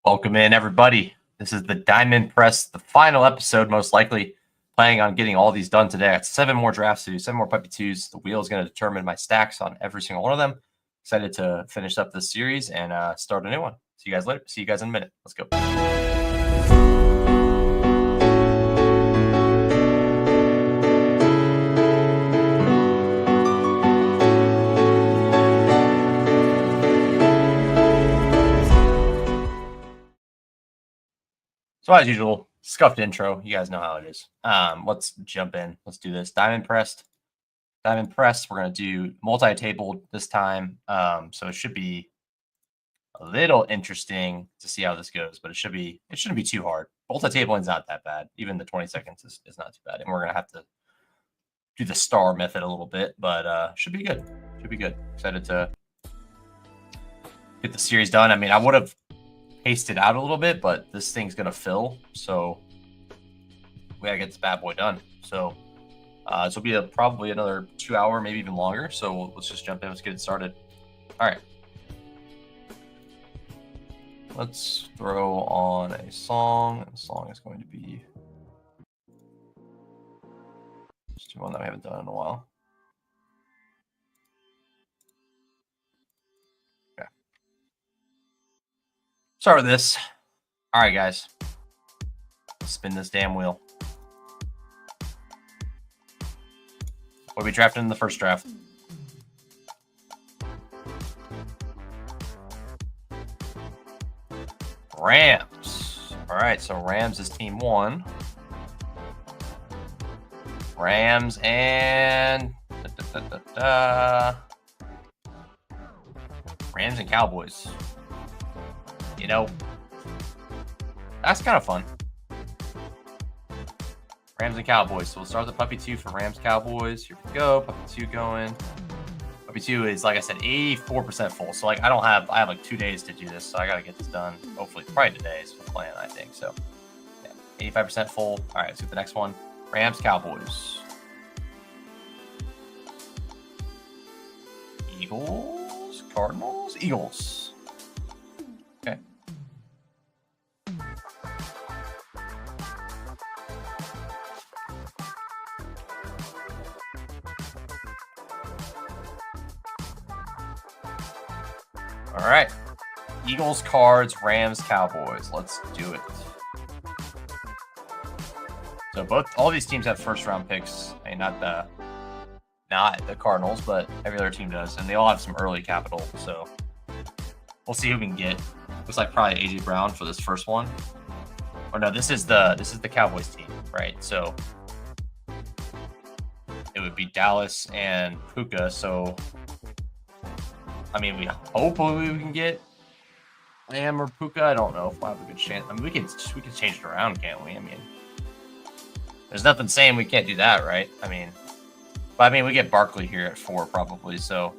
Welcome in, everybody. This is the Diamond Press, the final episode, most likely. Planning on getting all these done today. I got 7 more drafts to do, 7 more puppy twos. The wheel is going to determine my stacks on every single one of them. Excited to finish up this series and start a new one. See you guys later. See you guys in a minute. Let's go. So as usual, scuffed intro. You guys know how it is. Let's jump in. Let's do this. Diamond press. We're going to do multi-tabled this time. So it should be a little interesting to see how this goes, but it shouldn't be too hard. Multi-tabling is not that bad. Even the 20 seconds is not too bad. And we're going to have to do the star method a little bit, but should be good. Should be good. Excited to get the series done. I mean, I would have paced it out a little bit, but this thing's gonna fill, so we gotta get this bad boy done. So this will be probably another 2 hour, maybe even longer. So let's just jump in. Let's get it started. All right, let's throw on a song. The song is going to be just one that we haven't done in a while. Start with this. All right, guys. Let's spin this damn wheel. What are we drafting in the first draft? Rams. All right, so Rams is team 1. Rams and Rams and Cowboys. You know, that's kind of fun. Rams and Cowboys. So we'll start the puppy 2 for Rams Cowboys. Here we go. Puppy 2 going. Puppy 2 is, like I said, 84% full. So I have like 2 days to do this. So I got to get this done. Hopefully probably today is the plan, I think. So yeah, 85% full. All right, let's get the next one. Rams Cowboys. Eagles, Cardinals, Eagles. Okay. All right. Eagles, Cards, Rams, Cowboys. Let's do it. So all these teams have first round picks. I mean, not the Cardinals, but every other team does, and they all have some early capital. So we'll see who we can get. Looks like probably AJ Brown for this first one. Or no, this is the Cowboys team, right? So it would be Dallas and Puka. So I mean, we hopefully we can get Lamb or Puka. I don't know if we'll have a good chance. I mean, we can change it around, can't we? I mean, there's nothing saying we can't do that, right? I mean, but I mean, we get Barkley here at 4 probably, so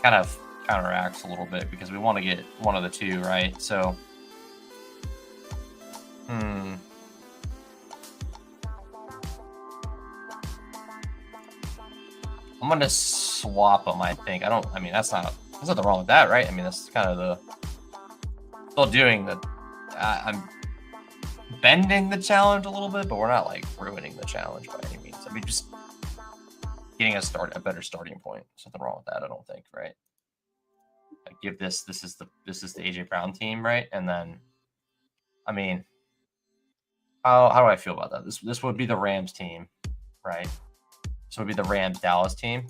kind of counteracts a little bit because we want to get one of the two, right? So, I'm gonna swap them. I think. I mean, there's nothing wrong with that, right? I mean, that's kind of still doing the. I'm bending the challenge a little bit, but we're not like ruining the challenge by any means. I mean, just getting a better starting point. There's nothing wrong with that, I don't think, right? I give this is the AJ Brown team, right? And then, I mean, how do I feel about that? This would be the Rams team, right? This would be the Rams Dallas team.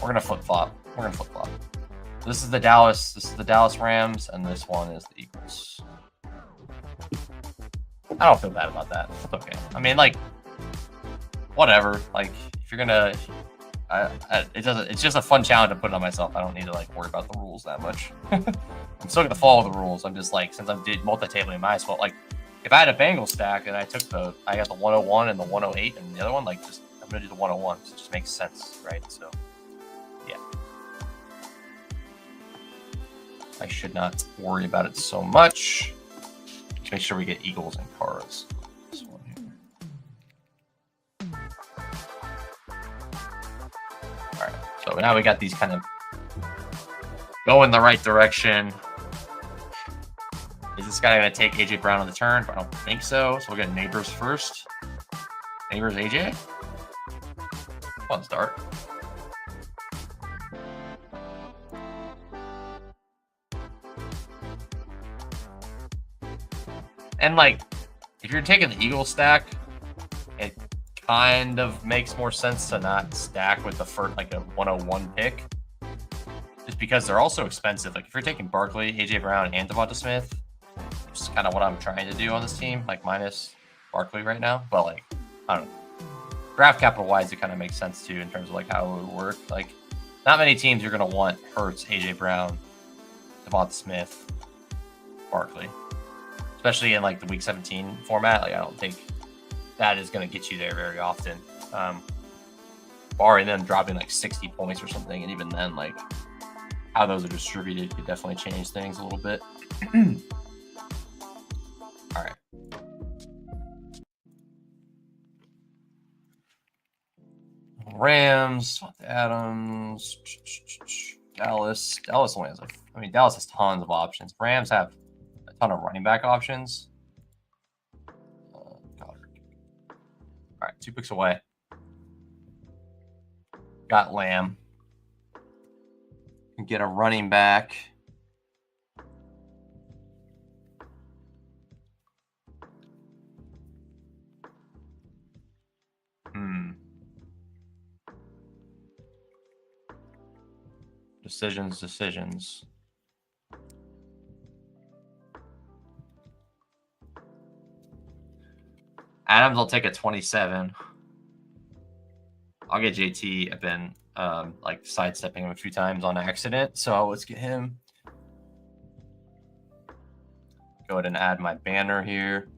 We're gonna flip flop. This is the Dallas Rams, and this one is the Eagles. I don't feel bad about that. It's okay. I mean, like, whatever. Like, if you're gonna, it's just a fun challenge to put on myself. I don't need to like worry about the rules that much. I'm still gonna follow the rules. I'm just like, since I did multi-tabling, might as well. Like, if I had a Bengals stack and I got the 101 and the 108 and the other one, like, I'm gonna do the 101. So it just makes sense, right? So. Yeah. I should not worry about it so much. Let's make sure we get Eagles and Cards. This one here. All right, so now we got these kind of go in the right direction. Is this guy going to take AJ Brown on the turn? I don't think so. So we'll get Neighbors first. Neighbors AJ. Fun start. And like, if you're taking the Eagle stack, it kind of makes more sense to not stack with the first, like a 101 pick. Just because they're also expensive. Like if you're taking Barkley, AJ Brown, and Devonta Smith, which is kind of what I'm trying to do on this team, like minus Barkley right now. But like, I don't know. Draft capital wise, it kind of makes sense too in terms of like how it would work. Like, not many teams you're going to want Hurts, AJ Brown, Devonta Smith, Barkley, especially in like the Week 17 format. Like, I don't think that is going to get you there very often. Barring them dropping like 60 points or something, and even then, like how those are distributed could definitely change things a little bit. All right. Rams, Adams, Dallas. Dallas only has Dallas has tons of options. Rams have a ton of running back options. All right, 2 picks away. Got Lamb. Can get a running back. Decisions. Adams, I'll take a 27. I'll get JT. I've been like sidestepping him a few times on accident, so let's get him. Go ahead and add my banner here.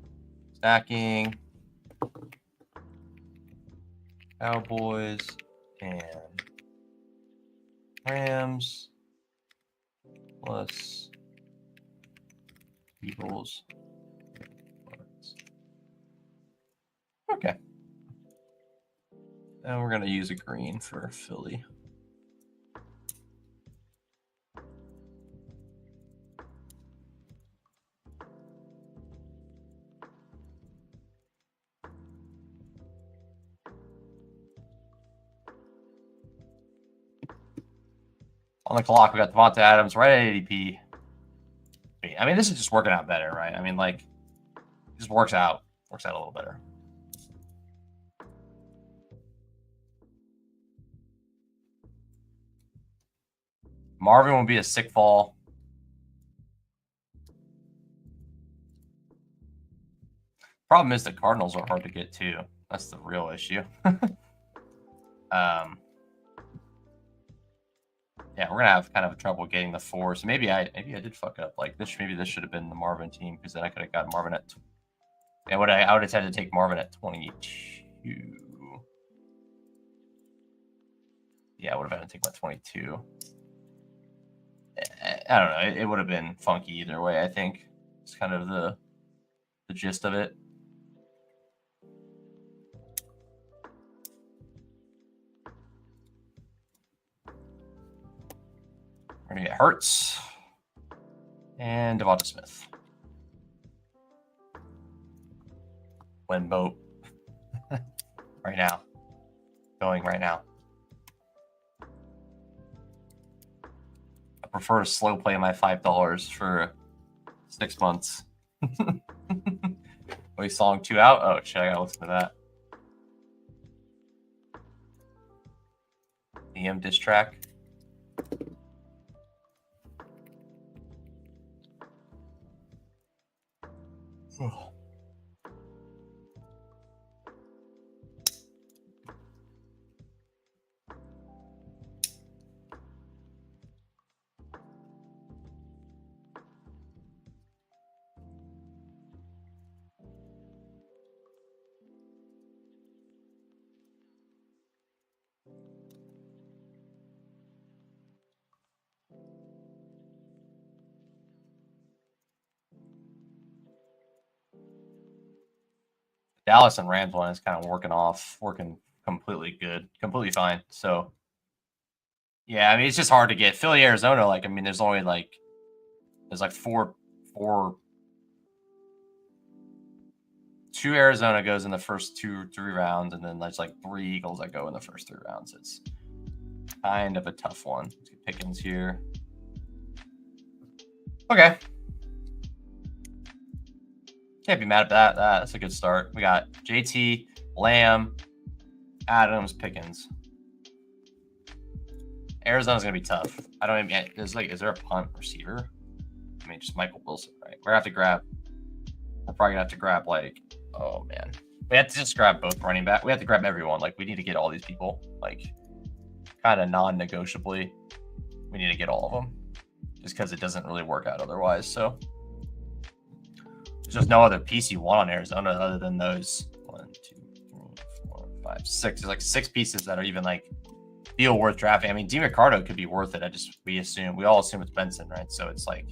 Stacking. Cowboys and Rams plus Eagles. Okay. And we're going to use a green for Philly. On the clock, we got Devonta Adams right at ADP. I mean, this is just working out better, right? I mean, like, it just works out a little better. Marvin will be a sick fall. Problem is the Cardinals are hard to get too. That's the real issue. Yeah, we're gonna have kind of trouble getting the 4. So maybe I did fuck up. Like this, maybe this should have been the Marvin team because then I could have got Marvin at. I would have had to take Marvin at 22. Yeah, I would have had to take my 22. I don't know. It would have been funky either way. I think it's kind of the gist of it. We're gonna get Hurts and Devonta Smith. Win boat right now. Going right now. I prefer to slow play my $5 for 6 months. Wait, song 2 out? Oh shit, I gotta listen to that. EM diss track. Dallas and Rams one is kind of working completely good, completely fine. So, yeah, I mean, it's just hard to get Philly, Arizona. Like, I mean, there's like four, 2 Arizona goes in the first 3 rounds, and then there's like 3 Eagles that go in the first 3 rounds. It's kind of a tough one. Let's get Pickens here. Okay. Can't be mad at that. That's a good start. We got JT, Lamb, Adams, Pickens. Arizona's gonna be tough. I don't even. Is there a punt receiver? I mean, just Michael Wilson, right? We're probably gonna have to grab like. Oh man, we have to just grab both running back. We have to grab everyone. Like, we need to get all these people. Like, kind of non-negotiably, we need to get all of them, just because it doesn't really work out otherwise. So there's just no other piece you want on Arizona other than those 1, 2, 3, 4, 5, 6. There's like 6 pieces that are even like feel worth drafting. I mean, DeRicardo could be worth it. We all assume it's Benson, right? So it's like,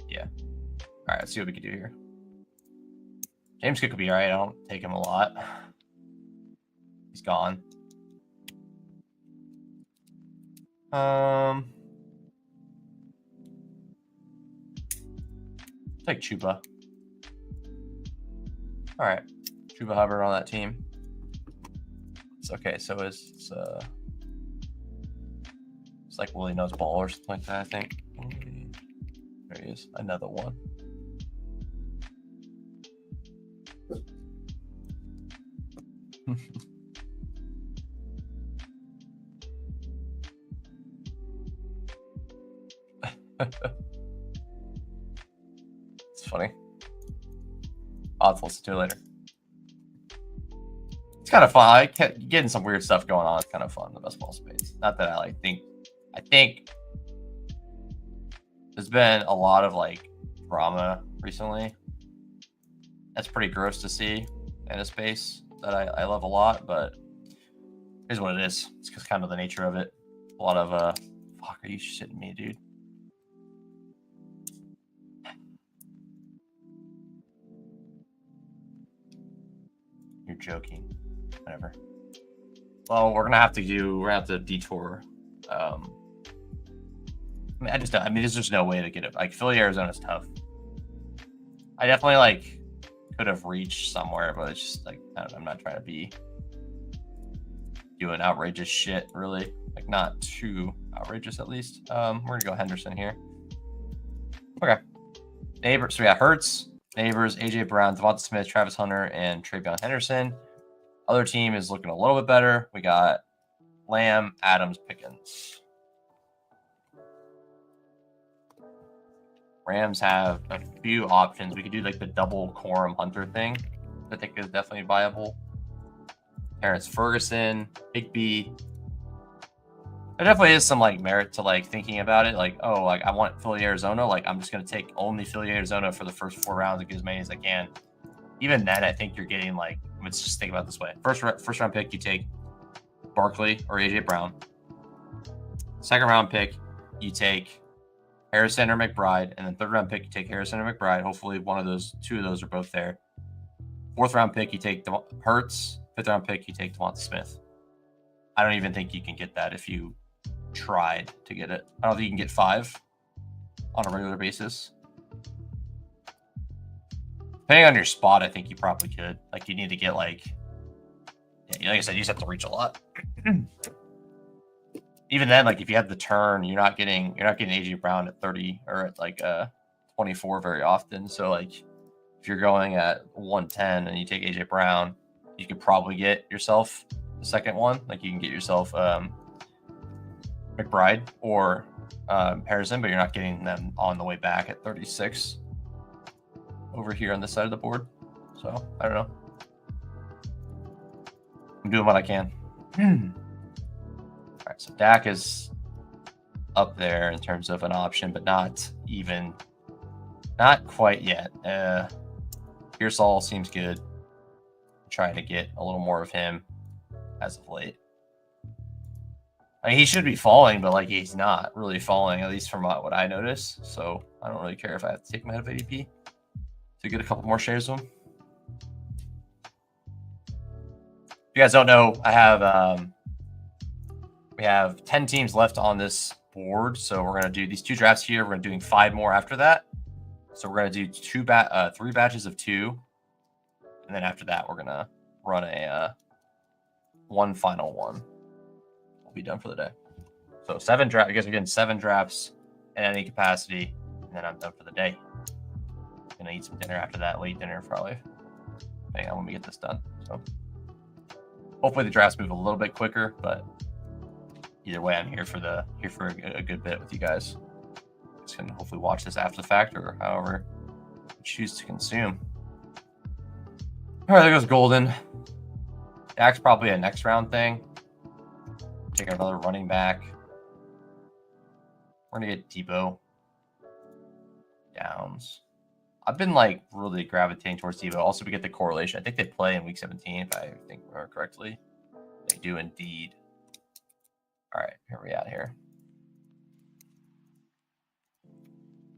yeah. All right, let's see what we can do here. James Cook could be all right. I don't take him a lot. He's gone. Take Chuba. All right, Chuba Hubbard on that team. It's okay. So it's like Willie knows ball or something like that. I think. There he is. Another one. It's funny. I'll have to listen to it later. It's kind of fun. I kept getting some weird stuff going on. It's kind of fun in the best ball space. Not that I think there's been a lot of like drama recently. That's pretty gross to see in a space that I love a lot, but here's what it is. It's just kind of the nature of it. A lot of fuck, are you shitting me, dude? You're joking. Whatever. Well, we're gonna have to detour. I mean, there's just no way to get it. Like, Philly, Arizona's tough. I definitely like could have reached somewhere, but it's just like, I'm not trying to be doing outrageous shit, really. Like, not too outrageous, at least. We're gonna go Henderson here. Okay. Neighbors. So we got Hurts, Neighbors, AJ Brown, Devonta Smith, Travis Hunter, and Travion Henderson. Other team is looking a little bit better. We got Lamb, Adams, Pickens. Rams have a few options. We could do like the double Corum Hunter thing. I think is definitely viable. Terrence Ferguson, Big B. There definitely is some like merit to like thinking about it. Like, oh, like I want Philly, Arizona. Like, I'm just gonna take only Philly, Arizona for the first 4 rounds and get as many as I can. Even then, I think you're getting like, let's just think about it this way. First round pick, you take Barkley or AJ Brown. Second round pick, you take Harrison or McBride, and then third round pick, you take Harrison or McBride. Hopefully, two of those are both there. Fourth round pick, you take Hurts. Fifth round pick, you take Devonta Smith. I don't even think you can get that if you tried to get it. I don't think you can get 5 on a regular basis. Depending on your spot, I think you probably could. Like, you need to get like I said, you just have to reach a lot. Even then, like if you have the turn, you're not getting AJ Brown at 30 or at like 24 very often. So like if you're going at 110 and you take AJ Brown, you could probably get yourself the second one. Like you can get yourself McBride or Harrison, but you're not getting them on the way back at 36 over here on this side of the board. So I don't know. I'm doing what I can. All right, so Dak is up there in terms of an option, but not quite yet. Pearsall seems good. I'm trying to get a little more of him as of late. I mean, he should be falling, but like he's not really falling, at least from what I notice. So I don't really care if I have to take him out of ADP to get a couple more shares of him. you guys don't know, I have we have 10 teams left on this board, so we're gonna do these 2 drafts here. We're gonna doing 5 more after that. So we're gonna do 3 batches of 2, and then after that we're gonna run a 1 final one. We'll be done for the day. So 7 drafts. You guys are getting 7 drafts in any capacity, and then I'm done for the day. Gonna eat some dinner after that, late dinner probably. Depending on when we get this done. So hopefully the drafts move a little bit quicker, but either way, I'm here for a good bit with you guys. Just gonna hopefully watch this after the fact or however you choose to consume. All right, there goes Golden. Dak's probably a next round thing. Take another running back. We're gonna get Debo. Downs. I've been like really gravitating towards Debo. Also, we get the correlation. I think they play in week 17, if I think correctly. They do indeed. All right, here we at here.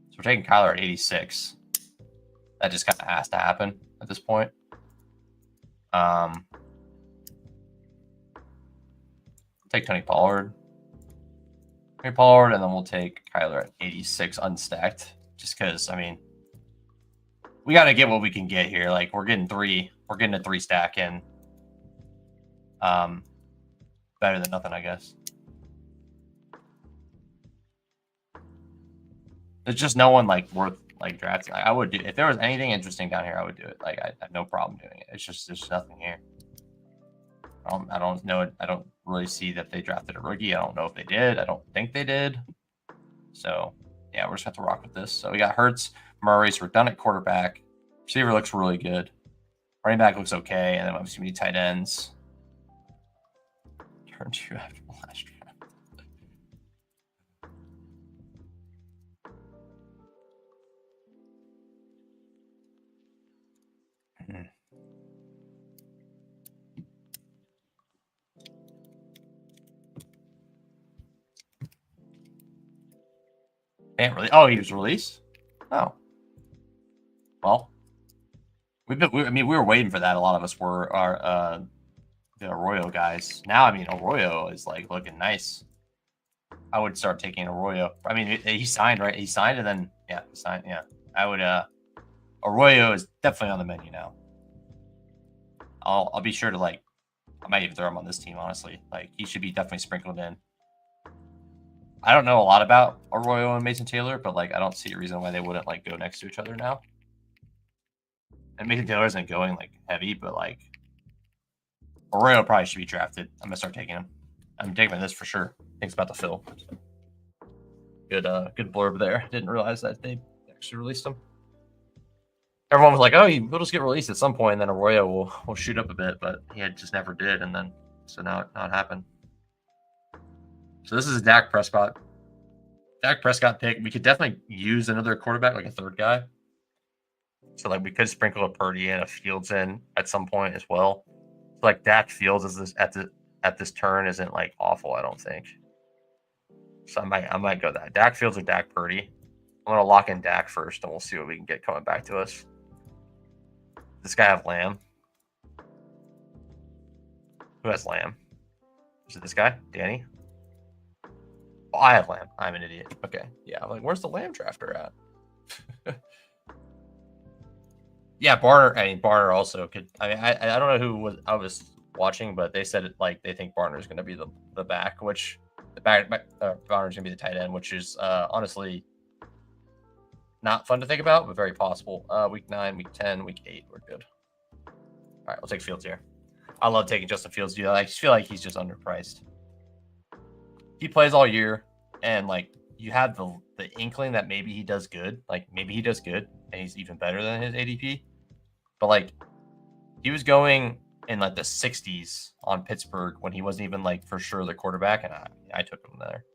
So we're taking Kyler at 86. That just kind of has to happen at this point. Take Tony Pollard. And then we'll take Kyler at 86 unstacked. Just because, I mean, we got to get what we can get here. Like, we're getting a 3 stack in. Better than nothing, I guess. There's just no one like worth like drafting. I would do if there was anything interesting down here, I would do it. Like, I have no problem doing it. It's just there's nothing here. I don't know. I don't really see that they drafted a rookie. I don't know if they did. I don't think they did. So yeah, we're just gonna have to rock with this. So we got Hurts, Murray. So we're done at quarterback. Receiver looks really good. Running back looks okay, and then obviously we need tight ends. Turn 2 after the last draft. Can't really. Oh, he was released. Oh, well, we were waiting for that. A lot of us were the Arroyo guys. Now, I mean, Arroyo is like looking nice. I would start taking Arroyo. I mean, he signed, right? He signed, and then he signed. Yeah, I would. Arroyo is definitely on the menu now. I'll be sure to like. I might even throw him on this team. Honestly, like he should be definitely sprinkled in. I don't know a lot about Arroyo and Mason Taylor, but like I don't see a reason why they wouldn't like go next to each other now. And Mason Taylor isn't going like heavy, but like Arroyo probably should be drafted. I'm gonna start taking him. I'm taking this for sure. I think it's about to fill. Good blurb there. Didn't realize that they actually released him. Everyone was like, "Oh, he'll just get released at some point, and then Arroyo will shoot up a bit," but he just never did, and then so now it happened. So this is a Dak Prescott. Dak Prescott pick. We could definitely use another quarterback, like a third guy. So like we could sprinkle a Purdy and a Fields in at some point as well. So like Dak Fields is this at this turn isn't like awful, I don't think. So I might go that. Dak Fields or Dak Purdy. I'm gonna lock in Dak first, and we'll see what we can get coming back to us. This guy have Lamb. Who has Lamb? Is it this guy, Danny? Oh, I have Lamb. I'm an idiot. Okay, yeah. I'm like, where's the Lamb drafter at? Yeah, Barner. I mean, Barner also could. I mean, I don't know I was watching, but they said like they think Barner is going to be the back, which the back Barner is going to be the tight end, which is honestly not fun to think about, but very possible. Week 9, week 10, week 8, we're good. All right, we'll take Fields here. I love taking Justin Fields. Dude, I just feel like he's just underpriced. He plays all year, and like you have the inkling that maybe he does good. Like maybe he does good, and he's even better than his ADP. But like he was going in like the 60s on Pittsburgh when he wasn't even like for sure the quarterback, and I took him there.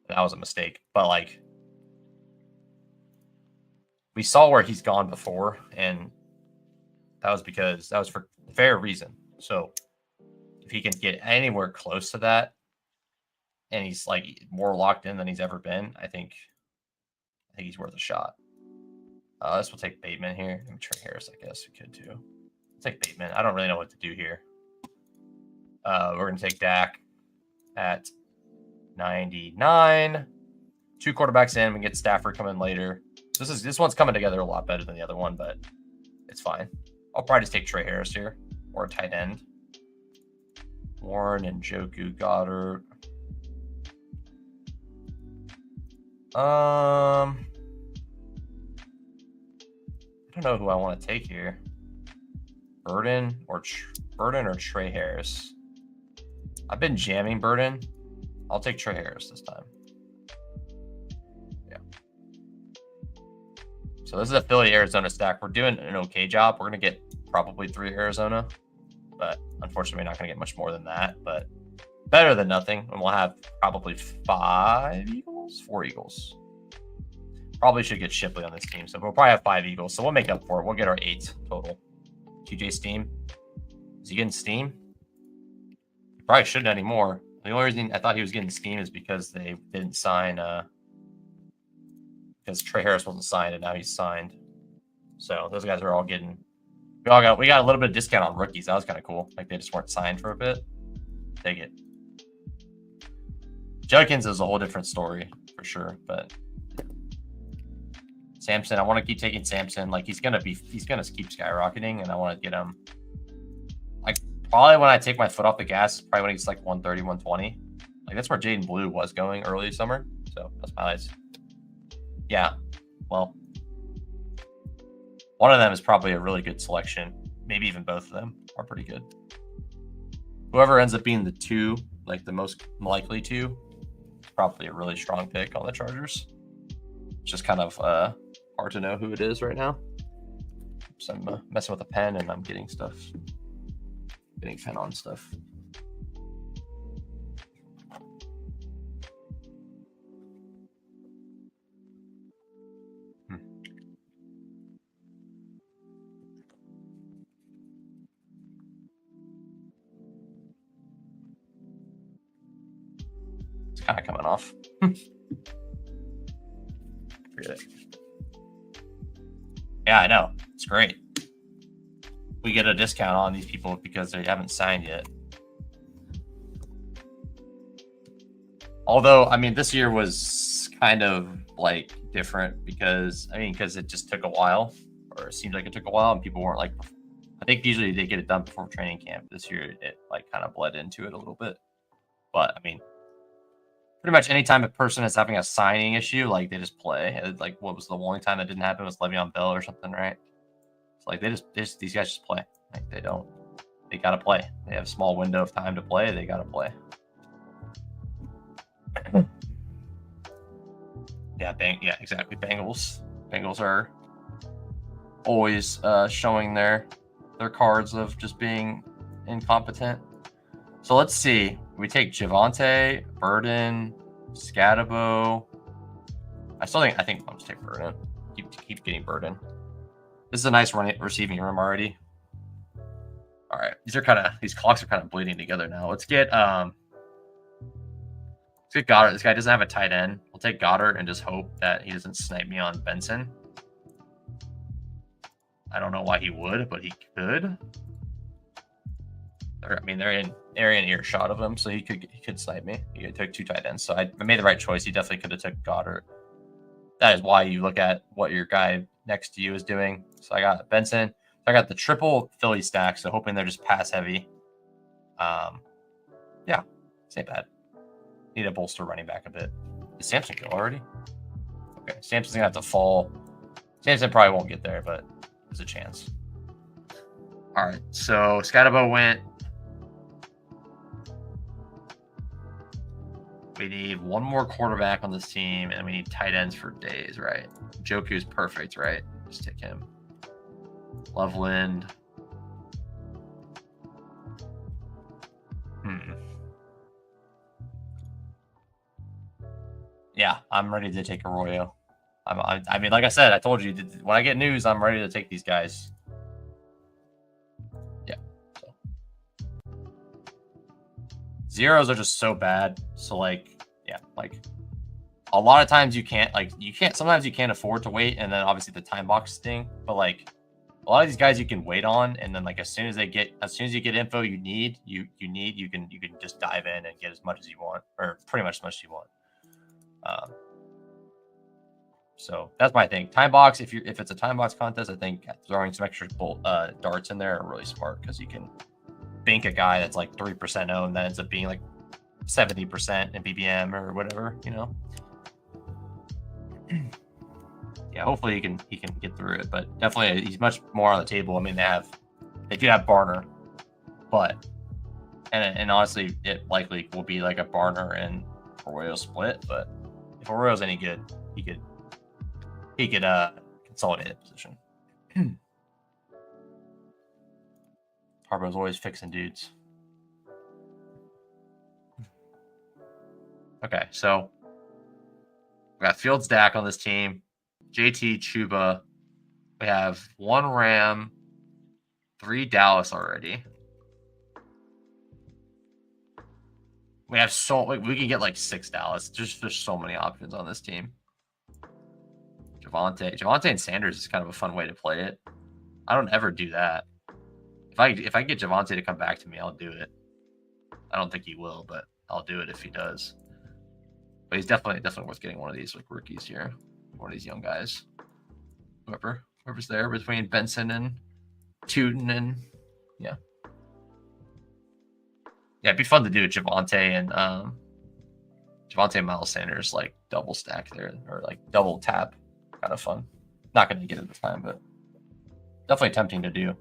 That was a mistake, but like we saw where he's gone before, and that was for fair reason. So if he can get anywhere close to that, and he's like more locked in than he's ever been, I think he's worth a shot. This will take Bateman here. And Trey Harris, I guess we could too. take Bateman. I don't really know what to do here. We're going to take Dak at 99. 2 quarterbacks in. We get Stafford coming later. This one's coming together a lot better than the other one, but it's fine. I'll probably just take Trey Harris here or a tight end. Warren and Njoku, Goddard. I don't know who I want to take here. Burden or Trey Harris. I've been jamming Burden. I'll take Trey Harris this time. Yeah. So this is a Philly Arizona stack. We're doing an okay job. We're gonna get probably 3 Arizona, but unfortunately, we're not gonna get much more than that. But better than nothing. And we'll have probably 4 Eagles. Probably should get Shipley on this team. So we'll probably have 5 Eagles. So we'll make up for it. We'll get our 8 total. TJ Steam. Is he getting Steam? He probably shouldn't anymore. The only reason I thought he was getting Steam is because they didn't sign because Trey Harris wasn't signed and now he's signed. So those guys are all getting we got a little bit of discount on rookies. That was kind of cool. Like they just weren't signed for a bit. Take it. Judkins is a whole different story for sure, but Samson, I want to keep taking Samson. Like he's gonna keep skyrocketing, and I want to get him. Like probably when I take my foot off the gas, probably when he's like 130, 120. Like that's where Jaden Blue was going early summer. So that's my eyes. Yeah, well, one of them is probably a really good selection. Maybe even both of them are pretty good. Whoever ends up being the 2, like the most likely 2, is probably a really strong pick on the Chargers. It's just kind of hard to know who it is right now. So I'm messing with a pen and I'm getting pen on stuff. It's kind of coming off. Forget it. Yeah, I know. It's great. We get a discount on these people because they haven't signed yet. Although, I mean, this year was kind of like different because it just took a while, or it seemed like it took a while, and people weren't like. I think usually they get it done before training camp. This year, it like kind of bled into it a little bit. But I mean, pretty much anytime a person is having a signing issue, like they just play. Like what was the only time that didn't happen was Le'Veon Bell or something, right? It's like these guys just play. Like they gotta play. They have a small window of time to play. They gotta play. Yeah, exactly. Bengals are always showing their cards of just being incompetent. So let's see. We take Javonte, Burden, Scatabo. I think I'll just take Burden. Keep getting Burden. This is a nice receiving room already. All right, these clocks are kind of bleeding together now. Let's get Goddard. This guy doesn't have a tight end. We'll take Goddard and just hope that he doesn't snipe me on Benson. I don't know why he would, but he could. They're in earshot of him, so he could snipe me. He took 2 tight ends, so I made the right choice. He definitely could have took Goddard. That is why you look at what your guy next to you is doing. So I got Benson. So I got the triple Philly stack, so hoping they're just pass heavy. Yeah, it's not bad. Need to bolster running back a bit. Did Samson go already? Okay, Samson's gonna have to fall. Samson probably won't get there, but there's a chance. All right, so Scatabo went. We need one more quarterback on this team, and we need tight ends for days, right? Njoku's perfect, right? Just take him. Loveland. Yeah, I'm ready to take Arroyo. I mean, like I said, I told you, when I get news, I'm ready to take these guys. Yeah. So. Zeros are just so bad. So, like, yeah, like, a lot of times sometimes you can't afford to wait, and then obviously the time box thing. But, like, a lot of these guys you can wait on, and then like as soon as you get info you can just dive in and get as much as you want, or pretty much as much as you want. So that's my thing. Time box. If it's a time box contest, I think throwing some extra darts in there are really smart, because you can bank a guy that's like 3% owned that ends up being like 70% in BBM or whatever, you know. Yeah, hopefully he can get through it, but definitely he's much more on the table. I mean, they do have Barner, but and honestly, it likely will be like a Barner and Arroyo split. But if Arroyo's any good, he could consolidate the position. Harbaugh's always fixing dudes. Okay, so we got Fields, Dak on this team. JT, Chuba. We have 1 Ram, 3 Dallas already. We have we can get like 6 Dallas. There's so many options on this team. Javonte and Sanders is kind of a fun way to play it. I don't ever do that. If I get Javonte to come back to me, I'll do it. I don't think he will, but I'll do it if he does. But he's definitely worth getting one of these like rookies here, one of these young guys. Whoever's there between Benson and Tootin, and yeah, it'd be fun to do Javonte and Miles Sanders like double stack there, or like double tap. Kind of fun. Not going to get it this time, but definitely tempting to do.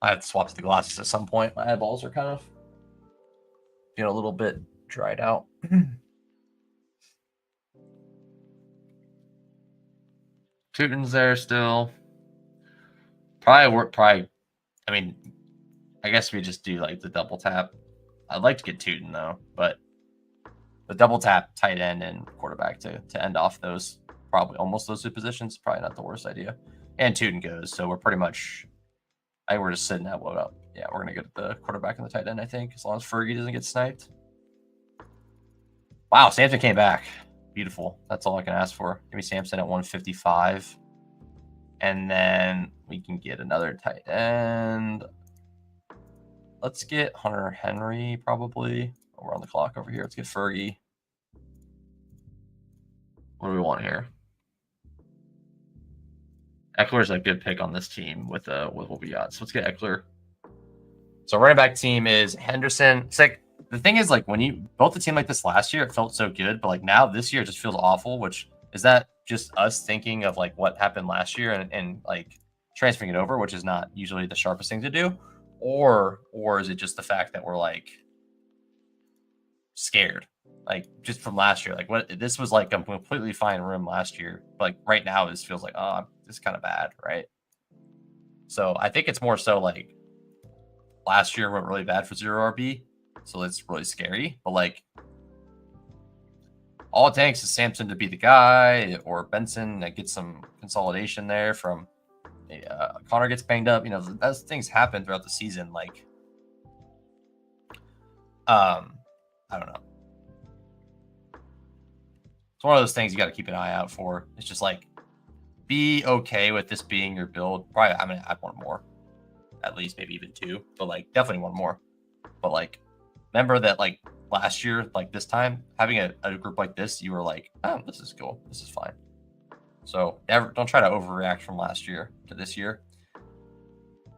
I have to swap to the glasses at some point. My eyeballs are kind of getting a little bit dried out. Tootin's there still. Probably. I mean, I guess we just do like the double tap. I'd like to get Tootin though, but the double tap tight end and quarterback to end off those, probably almost those 2 positions, probably not the worst idea. And Tootin goes, so we're pretty much. We're just sitting at what up. Yeah, we're gonna get the quarterback and the tight end, I think, as long as Fergie doesn't get sniped. Wow, Samson came back. Beautiful. That's all I can ask for. Give me Samson at 155. And then we can get another tight end. Let's get Hunter Henry, probably. We're on the clock over here. Let's get Fergie. What do we want here? Eckler's a good pick on this team with what we got. So let's get Eckler. So running back team is Henderson. It's like, the thing is, like, when you built a team like this last year, it felt so good, but like now this year it just feels awful. Which is that just us thinking of like what happened last year and like transferring it over, which is not usually the sharpest thing to do, or is it just the fact that we're like scared, like just from last year? Like, what, this was like a completely fine room last year, but like right now this feels like, oh, this is kind of bad, right? So I think it's more so like last year went really bad for 0 RB, so it's really scary. But like, all it takes is Samson to be the guy, or Benson that gets some consolidation there from Connor gets banged up. You know, those things happen throughout the season. Like, I don't know. It's one of those things you got to keep an eye out for. It's just like, be okay with this being your build. Probably, I'm gonna add one more, at least maybe even 2, but like definitely one more. But like, remember that like last year, like this time, having a group like this, you were like, oh, this is cool, this is fine. So don't try to overreact from last year to this year.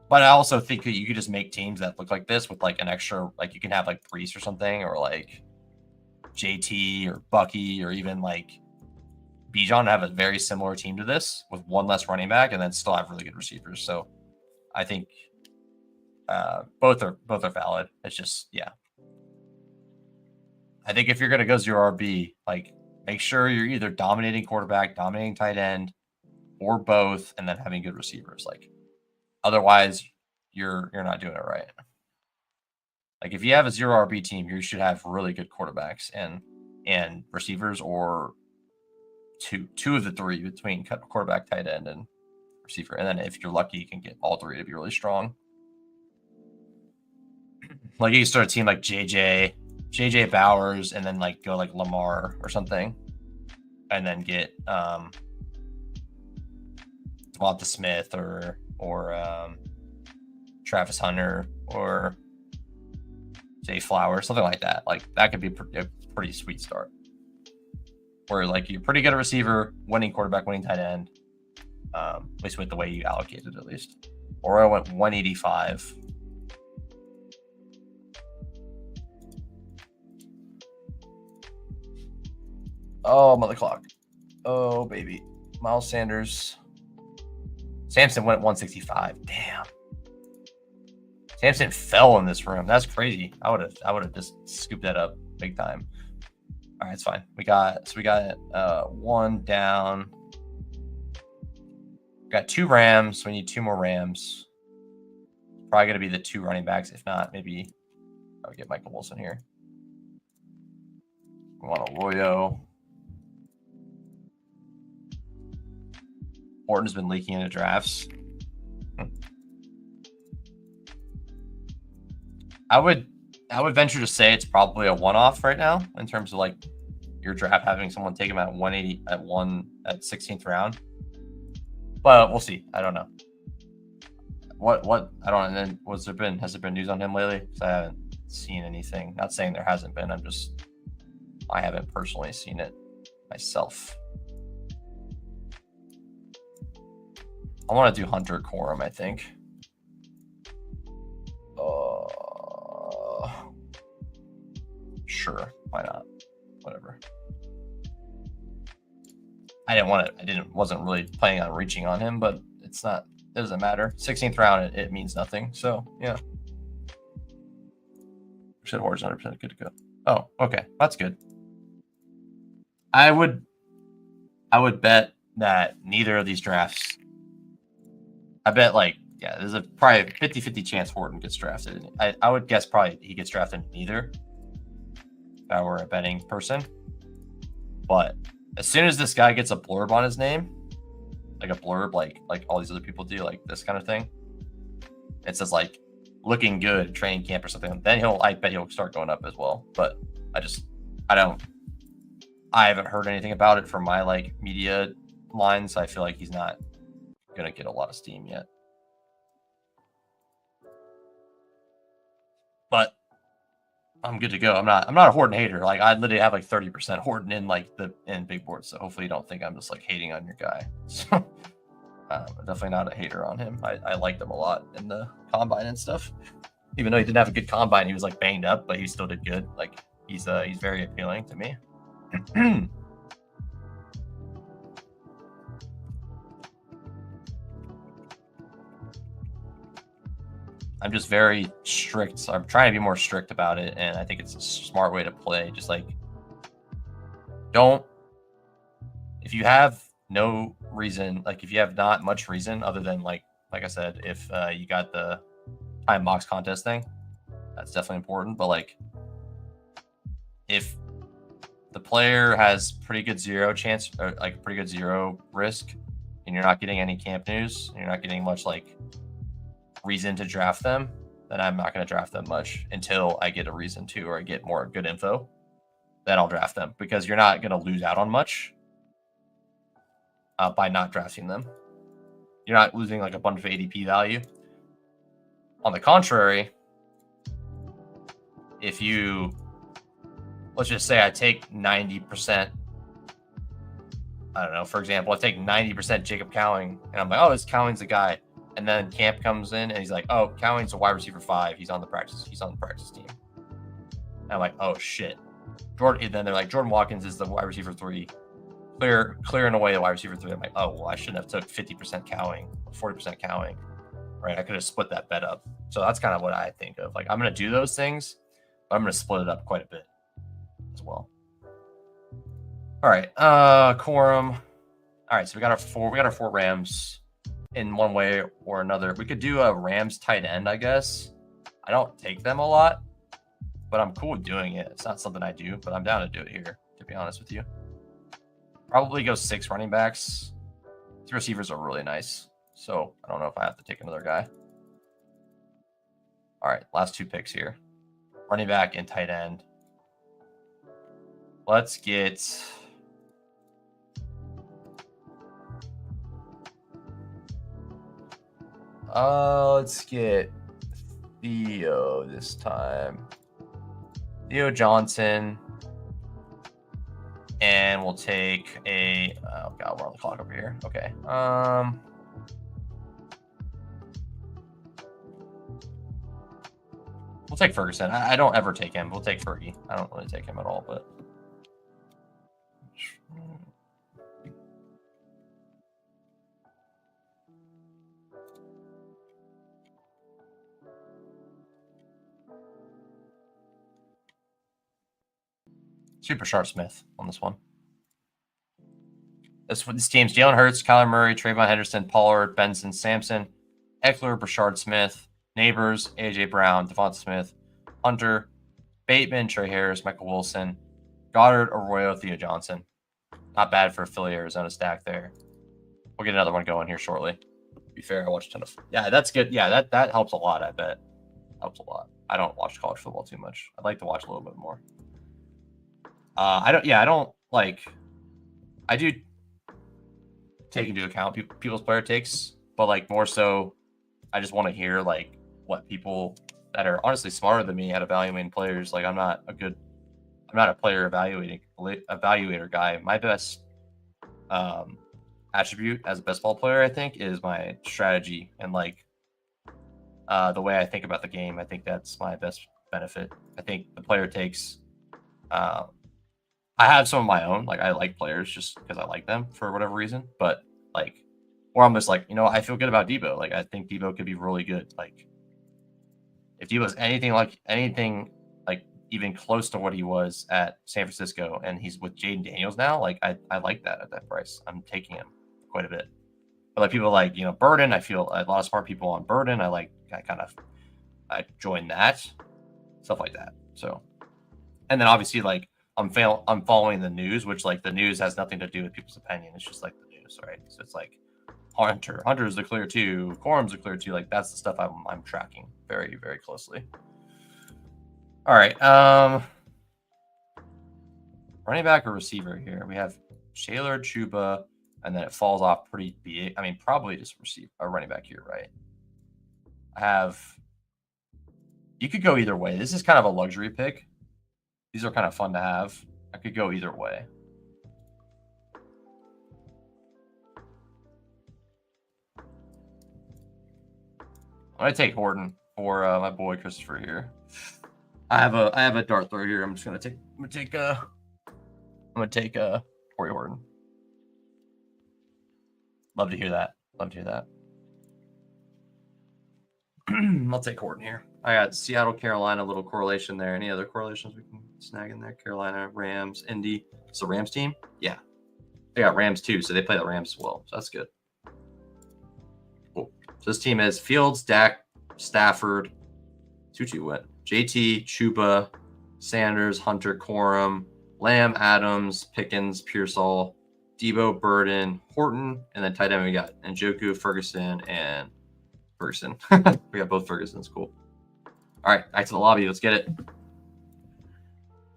But I also think that you could just make teams that look like this with like an extra, like you can have like Priest or something, or like JT or Bucky, or even like Bijan, have a very similar team to this with 1 less running back, and then still have really good receivers. So I think both are valid. It's just, yeah. I think if you're gonna go 0 RB, like make sure you're either dominating quarterback, dominating tight end, or both, and then having good receivers. Like, otherwise, you're not doing it right. Like, if you have a 0 RB team, you should have really good quarterbacks and receivers, or two of the 3 between quarterback, tight end, and receiver. And then if you're lucky, you can get all 3 to be really strong. Like you can start a team like JJ Bowers, and then like go like Lamar or something, and then get Devonta Smith or Travis Hunter or Jay Flowers, something like that. Like that could be a pretty sweet start. Where like you're pretty good at receiver, winning quarterback, winning tight end, at least with the way you allocated at least. Or I went 185. Oh, I'm on the clock. Oh, baby. Miles Sanders. Samson went 165. Damn. Samson fell in this room. That's crazy. I would have just scooped that up big time. All right, it's fine. We got one down. We got 2 Rams. We need 2 more Rams. Probably gonna be the 2 running backs. If not, maybe I'll get Michael Wilson here. We want Arroyo. Orton's been leaking into drafts. I would venture to say it's probably a one-off right now in terms of like your draft having someone take him at 180 at 16th round. But we'll see. I don't know. What I don't know. And then has there been news on him lately? Because I haven't seen anything. Not saying there hasn't been. I haven't personally seen it myself. I want to do Hunter Corum, I think. Sure, why not? Whatever. Wasn't really planning on reaching on him, but it doesn't matter. 16th round, it means nothing. So yeah. Said Horse 100% good to go. Oh, okay, that's good. I would bet that neither of these drafts. I bet there's a probably 50-50 chance Horton gets drafted. I would guess probably he gets drafted in neither. If I were a betting person. But as soon as this guy gets a blurb on his name, like a blurb, like all these other people do, like this kind of thing, it says like looking good at training camp or something, then I bet he'll start going up as well. But I haven't heard anything about it from my like media lines. So I feel like he's not gonna get a lot of steam yet. But I'm good to go. I'm not a Horton hater. Like I literally have like 30% Horton in big boards. So hopefully you don't think I'm just like hating on your guy. So I'm definitely not a hater on him. I liked him a lot in the combine and stuff. Even though he didn't have a good combine, he was like banged up, but he still did good. Like he's very appealing to me. I'm just very strict. So I'm trying to be more strict about it, and I think it's a smart way to play. Just like if you have no reason, like if you have not much reason other than like I said, if you got the time box contest thing, that's definitely important. But like if the player has pretty good zero chance or like pretty good zero risk, and you're not getting any camp news, and you're not getting much like reason to draft them, then I'm not going to draft them much until I get a reason to, or I get more good info. Then I'll draft them, because you're not going to lose out on much by not drafting them. You're not losing like a bunch of ADP value. On the contrary, if you, let's just say I take 90%, I don't know, for example, I take 90% Jacob Cowing, and I'm like, oh, this Cowing's the guy. And then Camp comes in and he's like, oh, Cowing's a wide receiver 5. He's on the practice team. And I'm like, oh shit. Then they're like, Jordan Watkins is the wide receiver 3. Clearing away the wide receiver 3. I'm like, oh well, I shouldn't have took 50% Cowing, 40% Cowing. Right? I could have split that bet up. So that's kind of what I think of. Like I'm gonna do those things, but I'm gonna split it up quite a bit as well. All right. Corum. All right, so we got our 4 Rams. In one way or another, we could do a Rams tight end, I guess. I don't take them a lot, but I'm cool with doing it. It's not something I do, but I'm down to do it here, to be honest with you. Probably go 6 running backs. The receivers are really nice, so I don't know if I have to take another guy. All right, last 2 picks here. running back and tight end. Let's get Theo this time. Theo Johnson. And we'll take a oh god, we're on the clock over here. Okay. We'll take Ferguson. I don't ever take him. We'll take Fergie. I don't really take him at all, but Super Sharp Smith on this one. This team's Jalen Hurts, Kyler Murray, Trayvon Henderson, Pollard, Benson, Sampson, Eckler, Brashard Smith, Neighbors, A.J. Brown, Devonta Smith, Hunter, Bateman, Trey Harris, Michael Wilson, Goddard, Arroyo, Theo Johnson. Not bad for a Philly, Arizona stack there. We'll get another one going here shortly. To be fair, I watched a ton of... Yeah, that's good. Yeah, that helps a lot, I bet. Helps a lot. I don't watch college football too much. I'd like to watch a little bit more. I do take into account people's player takes, but like more so, I just want to hear like what people that are honestly smarter than me at evaluating players. Like I'm not a player evaluator guy. My best attribute as a best ball player, I think, is my strategy and like the way I think about the game. I think that's my best benefit. I think the player takes. I have some of my own. Like I like players just because I like them for whatever reason. But like, or I'm just like, I feel good about Debo. Like I think Debo could be really good. Like if Debo's anything like even close to what he was at San Francisco, and he's with Jaden Daniels now, like I like that at that price. I'm taking him quite a bit. But like people like Burden, I feel a lot of smart people on Burden. I join that stuff like that. So, and then obviously like. I'm following the news, which like the news has nothing to do with people's opinion. It's just like the news, right? So it's like Hunter is the clear 2, Corum's the clear 2. Like that's the stuff I'm tracking very, very closely. All right, running back or receiver here. We have Shaler, Chuba, and then it falls off pretty big. I mean, probably just a running back here, right? You could go either way. This is kind of a luxury pick. These are kind of fun to have. I could go either way. I'm gonna take Horton for my boy Christopher here. I have a dart throw here. I'm gonna take Corey Horton. Love to hear that. I'll take Horton here. I got Seattle, Carolina, a little correlation there. Any other correlations we can snag in there? Carolina, Rams, Indy. It's the Rams team? Yeah. They got Rams too, so they play the Rams as well. So that's good. Cool. So this team is Fields, Dak, Stafford, Tucci went. JT, Chuba, Sanders, Hunter, Corum, Lamb, Adams, Pickens, Pearsall, Debo, Burden, Horton, and then tight end we got Njoku, Ferguson, and Ferguson. We got both Fergusons. Cool. All right, back to the lobby. Let's get it.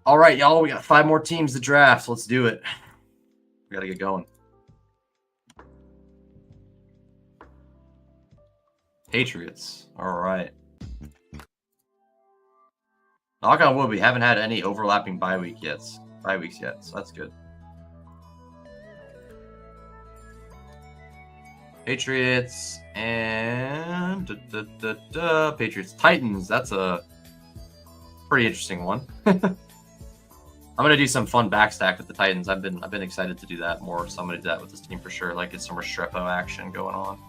All right, y'all. We got 5 more teams to draft. Let's do it. We got to get going. Patriots. All right. Knock on wood, we haven't had any overlapping bye weeks yet, so that's good. Patriots and Patriots Titans. That's a pretty interesting one. I'm gonna do some fun backstack with the Titans. I've been excited to do that more, so I'm gonna do that with this team for sure. Like, get some Restrepo action going on.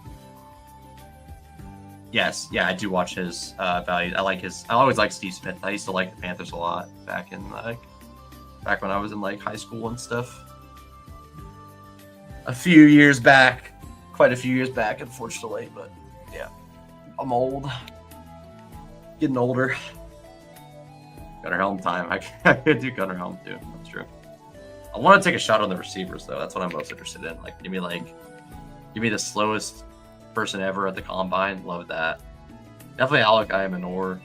Yes, yeah, I do watch his value. I always like Steve Smith. I used to like the Panthers a lot back when I was in like high school and stuff. Quite a few years back, unfortunately, but yeah, I'm old, getting older. Gunnar Helm time. I could do Gunnar Helm too. That's true. I want to take a shot on the receivers though. That's what I'm most interested in. Like, give me the slowest person ever at the combine. Love that. Definitely Alec Ayamanor.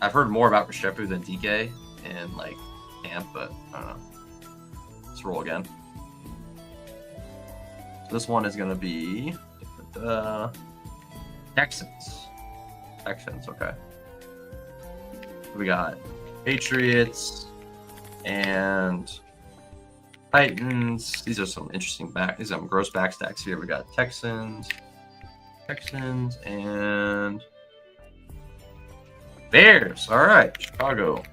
I've heard more about Restrepo than DK in like camp, but I don't know. Let's roll again. So this one is gonna be Texans. Texans, okay. We got Patriots and Titans. These are some interesting these are some gross back stacks here. We got Texans, and Bears. All right, Chicago.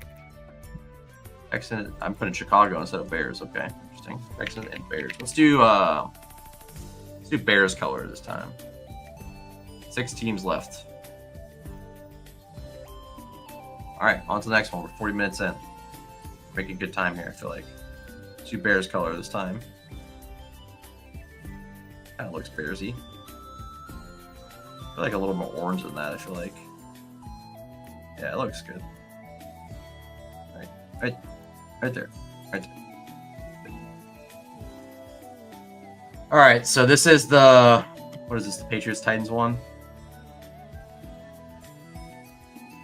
Texans. I'm putting Chicago instead of Bears. Okay, interesting. Texans and Bears. Let's do Bears color this time. 6 teams left. All right, on to the next one. We're 40 minutes in. Making good time here, I feel like. Let's do Bears color this time. Kind of looks Bearsy. I feel like a little more orange than that, I feel like. Yeah, it looks good. Right there. All right, so this is the, what is this, the Patriots Titans one?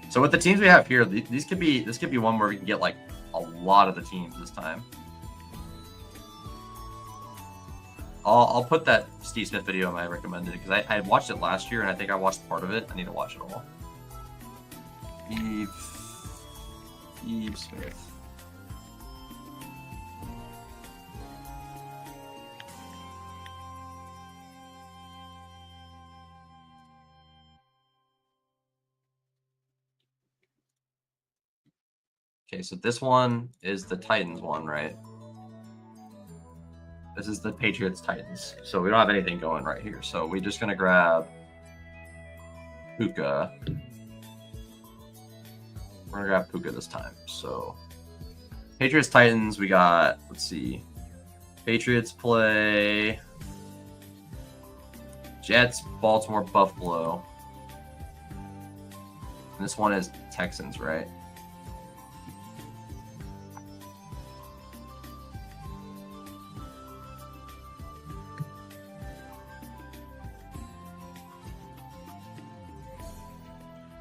So with the teams we have here, this could be one where we can get like a lot of the teams this time. I'll put that Steve Smith video I recommended because I watched it last year and I think I watched part of it. I need to watch it all. Steve Smith. Okay, so this one is the Titans one, right? This is the Patriots Titans. So we don't have anything going right here. So we're just gonna grab Puka. We're gonna grab Puka this time. So Patriots Titans, we got, let's see. Patriots play Jets, Baltimore, Buffalo. And this one is Texans, right?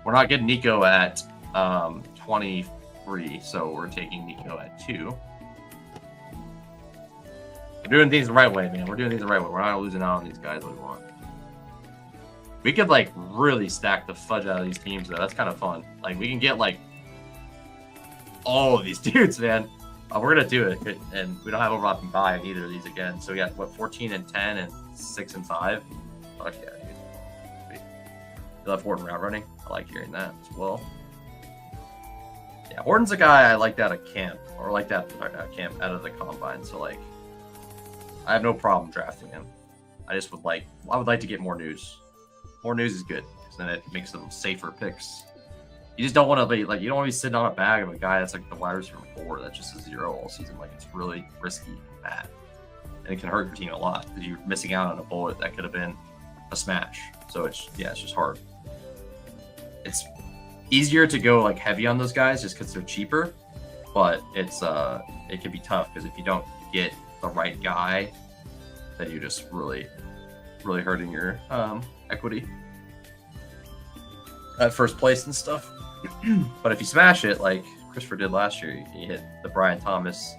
We're not getting Nico at 23, so we're taking Nico at 2. We're doing things the right way, man. We're doing things the right way. We're not losing out on these guys that we want. We could, like, really stack the fudge out of these teams, though. That's kind of fun. Like, we can get, like, all of these dudes, man. We're going to do it, and we don't have overlapping buy on either of these again. So we got, what, 14 and 10 and 6 and 5? Fuck yeah, dude. You love Horton route running? I like hearing that as well. Yeah, Horton's a guy I liked out of camp, or like that camp out of the combine. So like, I have no problem drafting him. I just would like, I would like to get more news. More news is good, because then it makes them safer picks. You just don't want to be like, you don't want to be sitting on a bag of a guy that's like the wide receiver 4 that's just a 0 all season. Like, it's really risky and bad, and it can hurt your team a lot because you're missing out on a bullet that could have been a smash. So it's just hard. It's easier to go like heavy on those guys just because they're cheaper, but it can be tough because if you don't get the right guy, then you're just really hurting your equity at first place and stuff. But if you smash it like Christopher did last year, you hit the Brian Thomas,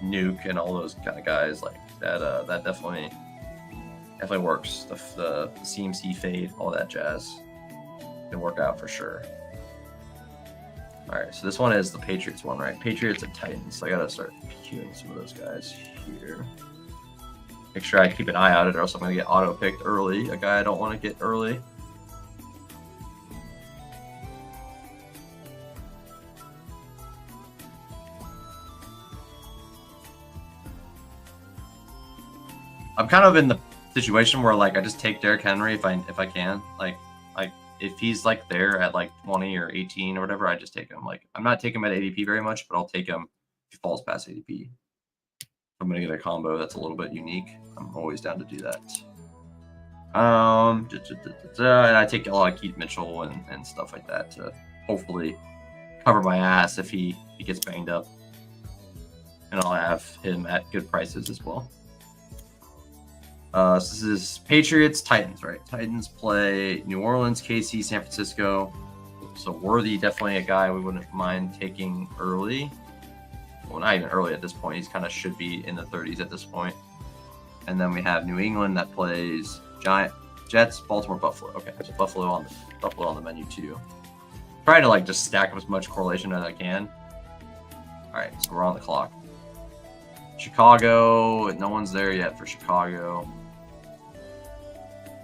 Nuke, and all those kind of guys like that. That definitely works. The CMC fade, all that jazz can work out for sure. All right, so this one is the Patriots one, right? Patriots and Titans. So I gotta start queuing some of those guys here. Make sure I keep an eye on it, or else I'm gonna get auto picked early. A guy I don't want to get early. I'm kind of in the situation where like I just take Derrick Henry if I can. Like if he's like there at like 20 or 18 or whatever, I just take him. Like I'm not taking him at ADP very much, but I'll take him if he falls past ADP. I'm gonna get a combo that's a little bit unique. I'm always down to do that. And I take a lot of Keith Mitchell and stuff like that to hopefully cover my ass if he gets banged up. And I'll have him at good prices as well. So this is Patriots, Titans, right? Titans play New Orleans, KC, San Francisco. So Worthy, definitely a guy we wouldn't mind taking early. Well, not even early at this point. He's kind of should be in the 30s at this point. And then we have New England that plays Jets, Baltimore, Buffalo. Okay, so Buffalo on the menu too. Try to like just stack up as much correlation as I can. All right, so we're on the clock. Chicago, no one's there yet for Chicago.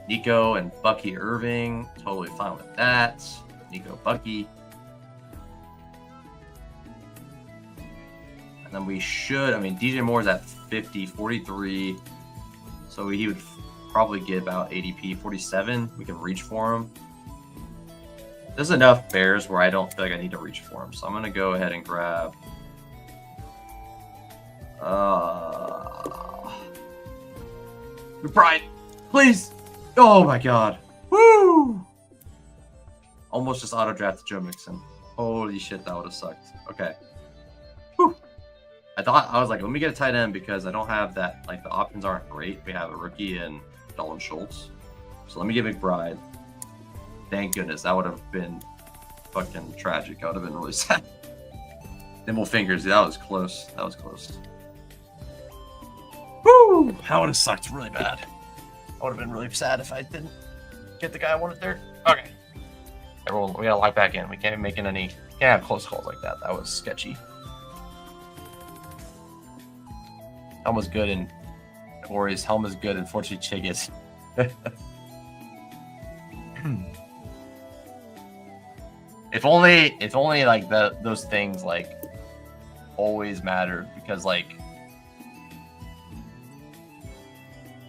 Nico and Bucky Irving, totally fine with that. Nico, Bucky. And then we should, I mean, DJ Moore's at 50, 43. So he would probably get about ADP 47. We can reach for him. There's enough bears where I don't feel like I need to reach for him. So I'm going to go ahead and grab Pride, please. Oh my god. Woo! Almost just auto drafted Joe Mixon. Holy shit, that would have sucked. Okay. Whew. I was like, let me get a tight end because I don't have that. Like the options aren't great. We have a rookie and Dalton Schultz. So let me get McBride. Thank goodness. That would have been fucking tragic. I would have been really sad. Nimble fingers. That was close. That was close. Woo! That would have sucked really bad. I would have been really sad if I didn't get the guy I wanted there. Okay. Everyone, we gotta lock back in. We can't be making any. Can't have close calls like that. That was sketchy. Helm was good in Warriors. Helm is good. Unfortunately, Chig is. If only like those things like always mattered, because like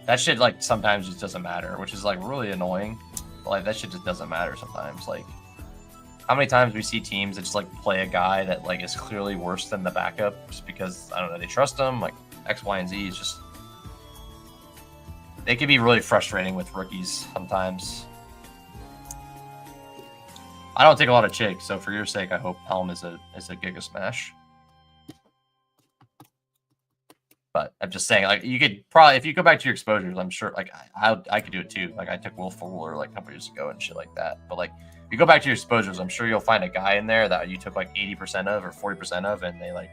that shit like sometimes just doesn't matter, which is like really annoying. But like that shit just doesn't matter sometimes. Like how many times we see teams that just like play a guy that like is clearly worse than the backup just because I don't know, they trust him, like X, Y, and Z is just they can be really frustrating with rookies sometimes. I don't take a lot of Chig, so for your sake, I hope Helm is a Giga Smash. But I'm just saying, like you could probably, if you go back to your exposures, I'm sure, like I could do it too. Like I took Will Fuller like a couple years ago and shit like that. But like if you go back to your exposures, I'm sure you'll find a guy in there that you took like 80% of or 40% of, and they like,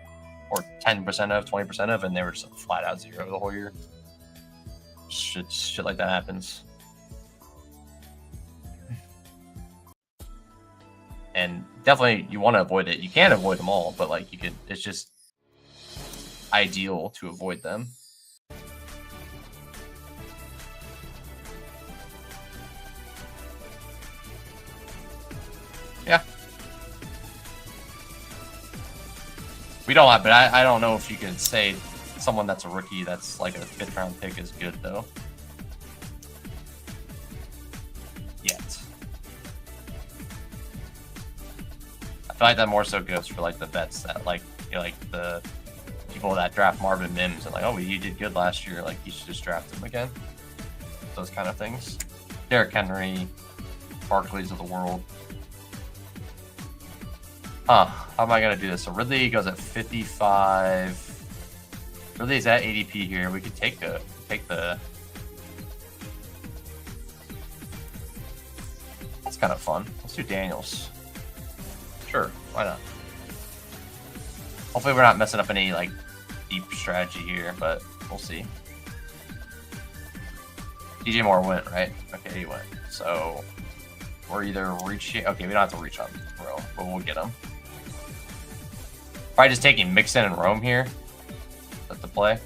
or 10% of, 20% of, and they were just like, flat out zero the whole year. Shit like that happens. And definitely you want to avoid it. You can't avoid them all, but like you could, it's just ideal to avoid them. Yeah. We don't have, but I don't know if you can say someone that's a rookie that's like a 5th round pick is good though. Yet. I feel like that more so goes for like the vets that like, you know, like the people that draft Marvin Mims and like, oh, you did good last year, like you should just draft him again. Those kind of things. Derrick Henry, Barclays of the world. How am I gonna do this? So Ridley goes at 55. Ridley's at ADP here. We could take the. That's kind of fun. Let's do Daniels. Sure, why not? Hopefully we're not messing up any like deep strategy here, but we'll see. DJ Moore went, right? Okay, he went. So we're either reaching. Okay, we don't have to reach on Rome, but we'll get him. Probably just taking Mixon and Rome here. That's the play.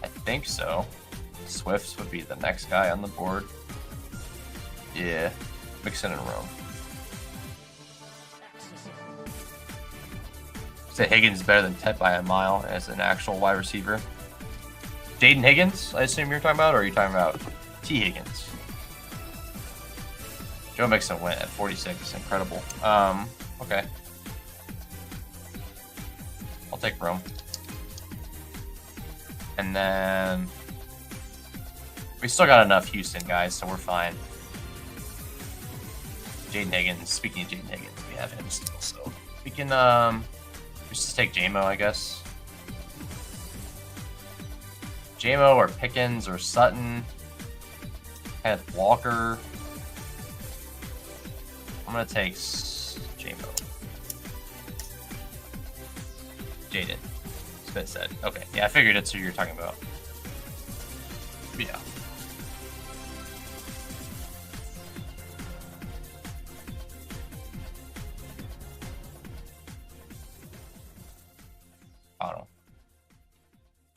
I think so. Swift would be the next guy on the board. Yeah, Mixon and Rome. Say Higgins is better than Ted by a mile as an actual wide receiver. Jaden Higgins, I assume you're talking about, or are you talking about T. Higgins? Joe Mixon went at 46. Incredible. Okay. I'll take Rome. And then we still got enough Houston guys, so we're fine. Jaden Higgins. Speaking of Jaden Higgins, we have him still, so we can just take JMO, I guess. JMO or Pickens or Sutton. Kenneth Walker. I'm gonna take J-Mo. Jaden. Spit said. Okay, yeah, I figured it's who you're talking about. Yeah. I don't know.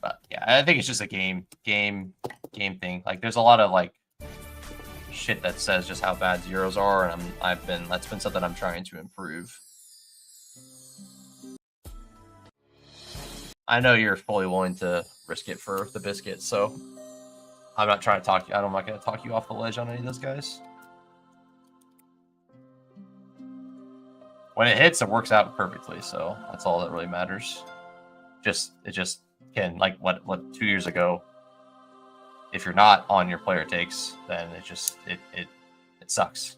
But yeah, I think it's just a game thing. Like there's a lot of like shit that says just how bad zeros are, and that's been something I'm trying to improve. I know you're fully willing to risk it for the biscuit, so I'm not trying to talk you. I'm not going to talk you off the ledge on any of those guys. When it hits, it works out perfectly, so that's all that really matters. It just can, like what 2 years ago, if you're not on your player takes, then it sucks.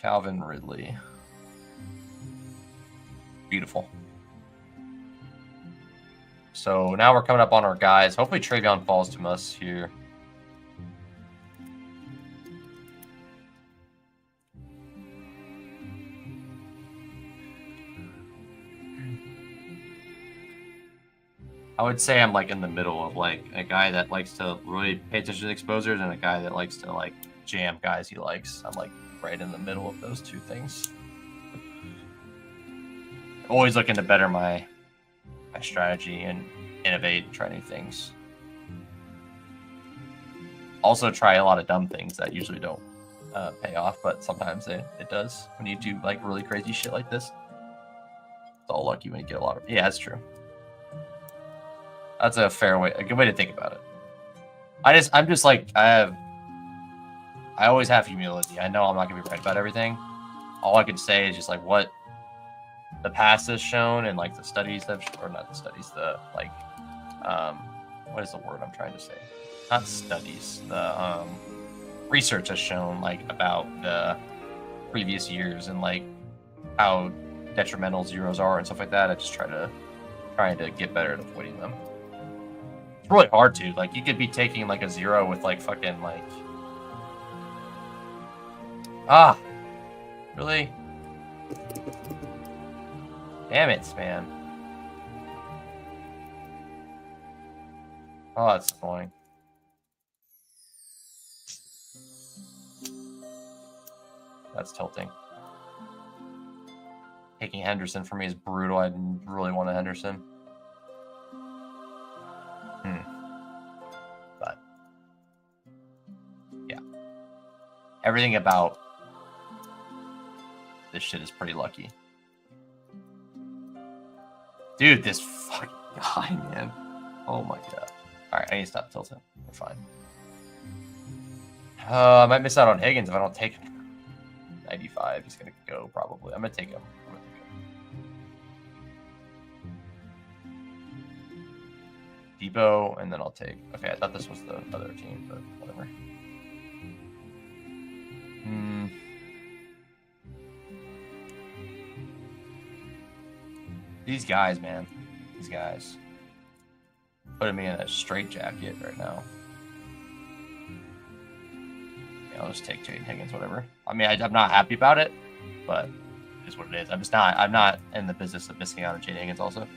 Calvin Ridley. Beautiful. So now we're coming up on our guys. Hopefully Travion falls to us here. I would say I'm like in the middle of like a guy that likes to really pay attention to exposures and a guy that likes to like jam guys he likes. I'm like right in the middle of those two things. Always looking to better my strategy and innovate and try new things. Also try a lot of dumb things that usually don't pay off, but sometimes it does when you do like really crazy shit like this. It's all lucky when you get a lot of. Yeah, that's true. That's a good way to think about it. I'm just like I always have humility. I know I'm not gonna be right about everything. All I can say is just like what the past has shown and like the studies have, or not the studies, the like, what is the word I'm trying to say? Not studies. The research has shown like about the previous years and like how detrimental zeros are and stuff like that. I just trying to get better at avoiding them. It's really hard to like. You could be taking like a zero with like fucking like. Really? Damn it, man. Oh, that's annoying. That's tilting. Taking Henderson for me is brutal. I really want a Henderson. But yeah, everything about this shit is pretty lucky. Dude, this fucking guy, man. Oh my god. Alright, I need to stop tilting. We're fine. I might miss out on Higgins if I don't take him. 95. He's going to go, probably. I'm going to take him. Depot, and then I'll take... Okay, I thought this was the other team, but whatever. These guys, man. These guys. Putting me in a straitjacket right now. Yeah, I'll just take Jaden Higgins, whatever. I mean, I'm not happy about it, but it is what it is. I'm not in the business of missing out on Jaden Higgins also.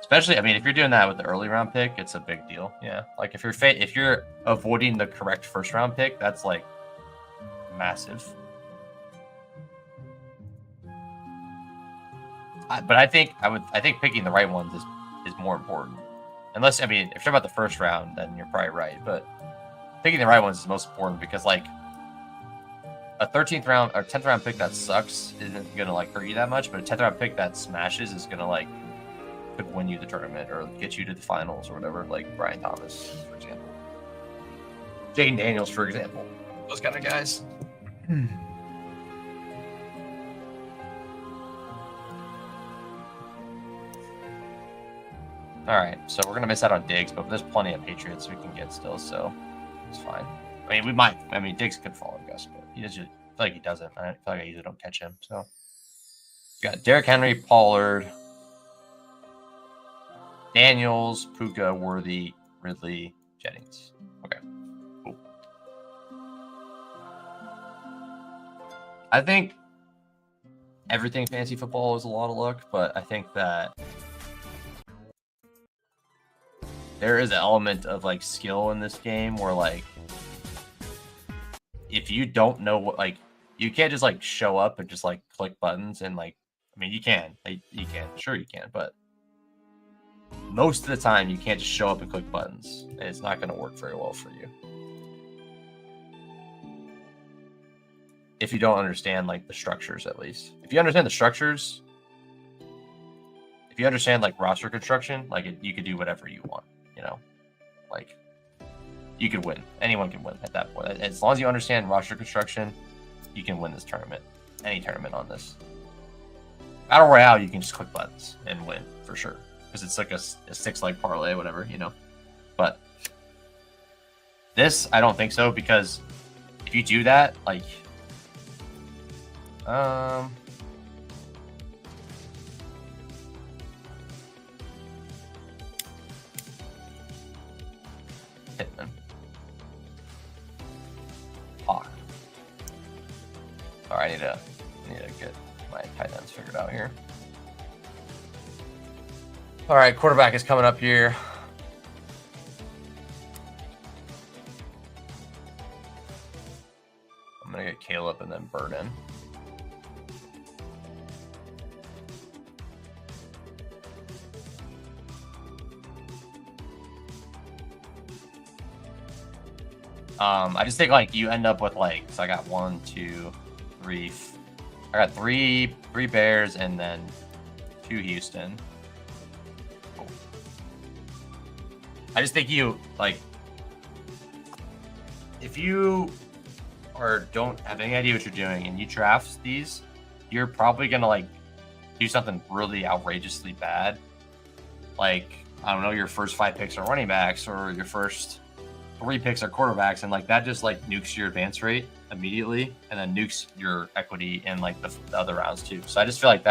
Especially, I mean, if you're doing that with the early round pick, it's a big deal. Yeah, like if you're avoiding the correct first round pick, that's like massive. But I think picking the right ones is more important. Unless, I mean, if you're talking about the first round, then you're probably right. But picking the right ones is most important because like a 13th round or 10th round pick that sucks isn't gonna like hurt you that much, but a 10th round pick that smashes is gonna like could win you the tournament or get you to the finals or whatever. Like Brian Thomas, for example, Jaden Daniels, for example, those kind of guys. All right, so we're gonna miss out on Diggs, but there's plenty of Patriots we can get still, so it's fine. I mean, we might. I mean, Diggs could fall, I guess, but he doesn't. I feel like he doesn't. I feel like I usually don't catch him. So, we got Derrick Henry, Pollard, Daniels, Puka, Worthy, Ridley, Jennings. Okay. Cool. I think everything fantasy football is a lot of luck, but I think that there is an element of like skill in this game where like if you don't know what like you can't just like show up and just like click buttons and like I mean you can sure you can, but most of the time you can't just show up and click buttons and it's not going to work very well for you if you don't understand like the structures. At least if you understand the structures, if you understand like roster construction, like you could do whatever you want, you know, like you could win. Anyone can win at that point. As long as you understand roster construction, you can win this tournament. Any tournament on this. Battle Royale, you can just click buttons and win for sure. Because it's like a 6-leg parlay, whatever, you know. But this, I don't think so, because if you do that, like... Hitman. Hawk. Alright, I need to get my tight ends figured out here. Alright, quarterback is coming up here. I'm gonna get Caleb and then Burden. I just think like you end up with like, so I got 1, 2, 3. I got three Bears and then 2 Houston. Cool. I just think you like if you don't have any idea what you're doing and you draft these, you're probably gonna like do something really outrageously bad. Like, I don't know, your first 5 picks are running backs or your first 3 picks are quarterbacks, and like that just like nukes your advance rate immediately and then nukes your equity in like the other rounds too. So I just feel like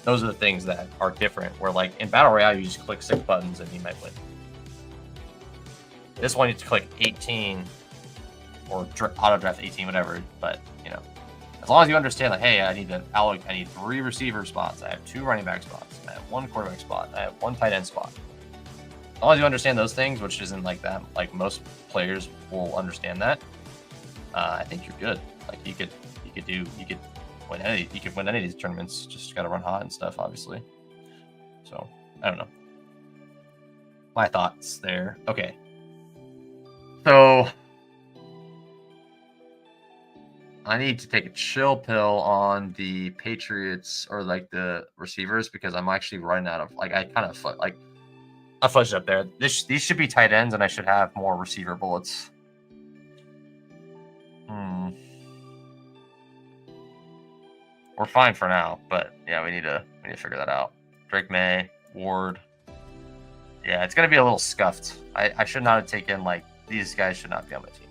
those are the things that are different, where like in Battle Royale you just click 6 buttons and you might win. This one you have to click 18 or auto draft 18, whatever, but you know, as long as you understand like, hey, I need 3 receiver spots, I have 2 running back spots, I have 1 quarterback spot, I have 1 tight end spot. As long as you understand those things, which isn't like that, like most players will understand that. I think you're good. Like you could win any of these tournaments. Just got to run hot and stuff, obviously. So I don't know. My thoughts there. Okay. So I need to take a chill pill on the Patriots or like the receivers because I'm actually running out of like I fudged up there. These should be tight ends, and I should have more receiver bullets. We're fine for now, but yeah, we need to figure that out. Drake May, Ward. Yeah, it's gonna be a little scuffed. I should not have taken like these guys should not be on my team.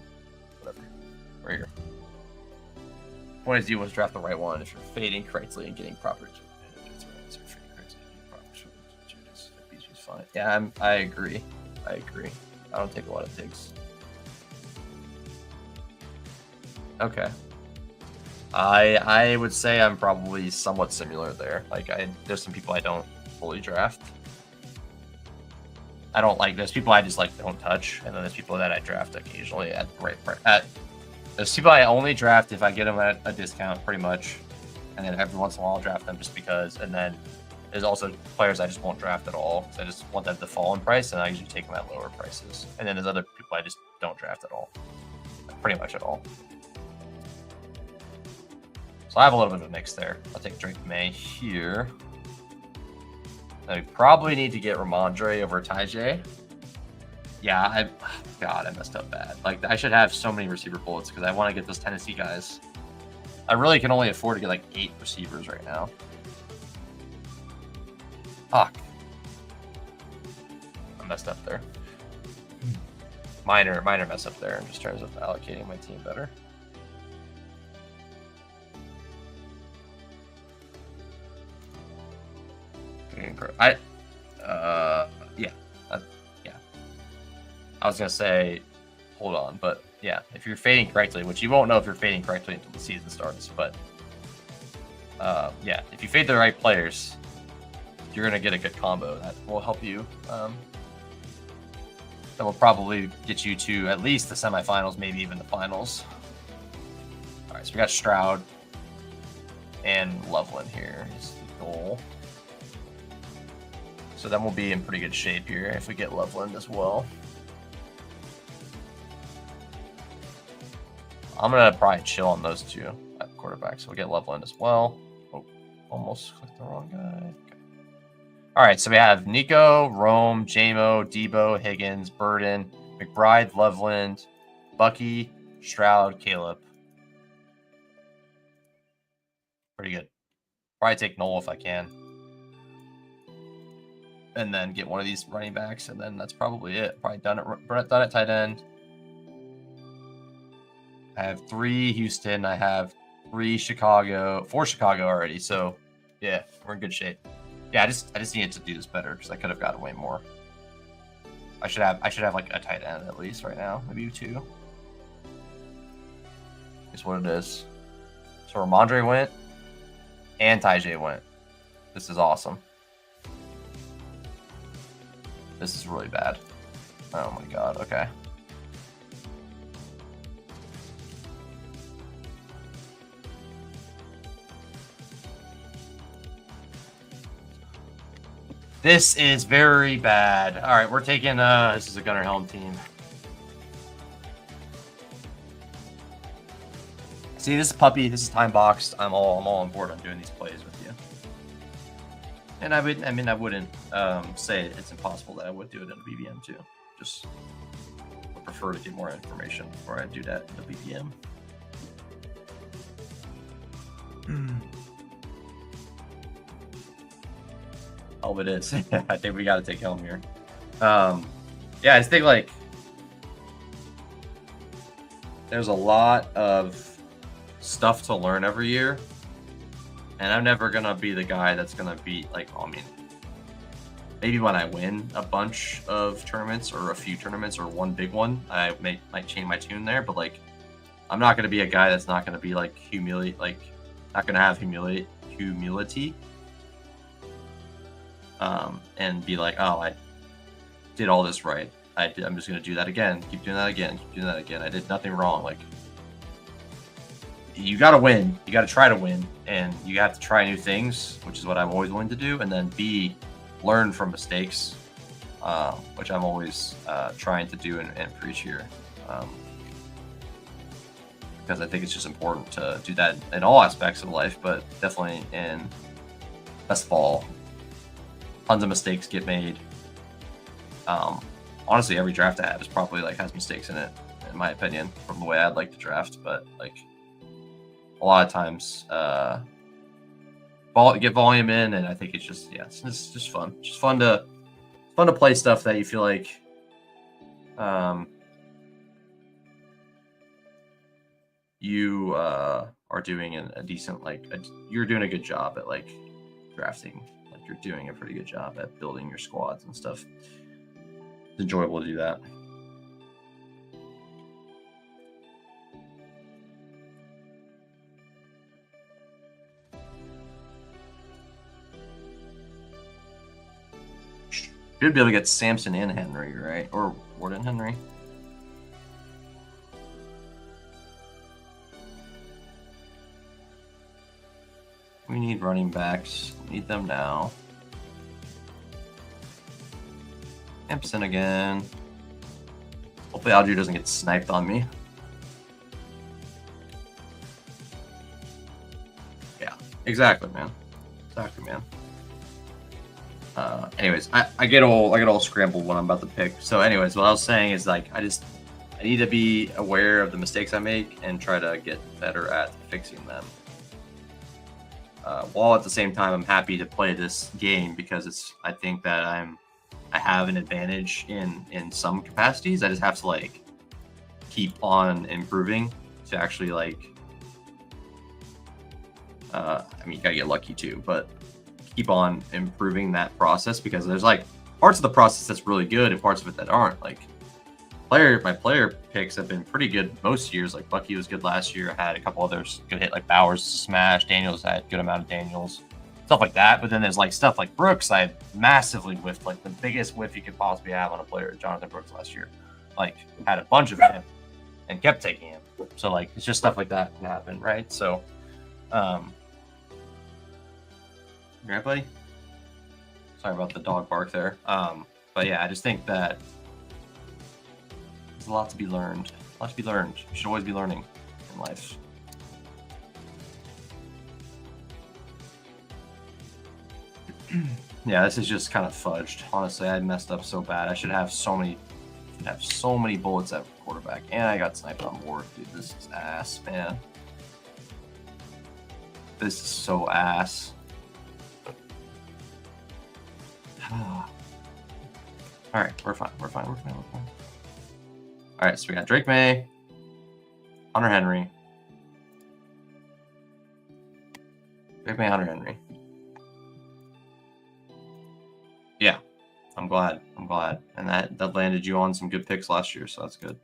Whatever. We're here. Point is, you was draft the right one if you're fading correctly and getting proper. Fine. Yeah, I agree. I don't take a lot of digs. Okay. I would say I'm probably somewhat similar there. Like there's some people I don't fully draft. I don't like. There's people I just like don't touch, and then there's people that I draft occasionally at the right price. There's people I only draft if I get them at a discount, pretty much, and then every once in a while I'll draft them just because, and then. There's also players I just won't draft at all. So I just want them to fall in price, and I usually take them at lower prices. And then there's other people I just don't draft at all. Pretty much at all. So I have a little bit of a mix there. I'll take Drake May here. I probably need to get Ramondre over Tajay. Yeah, God, I messed up bad. Like, I should have so many receiver bullets because I want to get those Tennessee guys. I really can only afford to get like 8 receivers right now. Fuck. I messed up there. Minor mess up there in just terms of allocating my team better. Yeah. Yeah. I was going to say, hold on, but yeah, if you're fading correctly, which you won't know if you're fading correctly until the season starts, but yeah, if you fade the right players, you're going to get a good combo that will help you. That will probably get you to at least the semifinals, maybe even the finals. All right, so we got Stroud and Loveland here is the goal. So then we'll be in pretty good shape here if we get Loveland as well. I'm going to probably chill on those two at quarterback. So we'll get Loveland as well. Oh, almost clicked the wrong guy. Okay. All right, so we have Nico, Rome, Jamo, Debo, Higgins, Burden, McBride, Loveland, Bucky, Stroud, Caleb. Pretty good. Probably take Noel if I can. And then get one of these running backs, and then that's probably it. Probably done at tight end. I have 3 Houston. I have 4 Chicago already. So yeah, we're in good shape. Yeah, I just needed to do this better because I could have gotten way more. I should have like a tight end at least right now, maybe 2. Is what it is. So Ramondre went and Tyjae went. This is awesome. This is really bad. Oh my god. Okay. This is very bad. All right, we're taking this is a Gunnar Helm team. See, this is puppy. This is time boxed. I'm all on board on doing these plays with you. And I wouldn't say it's impossible that I would do it in a BBM too. Just would prefer to get more information before I do that in the BBM. Oh, it is. I think we got to take Helm here. Yeah, I just think like there's a lot of stuff to learn every year, and I'm never gonna be the guy that's gonna be like, I mean, maybe when I win a bunch of tournaments or a few tournaments or one big one, I might change my tune there. But like, I'm not gonna be a guy that's not gonna be like not gonna have humility. And be like, oh, I did all this right. I'm just going to do that again. Keep doing that again. Keep doing that again. I did nothing wrong. Like, you got to win. You got to try to win. And you have to try new things, which is what I'm always willing to do. And then B, learn from mistakes, which I'm always trying to do and preach here. Because I think it's just important to do that in all aspects of life, but definitely in best of all, tons of mistakes get made. Honestly, every draft I have is probably like has mistakes in it, in my opinion, from the way I'd like to draft. But like a lot of times, get volume in, and I think it's just it's just fun. Just fun to play stuff that you feel like you are doing a decent you're doing a good job at like drafting. You're doing a pretty good job at building your squads and stuff. It's enjoyable to do that. Should be able to get Samson and Henry, right? Or Ward and Henry. We need running backs. We need them now. Hampson again. Hopefully Algier doesn't get sniped on me. Yeah, exactly, man. Exactly, man. Anyways, I get all scrambled when I'm about to pick. So anyways, what I was saying is like I need to be aware of the mistakes I make and try to get better at fixing them. While at the same time, I'm happy to play this game because I think that I have an advantage in some capacities. I just have to like keep on improving to actually like. I mean, you gotta get lucky too, but keep on improving that process because there's like parts of the process that's really good and parts of it that aren't. Like my player picks have been pretty good most years. Like Bucky was good last year. I had a couple others good hit, like Bowers smash. Daniels had a good amount of Daniels, stuff like that. But then there's like stuff like Brooks. I massively whiffed, like the biggest whiff you could possibly have on a player, Jonathan Brooks last year. Like had a bunch of him and kept taking him. So like it's just stuff like that can happen, right? So, right, buddy? Sorry about the dog bark there. But yeah, I just think that there's a lot to be learned. A lot to be learned. You should always be learning in life. Yeah, this is just kind of fudged. Honestly, I messed up so bad. I should have so many bullets at quarterback, and I got sniped on board. Dude, this is ass, man. This is so ass. All right, we're fine. We're fine. All right, so we got Drake May, Hunter Henry. Drake May, Hunter Henry. Yeah, I'm glad. And that landed you on some good picks last year, so that's good.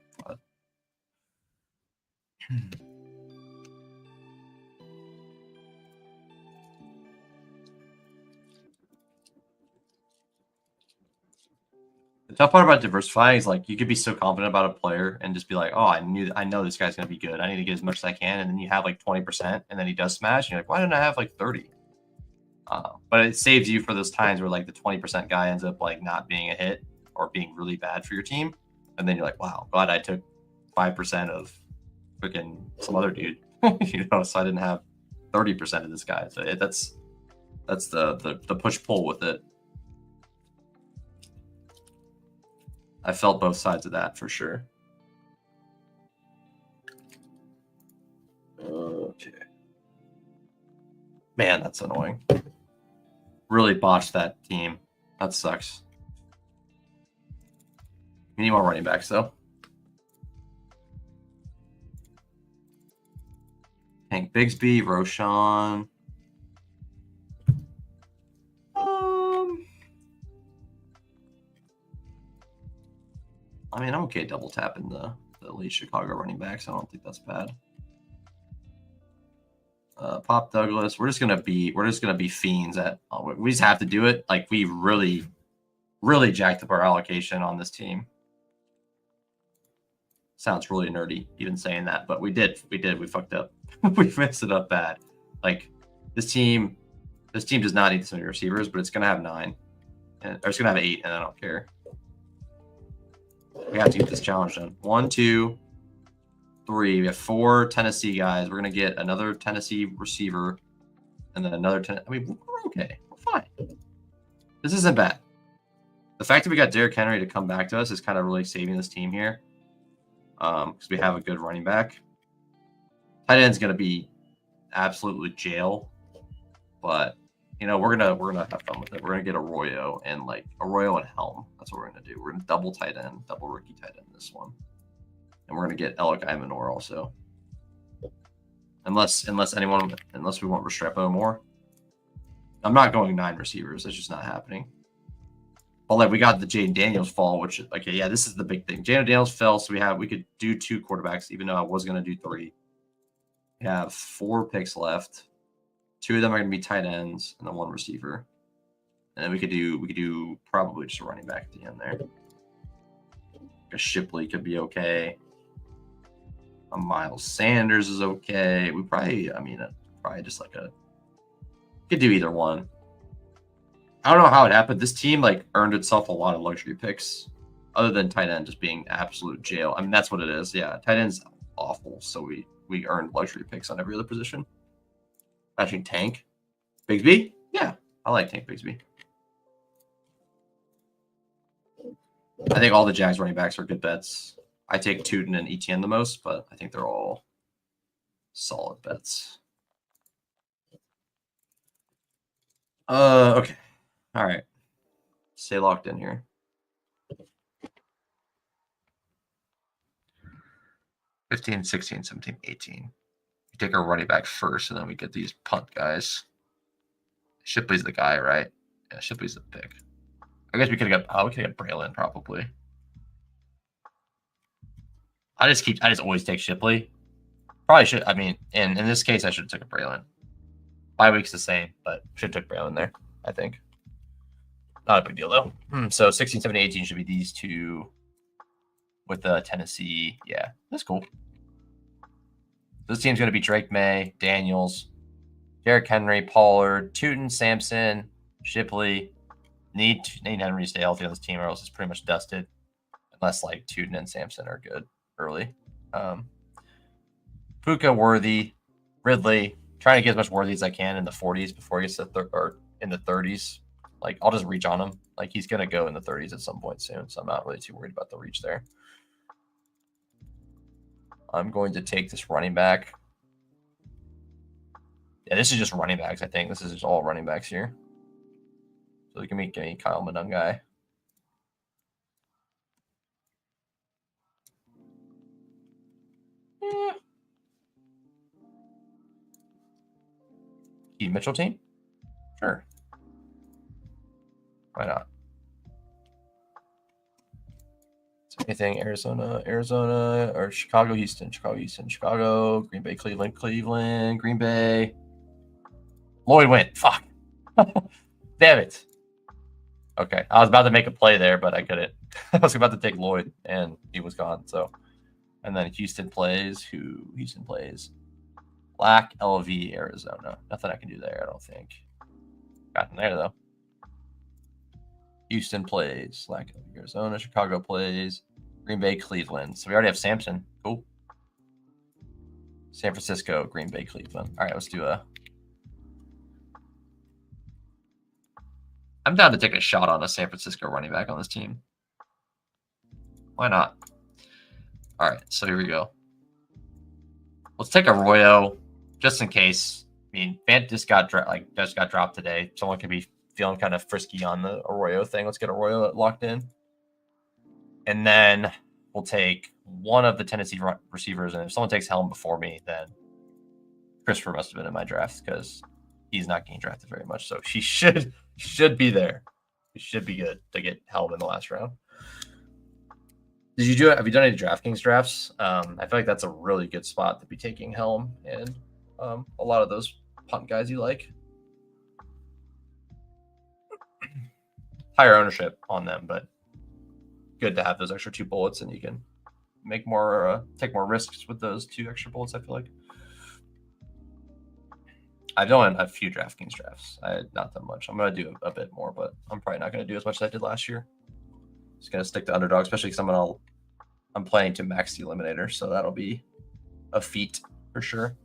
The tough part about diversifying is like you could be so confident about a player and just be like, oh, I know this guy's gonna be good. I need to get as much as I can, and then you have like 20%, and then he does smash, and you're like, why didn't I have like 30? But it saves you for those times where like the 20% guy ends up like not being a hit or being really bad for your team, and then you're like, wow, glad I took 5% of freaking some other dude, so I didn't have 30% of this guy. So that's the push pull with it. I felt both sides of that for sure. Okay. Man, that's annoying. Really botched that team. That sucks. We need more running backs, though. Hank Bigsby, Roshan. I mean, I'm okay double tapping the elite Chicago running backs. I don't think that's bad. Pop Douglas. We're just gonna be fiends at. We just have to do it. Like we really jacked up our allocation on this team. Sounds really nerdy even saying that, but we did. We fucked up. We messed it up bad. Like this team does not need so many receivers, but it's gonna have 9, or it's gonna have 8, and I don't care. We have to get this challenge done. 1, 2, 3. We have 4 Tennessee guys. We're gonna get another Tennessee receiver, and then another. I mean, we're okay. We're fine. This isn't bad. The fact that we got Derrick Henry to come back to us is kind of really saving this team here, because we have a good running back. Tight end's gonna be absolutely jail, but we're gonna have fun with it. We're gonna get Arroyo and Helm. That's what we're gonna do. We're gonna double tight end, double rookie tight end this one, and we're gonna get Alec Imanor also. Unless we want Restrepo more. I'm not going 9 receivers. That's just not happening. But like we got the Jaden Daniels fall, which okay, yeah, this is the big thing. Jaden Daniels fell, so we could do 2 quarterbacks, even though I was gonna do 3. We have 4 picks left. 2 of them are going to be tight ends, and then 1 receiver. And then we could do probably just a running back at the end there. A Shipley could be okay. A Miles Sanders is okay. Probably just like could do either one. I don't know how it happened. This team like earned itself a lot of luxury picks, other than tight end just being absolute jail. I mean, that's what it is. Yeah, tight end's awful, so we earned luxury picks on every other position. Actually, Tank Bigsby. Yeah, I like Tank Bigsby. I think all the Jags running backs are good bets. I take Tootin and Etienne the most, but I think they're all solid bets. Okay. All right. Stay locked in here. 15, 16, 17, 18. We take our running back first, and then we get these punt guys. Shipley's the guy, right? Yeah, Shipley's the pick. I guess we could have got. We could have got Braylon probably. I just always take Shipley. Probably should. I mean, in this case, I should have took a Braylon. Bye week's the same, but should have took Braylon there. I think. Not a big deal though. So 16, 17, 18 should be these two. With Tennessee, yeah, that's cool. This team's going to be Drake May, Daniels, Derrick Henry, Pollard, Tootin, Sampson, Shipley. Need Henry to stay healthy on this team, or else it's pretty much dusted. Unless like Tootin and Sampson are good early. Puka, Worthy, Ridley. Trying to get as much Worthy as I can in the 40s before he gets to or in the 30s. Like I'll just reach on him. Like he's going to go in the 30s at some point soon, so I'm not really too worried about the reach there. I'm going to take this running back. Yeah, this is just running backs, I think. This is just all running backs here. So give me Kyle Manung guy. Yeah. Keith Mitchell team? Sure. Why not? Anything Arizona, or Chicago, Houston, Chicago, Green Bay, Cleveland, Green Bay. Lloyd went. Fuck. Damn it. Okay. I was about to make a play there, but I couldn't. I was about to take Lloyd, and he was gone. So, and then Houston plays. Houston plays? Black, LV, Arizona. Nothing I can do there, I don't think. Got in there, though. Houston plays, like Arizona, Chicago plays, Green Bay, Cleveland. So we already have Sampson. Cool. San Francisco, Green Bay, Cleveland. All right, let's do I'm down to take a shot on a San Francisco running back on this team. Why not? All right, so here we go. Let's take Arroyo just in case. I mean, Fant just got dropped today. Someone could be feeling kind of frisky on the Arroyo thing. Let's get Arroyo locked in. And then we'll take one of the Tennessee receivers. And if someone takes Helm before me, then Christopher must have been in my draft because he's not getting drafted very much. So she should be there. It should be good to get Helm in the last round. Did you do it? Have you done any DraftKings drafts? I feel like that's a really good spot to be taking Helm and a lot of those punt guys you like. Higher ownership on them, but good to have those extra 2 bullets, and you can make more, take more risks with those 2 extra bullets. I feel like I've done a few DraftKings drafts. Not that much. I'm gonna do a bit more, but I'm probably not gonna do as much as I did last year. Just gonna stick to underdog, especially because I'm playing to max the eliminator, so that'll be a feat for sure.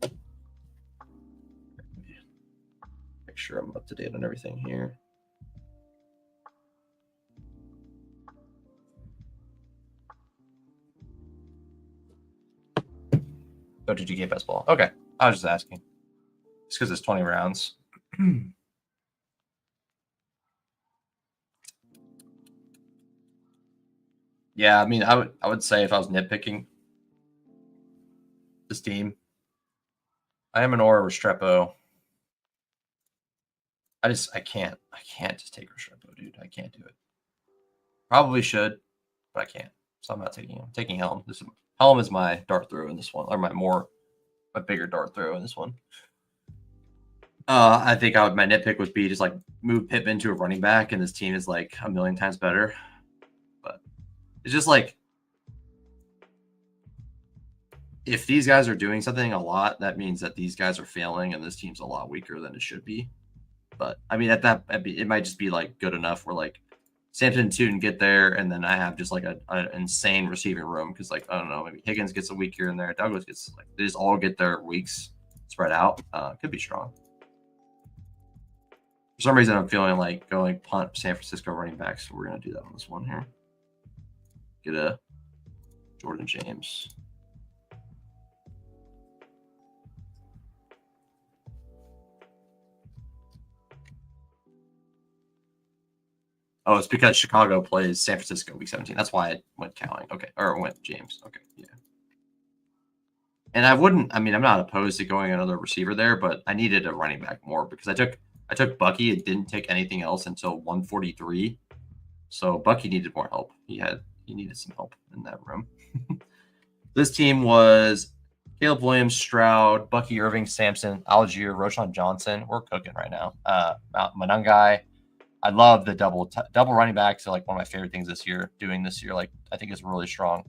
Make sure I'm up to date on everything here. Go to GK best ball. Okay, I was just asking. Just because it's 20 rounds. Yeah, I mean, I would say if I was nitpicking this team, I am an Aura Restrepo. I can't just take Restrepo, dude. I can't do it. Probably should, but I can't. So I'm not taking him. I'm taking Helm. Helm is my dart throw in this one, or my bigger dart throw in this one. I think my nitpick would be just like move Pittman to a running back, and this team is like a million times better. But it's just like if these guys are doing something a lot, that means that these guys are failing, and this team's a lot weaker than it should be. But I mean, it might just be like good enough where like Sampson and Tootin get there, and then I have just like an insane receiving room because like I don't know, maybe Higgins gets a week here and there, Douglas gets like they just all get their weeks spread out. Could be strong. For some reason, I'm feeling like going punt San Francisco running back, so we're gonna do that on this one here. Get a Jordan James. Oh, it's because Chicago plays San Francisco week 17. That's why I went Cowling. Okay. Or went James. Okay. Yeah. And I'm not opposed to going another receiver there, but I needed a running back more because I took Bucky and didn't take anything else until 143. So Bucky needed more help. He needed some help in that room. This team was Caleb Williams, Stroud, Bucky Irving, Sampson, Algier, Roshan Johnson. We're cooking right now. Manungai. I love the double running backs. Are like one of my favorite things this year. Like I think is really strong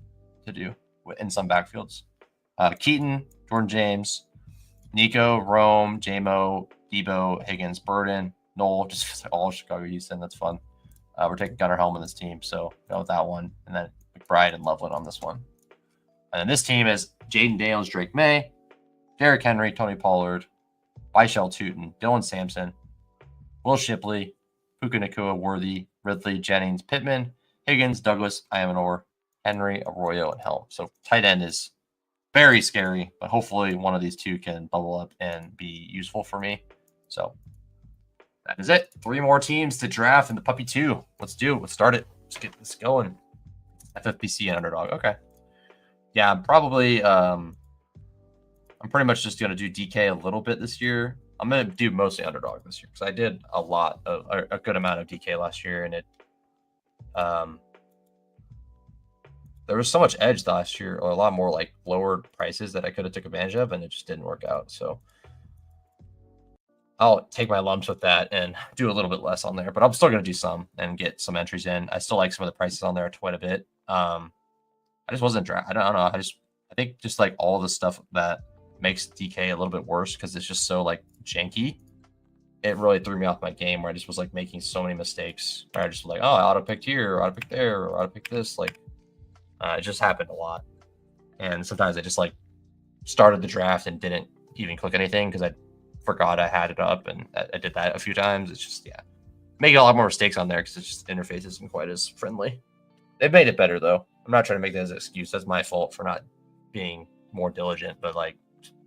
to do in some backfields. Keaton, Jordan James, Nico, Rome, Jamo, Debo, Higgins, Burden, Noel, just all Chicago Houston. That's fun. We're taking Gunnar Helm in this team, so go with that one. And then McBride and Loveland on this one. And then this team is Jaden Daniels, Drake May, Derrick Henry, Tony Pollard, Byshell Tootin, Dylan Sampson, Will Shipley, Puka Nakua, Worthy, Ridley, Jennings, Pittman, Higgins, Douglas, Iamanor, Henry, Arroyo, and Helm. So tight end is very scary, but hopefully one of these two can bubble up and be useful for me. So that is it. 3 more teams to draft in the Puppy 2. Let's start it. Let's get this going. FFPC and Underdog. Okay. Yeah, I'm probably I'm pretty much just going to do DK a little bit this year. I'm going to do mostly Underdog this year because I did a good amount of DK last year, and it there was so much edge last year, or a lot more like lower prices that I could have took advantage of, and it just didn't work out. So I'll take my lumps with that and do a little bit less on there, but I'm still going to do some and get some entries in. I still like some of the prices on there quite a bit. I just wasn't I don't know. I think just like all the stuff that makes DK a little bit worse because it's just so like janky. It really threw me off my game where I just was like making so many mistakes. Where I just was like, oh, I auto picked here, or auto picked there, or auto picked this. Like it just happened a lot. And sometimes I just like started the draft and didn't even click anything because I forgot I had it up, and I did that a few times. It's just making a lot more mistakes on there because it's just interface isn't quite as friendly. They've made it better though. I'm not trying to make that as an excuse. That's my fault for not being more diligent, but like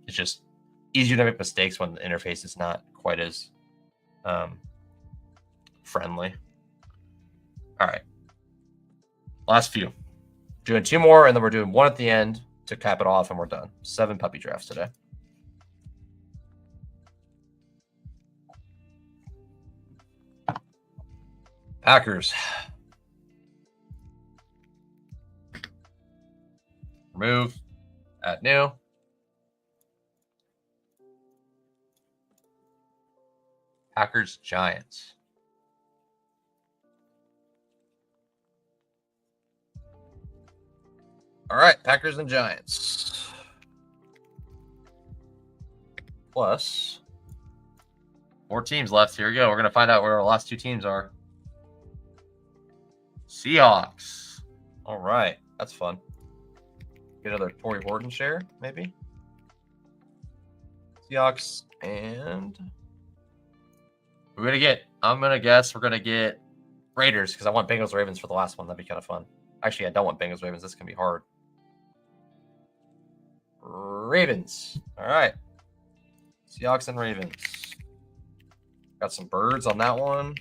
it's just easier to make mistakes when the interface is not quite as friendly. All right. Last few. Doing 2 more, and then we're doing 1 at the end to cap it off, and we're done. 7 puppy drafts today. Packers. Remove. Add new. Packers, Giants. All right, Packers and Giants. Plus 4 teams left. Here we go. We're going to find out where our last 2 teams are. Seahawks. All right. That's fun. Get another Torrey Horton share, maybe. Seahawks and I'm going to guess we're going to get Raiders because I want Bengals Ravens for the last one. That'd be kind of fun. Actually, I don't want Bengals Ravens. This is going to be hard. Ravens. All right. Seahawks and Ravens. Got some birds on that one.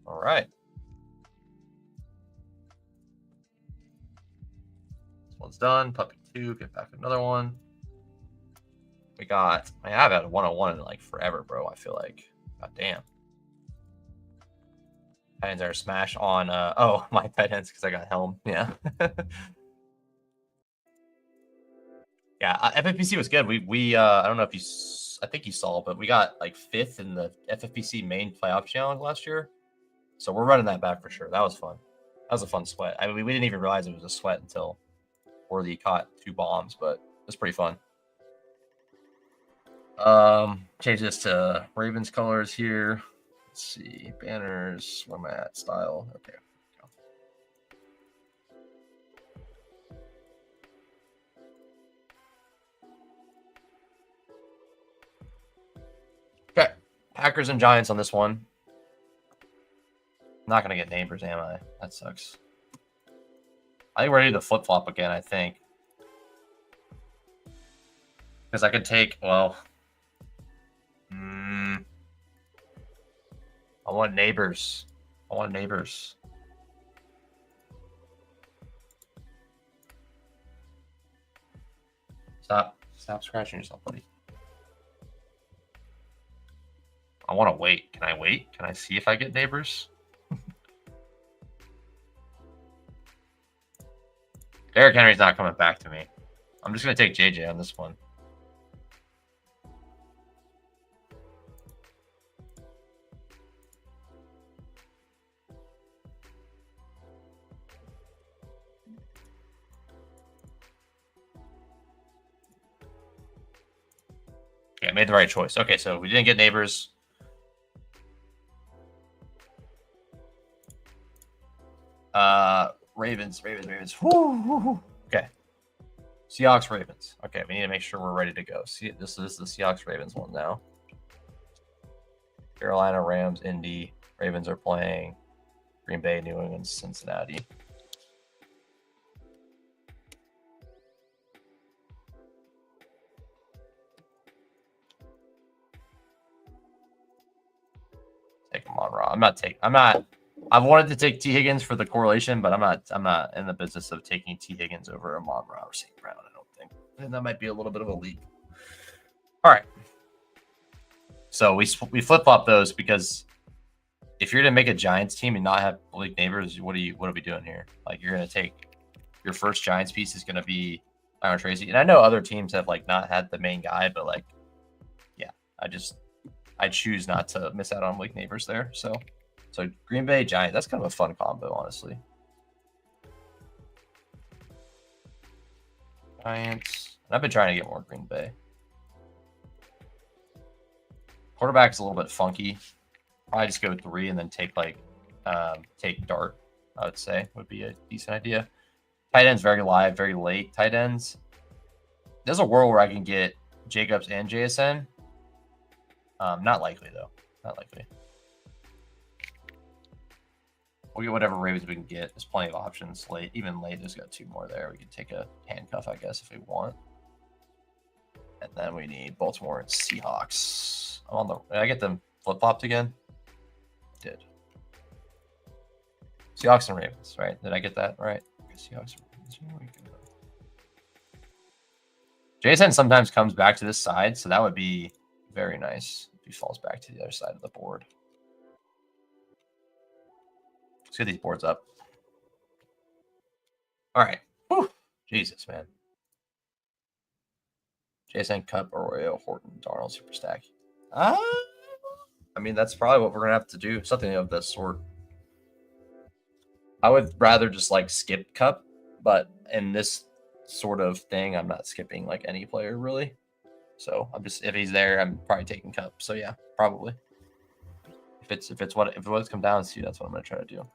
All right. This one's done. Puppy 2. Get back another one. I have had a 101 in like forever, bro. I feel like. God damn. Tight ends are a smash on my tight ends because I got Helm. Yeah. Yeah, FFPC was good. We I don't know if I think you saw, but we got like 5th in the FFPC main playoff challenge last year. So we're running that back for sure. That was fun. That was a fun sweat. I mean, we didn't even realize it was a sweat until Worthy caught 2 bombs, but it was pretty fun. Change this to Ravens colors here. Let's see, banners. Where am I at? Style. Okay. Okay, Packers and Giants on this one. I'm not gonna get neighbors, am I? That sucks. I think we're ready to flip flop again. I think because I could take I want neighbors. Stop scratching yourself, buddy. I want to wait. Can I wait? Can I see if I get neighbors? Derrick Henry's not coming back to me. I'm just going to take JJ on this one. Yeah, made the right choice. Okay, so we didn't get Neighbors. Ravens. Woo. Okay. Seahawks, Ravens. Okay, we need to make sure we're ready to go. See, this is the Seahawks, Ravens one now. Carolina, Rams, Indy. Ravens are playing Green Bay, New England, Cincinnati. Take Amon-Ra. I've wanted to take T. Higgins for the correlation, but I'm not in the business of taking T. Higgins over Amon-Ra or St. Brown, I don't think. And that might be a little bit of a leap. All right. So we flip-flop those because if you're going to make a Giants team and not have Blake Neighbors, what are we doing here? Like, you're going to take your first Giants piece is going to be Byron Tracy. And I know other teams have like not had the main guy, but like, yeah, I choose not to miss out on Blake Neighbors there. So Green Bay Giants, that's kind of a fun combo, honestly. Giants. And I've been trying to get more Green Bay. Quarterback's a little bit funky. Probably just go 3 and then take take Dart, I would say, would be a decent idea. Tight ends very live, very late. Tight ends. There's a world where I can get Jacobs and JSN. Not likely, though. Not likely. We'll get whatever Ravens we can get. There's plenty of options late. Even late, there's got 2 more there. We can take a handcuff, I guess, if we want. And then we need Baltimore and Seahawks. Did I get them flip-flopped again? Did. Seahawks and Ravens, right? Did I get that right? Okay, Seahawks and Ravens. Here we go. Jason sometimes comes back to this side, so that would be very nice if he falls back to the other side of the board. Let's get these boards up. All right. Whew. Jesus, man. Jason, Cup, Arroyo, Horton, Darnold, Super Stack. I mean, that's probably what we're going to have to do. Something of this sort. I would rather just like skip Cup, but in this sort of thing, I'm not skipping like any player really. So I'm just, if he's there, I'm probably taking Cup. So yeah, probably. If it was come down to, that's what I'm going to try to do.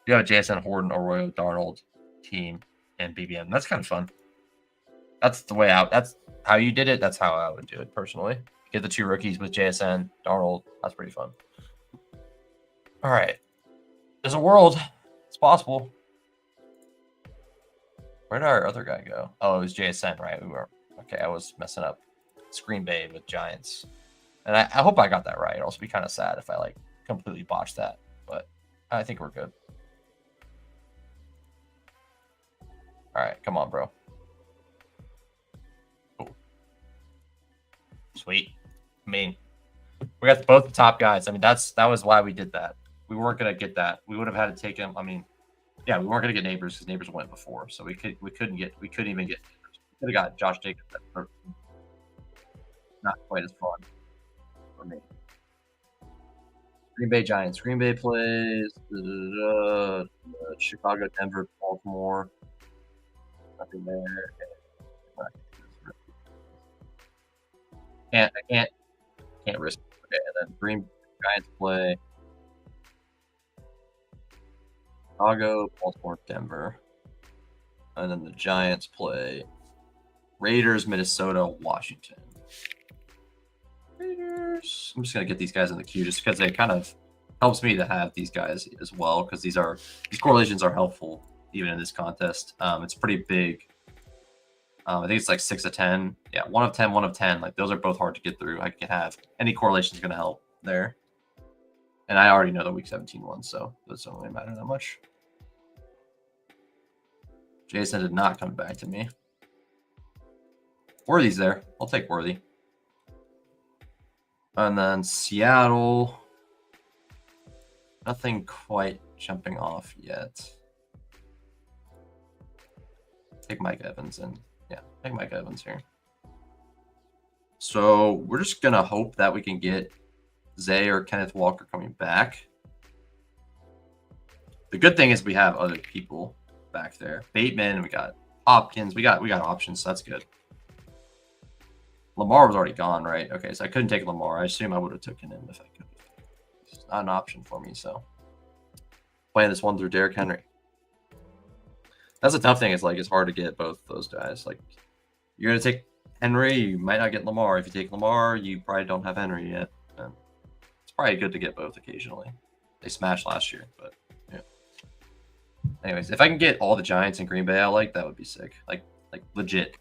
You have a JSN, Horton, Arroyo, Darnold team, and BBM. That's kind of fun. That's the way out. That's how you did it. That's how I would do it personally. Get the 2 rookies with JSN, Darnold. That's pretty fun. All right. There's a world. It's possible. Where did our other guy go? Oh, it was JSN, right? Okay, I was messing up. It's Green Bay with Giants. And I hope I got that right. It'd also be kind of sad if I like completely botched that. But I think we're good. All right, come on, bro. Ooh. Sweet. I mean, we got both the top guys. I mean, that was why we did that. We weren't gonna get that. We would have had to take him. I mean, yeah, we weren't gonna get Neighbors because Neighbors went before, so we couldn't even get Neighbors. We could have got Josh Jacobs. Not quite as fun for me. Green Bay Giants. Green Bay plays Chicago, Denver, Baltimore. Nothing there. I can't risk it. Okay, and then Green Giants play Chicago, Baltimore, Denver. And then the Giants play Raiders, Minnesota, Washington. Raiders. I'm just gonna get these guys in the queue just because it kind of helps me to have these guys as well, because these correlations are helpful even in this contest. It's pretty big. I think it's like 6 of 10. Yeah, 1 of 10, 1 of 10. Like, those are both hard to get through. I can have any correlation is going to help there. And I already know the week 17 one, so those don't really matter that much. Jason did not come back to me. Worthy's there. I'll take Worthy. And then Seattle. Nothing quite jumping off yet. Take Mike Evans and yeah, take Mike Evans here. So we're just gonna hope that we can get Zay or Kenneth Walker coming back. The good thing is we have other people back there. Bateman, we got Hopkins, we got options, so that's good. Lamar was already gone, right? Okay, so I couldn't take Lamar. I assume I would have taken him if I could. It's not an option for me, so playing this one through Derrick Henry. That's a tough thing. It's like it's hard to get both those guys. Like you're gonna take Henry, you might not get Lamar. If you take Lamar, you probably don't have Henry yet. And it's probably good to get both occasionally. They smashed last year, but yeah. Anyways, if I can get all the Giants and Green Bay I like, that would be sick. Like legit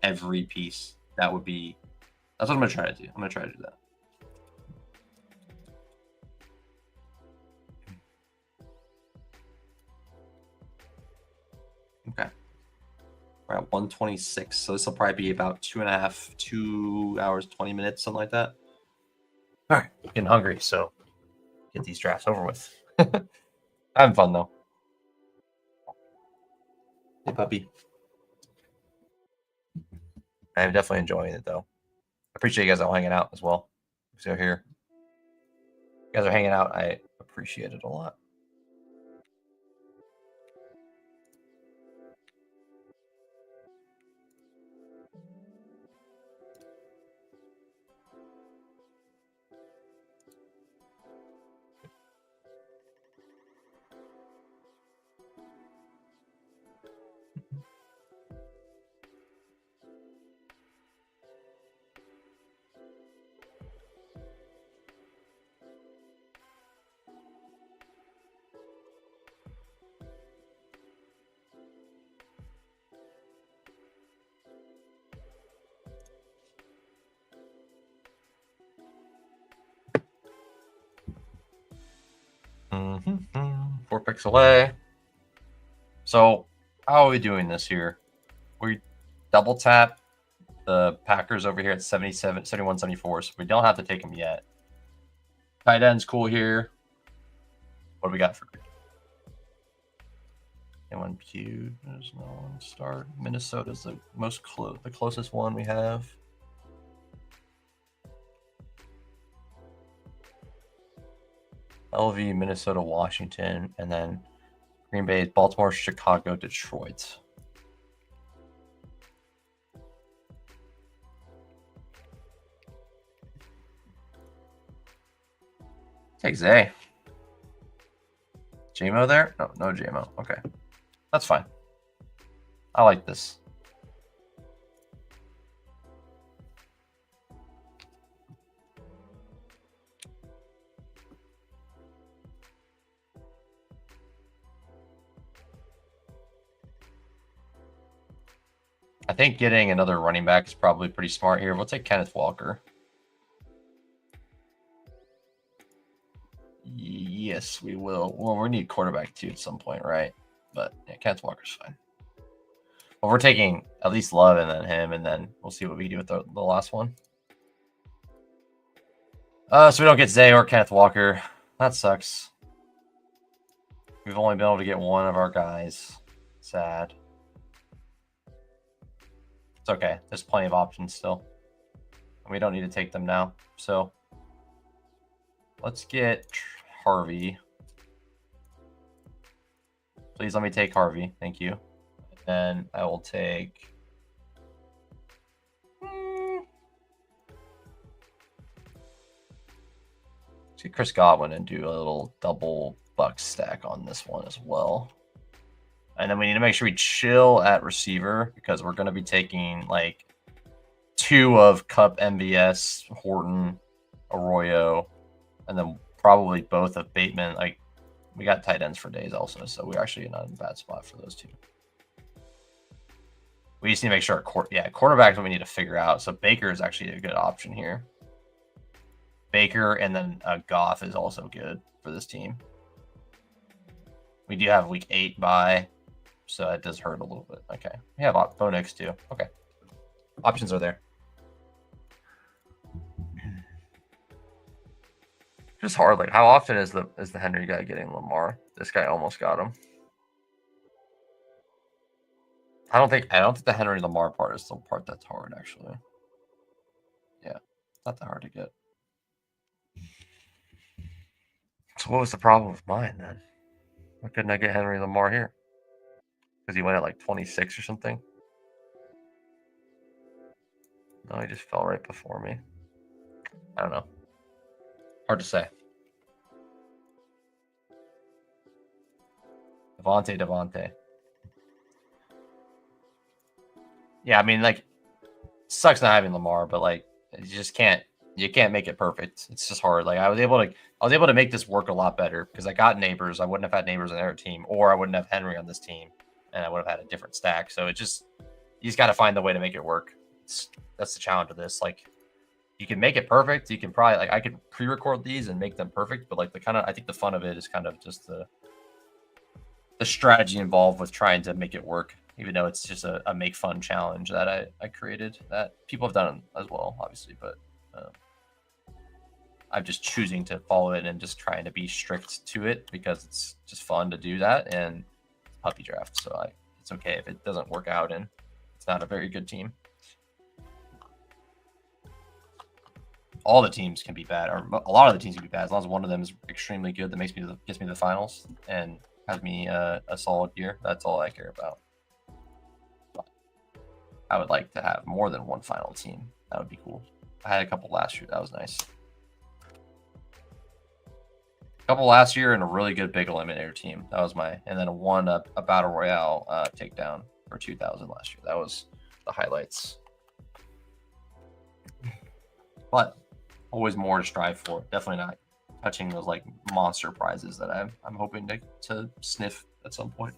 every piece. That's what I'm gonna try to do. I'm gonna try to do that. Okay. We're at 126, so this will probably be about 2 hours, 20 minutes, something like that. All right, getting hungry, so get these drafts over with. Having fun though. Hey, puppy. I'm definitely enjoying it though. I appreciate you guys all hanging out as well. So here, you guys are hanging out. I appreciate it a lot. Mm-hmm. 4 picks away. So how are we doing this here? We double tap the Packers over here at 77, 71, 74. So we don't have to take them yet. Tight end's cool here. What do we got for anyone queued? There's no one start. Minnesota's the most the closest one we have. LV, Minnesota, Washington, and then Green Bay, Baltimore, Chicago, Detroit. Take Zay. JMO there? No JMO. Okay. That's fine. I like this. I think getting another running back is probably pretty smart here. We'll take Kenneth Walker. Yes, we will. Well, we need quarterback too at some point, right? But yeah, Kenneth Walker's fine. Well, we're taking at least Love and then him, and then we'll see what we do with the last one. So we don't get Zay or Kenneth Walker. That sucks. We've only been able to get one of our guys. Sad. It's okay. There's plenty of options still. And we don't need to take them now. So let's get Harvey. Please let me take Harvey. Thank you. And I will take... Let's get Chris Godwin and do a little double buck stack on this one as well. And then we need to make sure we chill at receiver because we're going to be taking like 2 of Cup, MVS, Horton, Arroyo, and then probably both of Bateman. Like we got tight ends for days also, so we're actually not in a bad spot for those 2. We just need to make sure quarterback is what we need to figure out. So Baker is actually a good option here. Baker and then Goff is also good for this team. We do have week 8 bye, so it does hurt a little bit. Okay, we have Bo Nix too. Okay, options are there. Just hard. Like, how often is the Henry guy getting Lamar? This guy almost got him. I don't think the Henry Lamar part is the part that's hard, actually. Yeah, not that hard to get. So what was the problem with mine then? Why couldn't I get Henry Lamar here? Because he went at like 26 or something. No, he just fell right before me. I don't know. Hard to say. Devontae. Yeah, I mean, like, sucks not having Lamar, but like, you can't make it perfect. It's just hard. Like, I was able to make this work a lot better because I got Neighbors. I wouldn't have had Neighbors on their team, or I wouldn't have Henry on this team, and I would have had a different stack. So you just got to find the way to make it work. That's the challenge of this. Like, you can make it perfect. You can probably like I could pre-record these and make them perfect, but like I think the fun of it is kind of just the strategy involved with trying to make it work, even though it's just a make fun challenge that I created that people have done as well, obviously, but I'm just choosing to follow it and just trying to be strict to it because it's just fun to do that and puppy draft. So it's okay if it doesn't work out and it's not a very good team. All the teams can be bad, or a lot of the teams can be bad, as long as one of them is extremely good that gets me to the finals and has me a solid year. That's all I care about. But I would like to have more than one final team. That would be cool. I had a couple last year. That was nice. A couple last year and a really good big eliminator team. That was and then a battle royale takedown for 2,000 last year. That was the highlights. But always more to strive for. Definitely not touching those like monster prizes that I'm hoping to sniff at some point.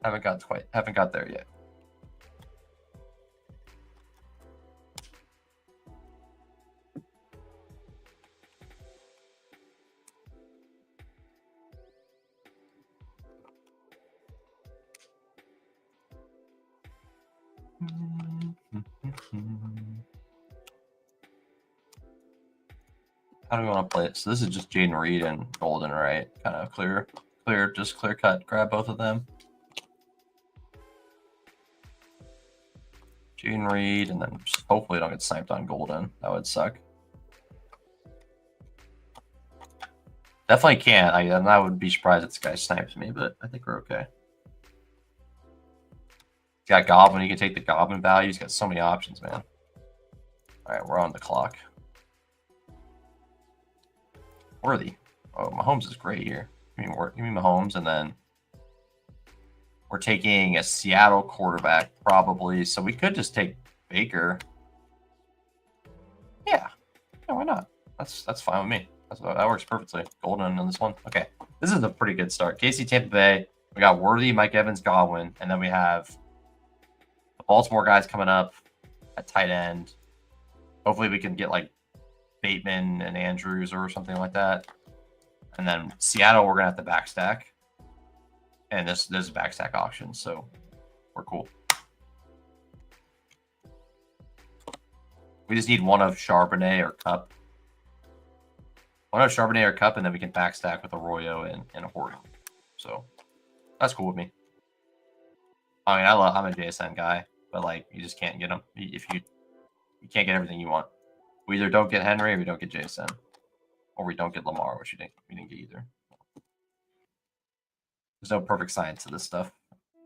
Haven't got there yet. How do we want to play it? So this is just Jaden Reed and Golden, right? Kind of clear cut. Grab both of them. Jaden Reed, and then hopefully don't get sniped on Golden. That would suck. Definitely can't. I would be surprised if this guy snipes me, but I think we're okay. He's got Goblin. You can take the Goblin value. He's got so many options, man. All right, we're on the clock. Worthy. Oh, Mahomes is great here. Give me Mahomes, and then we're taking a Seattle quarterback probably. So we could just take Baker. Yeah, why not? That's fine with me. That works perfectly. Golden on this one. Okay, this is a pretty good start. KC, Tampa Bay. We got Worthy, Mike Evans, Godwin, and then we have the Baltimore guys coming up at tight end. Hopefully we can get like Bateman and Andrews or something like that. And then Seattle, we're gonna have to backstack. And this is a backstack auction, so we're cool. We just need one of Charbonnet or Cup. One of Charbonnet or Cup, and then we can backstack with Arroyo and a Horton. So that's cool with me. I mean, I'm a JSN guy, but like you just can't get them if you can't get everything you want. We either don't get Henry or we don't get JSN, or we don't get Lamar, which we didn't get either. There's no perfect science to this stuff,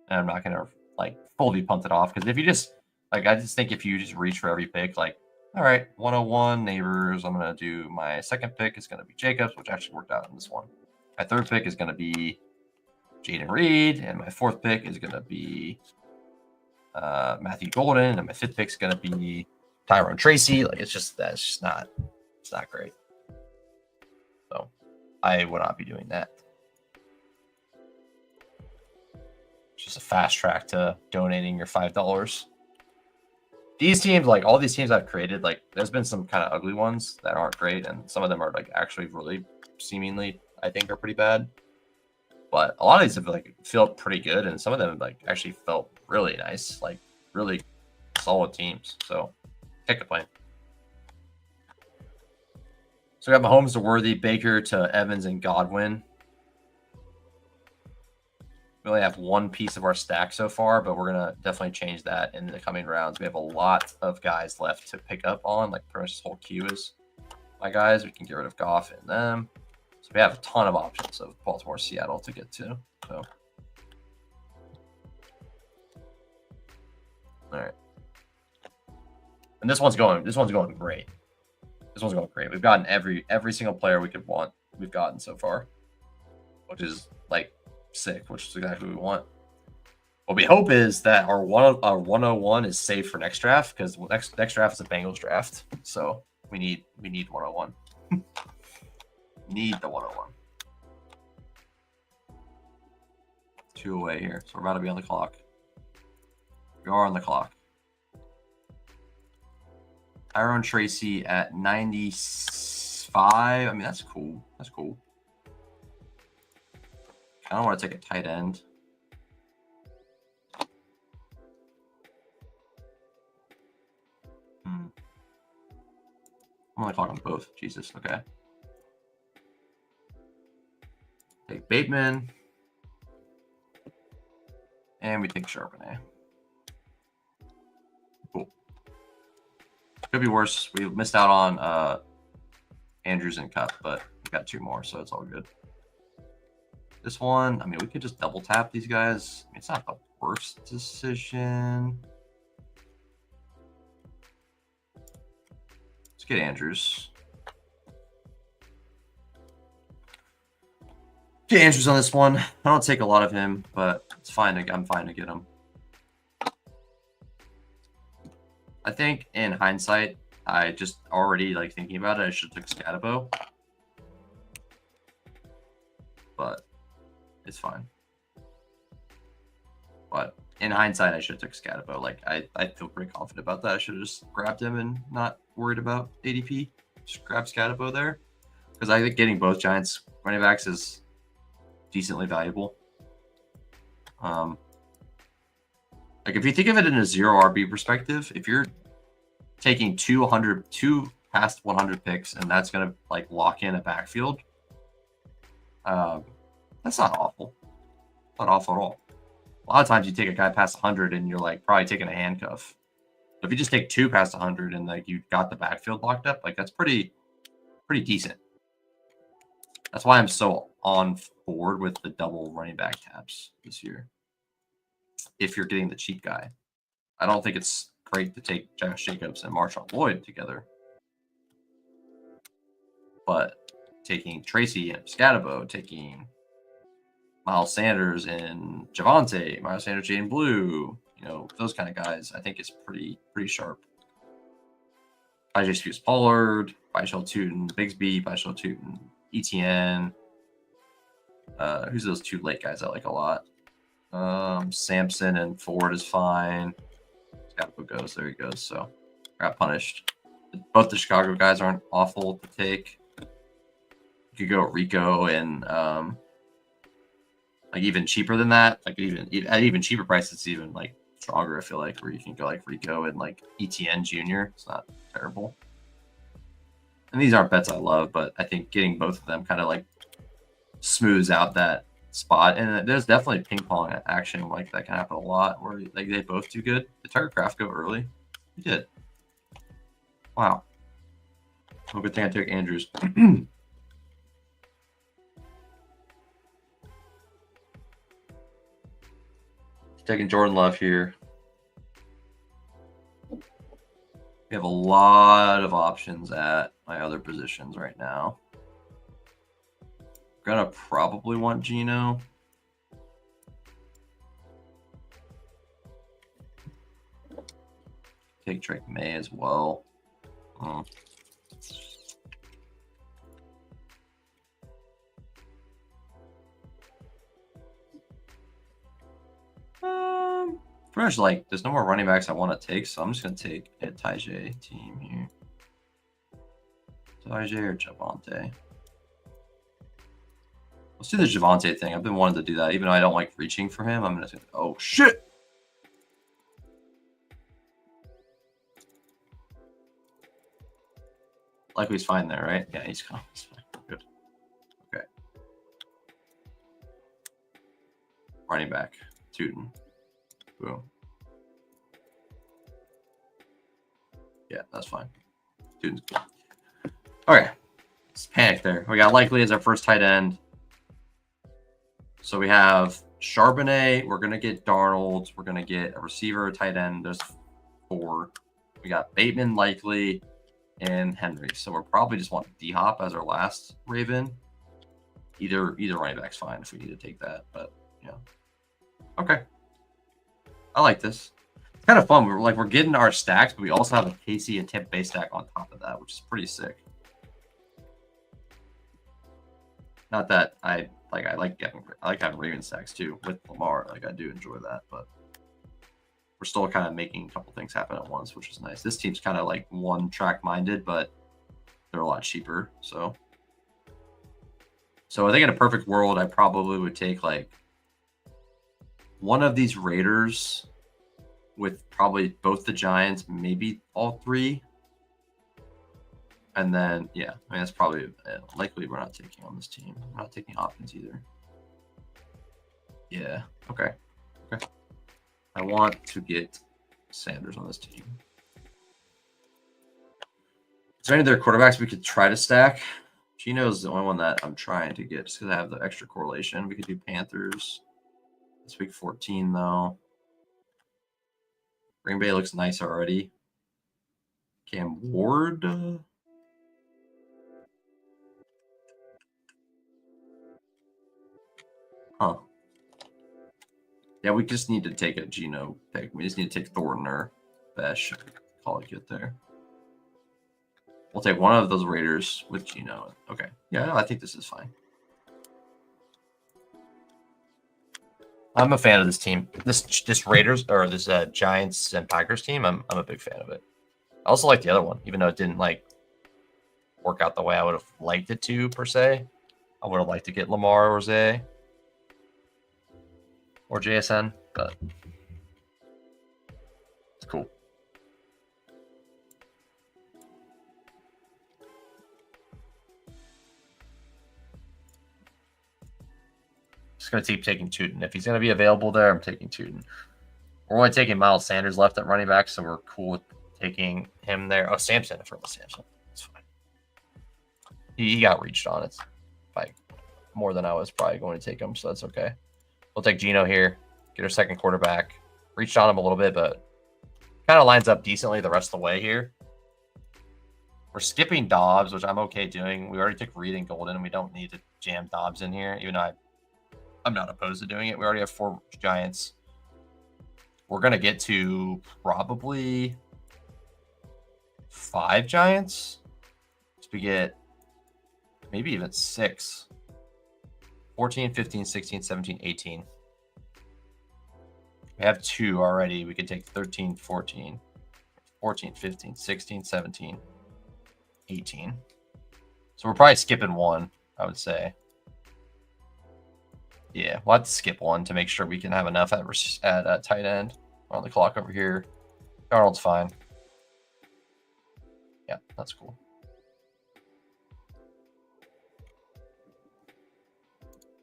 and I'm not gonna like fully punt it off because if you just I just think if you just reach for every pick, like all right, 101 Neighbors, I'm gonna do my second pick is gonna be Jacobs, which actually worked out in this one. My third pick is gonna be Jaden Reed, and my fourth pick is gonna be Matthew Golden, and my fifth pick is gonna be Tyrone Tracy. Like it's not great. So I would not be doing that. It's just a fast track to donating your $5. These teams, like all these teams I've created, like there's been some kind of ugly ones that aren't great, and some of them are like actually really seemingly I think are pretty bad. But a lot of these have like felt pretty good, and some of them like actually felt really nice, like really solid teams. So can't complain. So we got Mahomes to Worthy, Baker to Evans and Godwin. We only have one piece of our stack so far, but we're going to definitely change that in the coming rounds. We have a lot of guys left to pick up on, like pretty much this whole queue is my guys. We can get rid of Goff and them. So we have a ton of options of Baltimore, Seattle to get to. So, all right. And this one's going great. This one's going great. We've gotten every single player we could want. We've gotten so far, which is like sick, which is exactly what we want. What we hope is that our 101 is safe for next draft, because next draft is a Bengals draft. So we need 101. Need the 101. 2 away here. So we're about to be on the clock. We are on the clock. Tyrone Tracy at 95. I mean, that's cool. That's cool. I don't want to take a tight end. I'm on the clock on both. Jesus. Okay. Take Bateman. And we take Charbonnet. Cool. Could be worse. We missed out on Andrews and Cup, but we got 2 more, so it's all good. This one, I mean, we could just double tap these guys. I mean, it's not the worst decision. Let's get Andrews. Get Andrews on this one. I don't take a lot of him, but it's fine. I'm fine to get him. I think in hindsight, I just already like thinking about it. I should have took Scatabo, but it's fine. But in hindsight, I should have took Scatabo. Like I feel pretty confident about that. I should have just grabbed him and not worried about ADP. Just grab Scatabo there, because I think getting both Giants running backs is decently valuable. Like if you think of it in a 0 RB perspective, if you're taking 2 past 100 picks and that's gonna like lock in a backfield, that's not awful. Not awful at all. A lot of times you take a guy past 100 and you're like probably taking a handcuff. But if you just take 2 past 100 and like you got the backfield locked up, like that's pretty decent. That's why I'm so on board with the double running back taps this year. If you're getting the cheap guy, I don't think it's great to take Josh Jacobs and Marshawn Lloyd together. But taking Tracy and Scatabo, taking Miles Sanders and Javonte, Miles Sanders, Jaden Blue, you know, those kind of guys, I think is pretty sharp. IJ Spears Pollard, Byshell Tootin, Bigsby, Byshell Tootin, ETN. Who's those 2 late guys I like a lot? Sampson and Ford is fine. Scatabo goes. There he goes. So got punished. Both the Chicago guys aren't awful to take. You could go Rico and like even cheaper than that. Like at even cheaper prices, it's even like stronger. I feel like where you can go like Rico and like ETN Jr. It's not terrible. And these aren't bets I love, but I think getting both of them kind of like smooths out that spot. And there's definitely ping pong action like that can happen a lot where like they both do good. Did Tucker Kraft go early? He did. Wow. Well, good thing I took Andrews. Taking Jordan Love here. We have a lot of options at my other positions right now. Gonna probably want Geno. Take Drake May as well. Pretty much like there's no more running backs I want to take, so I'm just gonna take a Tajay team here. Tajay or Javonte. Let's do the Javonte thing. I've been wanting to do that, even though I don't like reaching for him. I'm gonna say, oh shit. Like he's fine there, right? Yeah, he's fine. Good. Okay. Running back, Tootin. Boom. Yeah, that's fine. Tootin's good. Okay. Let's panic there. We got Likely as our first tight end. So we have Charbonnet. We're going to get Darnold. We're going to get a receiver, a tight end. There's 4. We got Bateman, Likely, and Henry. So we'll probably just want D-Hop as our last Raven. Either running back's fine if we need to take that. But, yeah. Okay. I like this. It's kind of fun. We're getting our stacks, but we also have a Casey and Tampa Bay stack on top of that, which is pretty sick. Not that I like having Raven stacks too with Lamar. Like I do enjoy that, but we're still kind of making a couple things happen at once, which is nice. This team's kind of like one track minded, but they're a lot cheaper. So I think in a perfect world, I probably would take like one of these Raiders with probably both the Giants, maybe all 3. And then, yeah, I mean, that's probably likely we're not taking on this team. We're not taking Hopkins either. Yeah, okay. I want to get Sanders on this team. Is there any other quarterbacks we could try to stack? Gino's the only one that I'm trying to get just because I have the extra correlation. We could do Panthers. It's week 14, though. Green Bay looks nice already. Cam Ward. Huh. Yeah, we just need to take a Geno pick. We just need to take Thornton or Besh. Call it good there. We'll take one of those Raiders with Geno. Okay. Yeah, I think this is fine. I'm a fan of this team. This Raiders or this Giants and Packers team. I'm a big fan of it. I also like the other one, even though it didn't like work out the way I would have liked it to per se. I would have liked to get Lamar or Zay or JSN, but it's cool. Just gonna keep taking Tootin. If he's gonna be available there, I'm taking Tootin. We're only taking Miles Sanders left at running back, so we're cool with taking him there. Oh, Samson, I forgot Samson. That's fine. He got reached on. It's like more than I was probably going to take him, so that's okay. We'll take Geno here, get our second quarterback. Reached on him a little bit, but kind of lines up decently the rest of the way here. We're skipping Dobbs, which I'm okay doing. We already took Reed and Golden, and we don't need to jam Dobbs in here, even though I'm not opposed to doing it. We already have 4 Giants. We're going to get to probably 5 Giants. So we get maybe even 6. 14, 15, 16, 17, 18. We have 2 already. We could take 13, 14, 14, 15, 16, 17, 18. So we're probably skipping 1, I would say. Yeah, we'll have to skip 1 to make sure we can have enough at tight end. On the clock over here. Darnold's fine. Yeah, that's cool.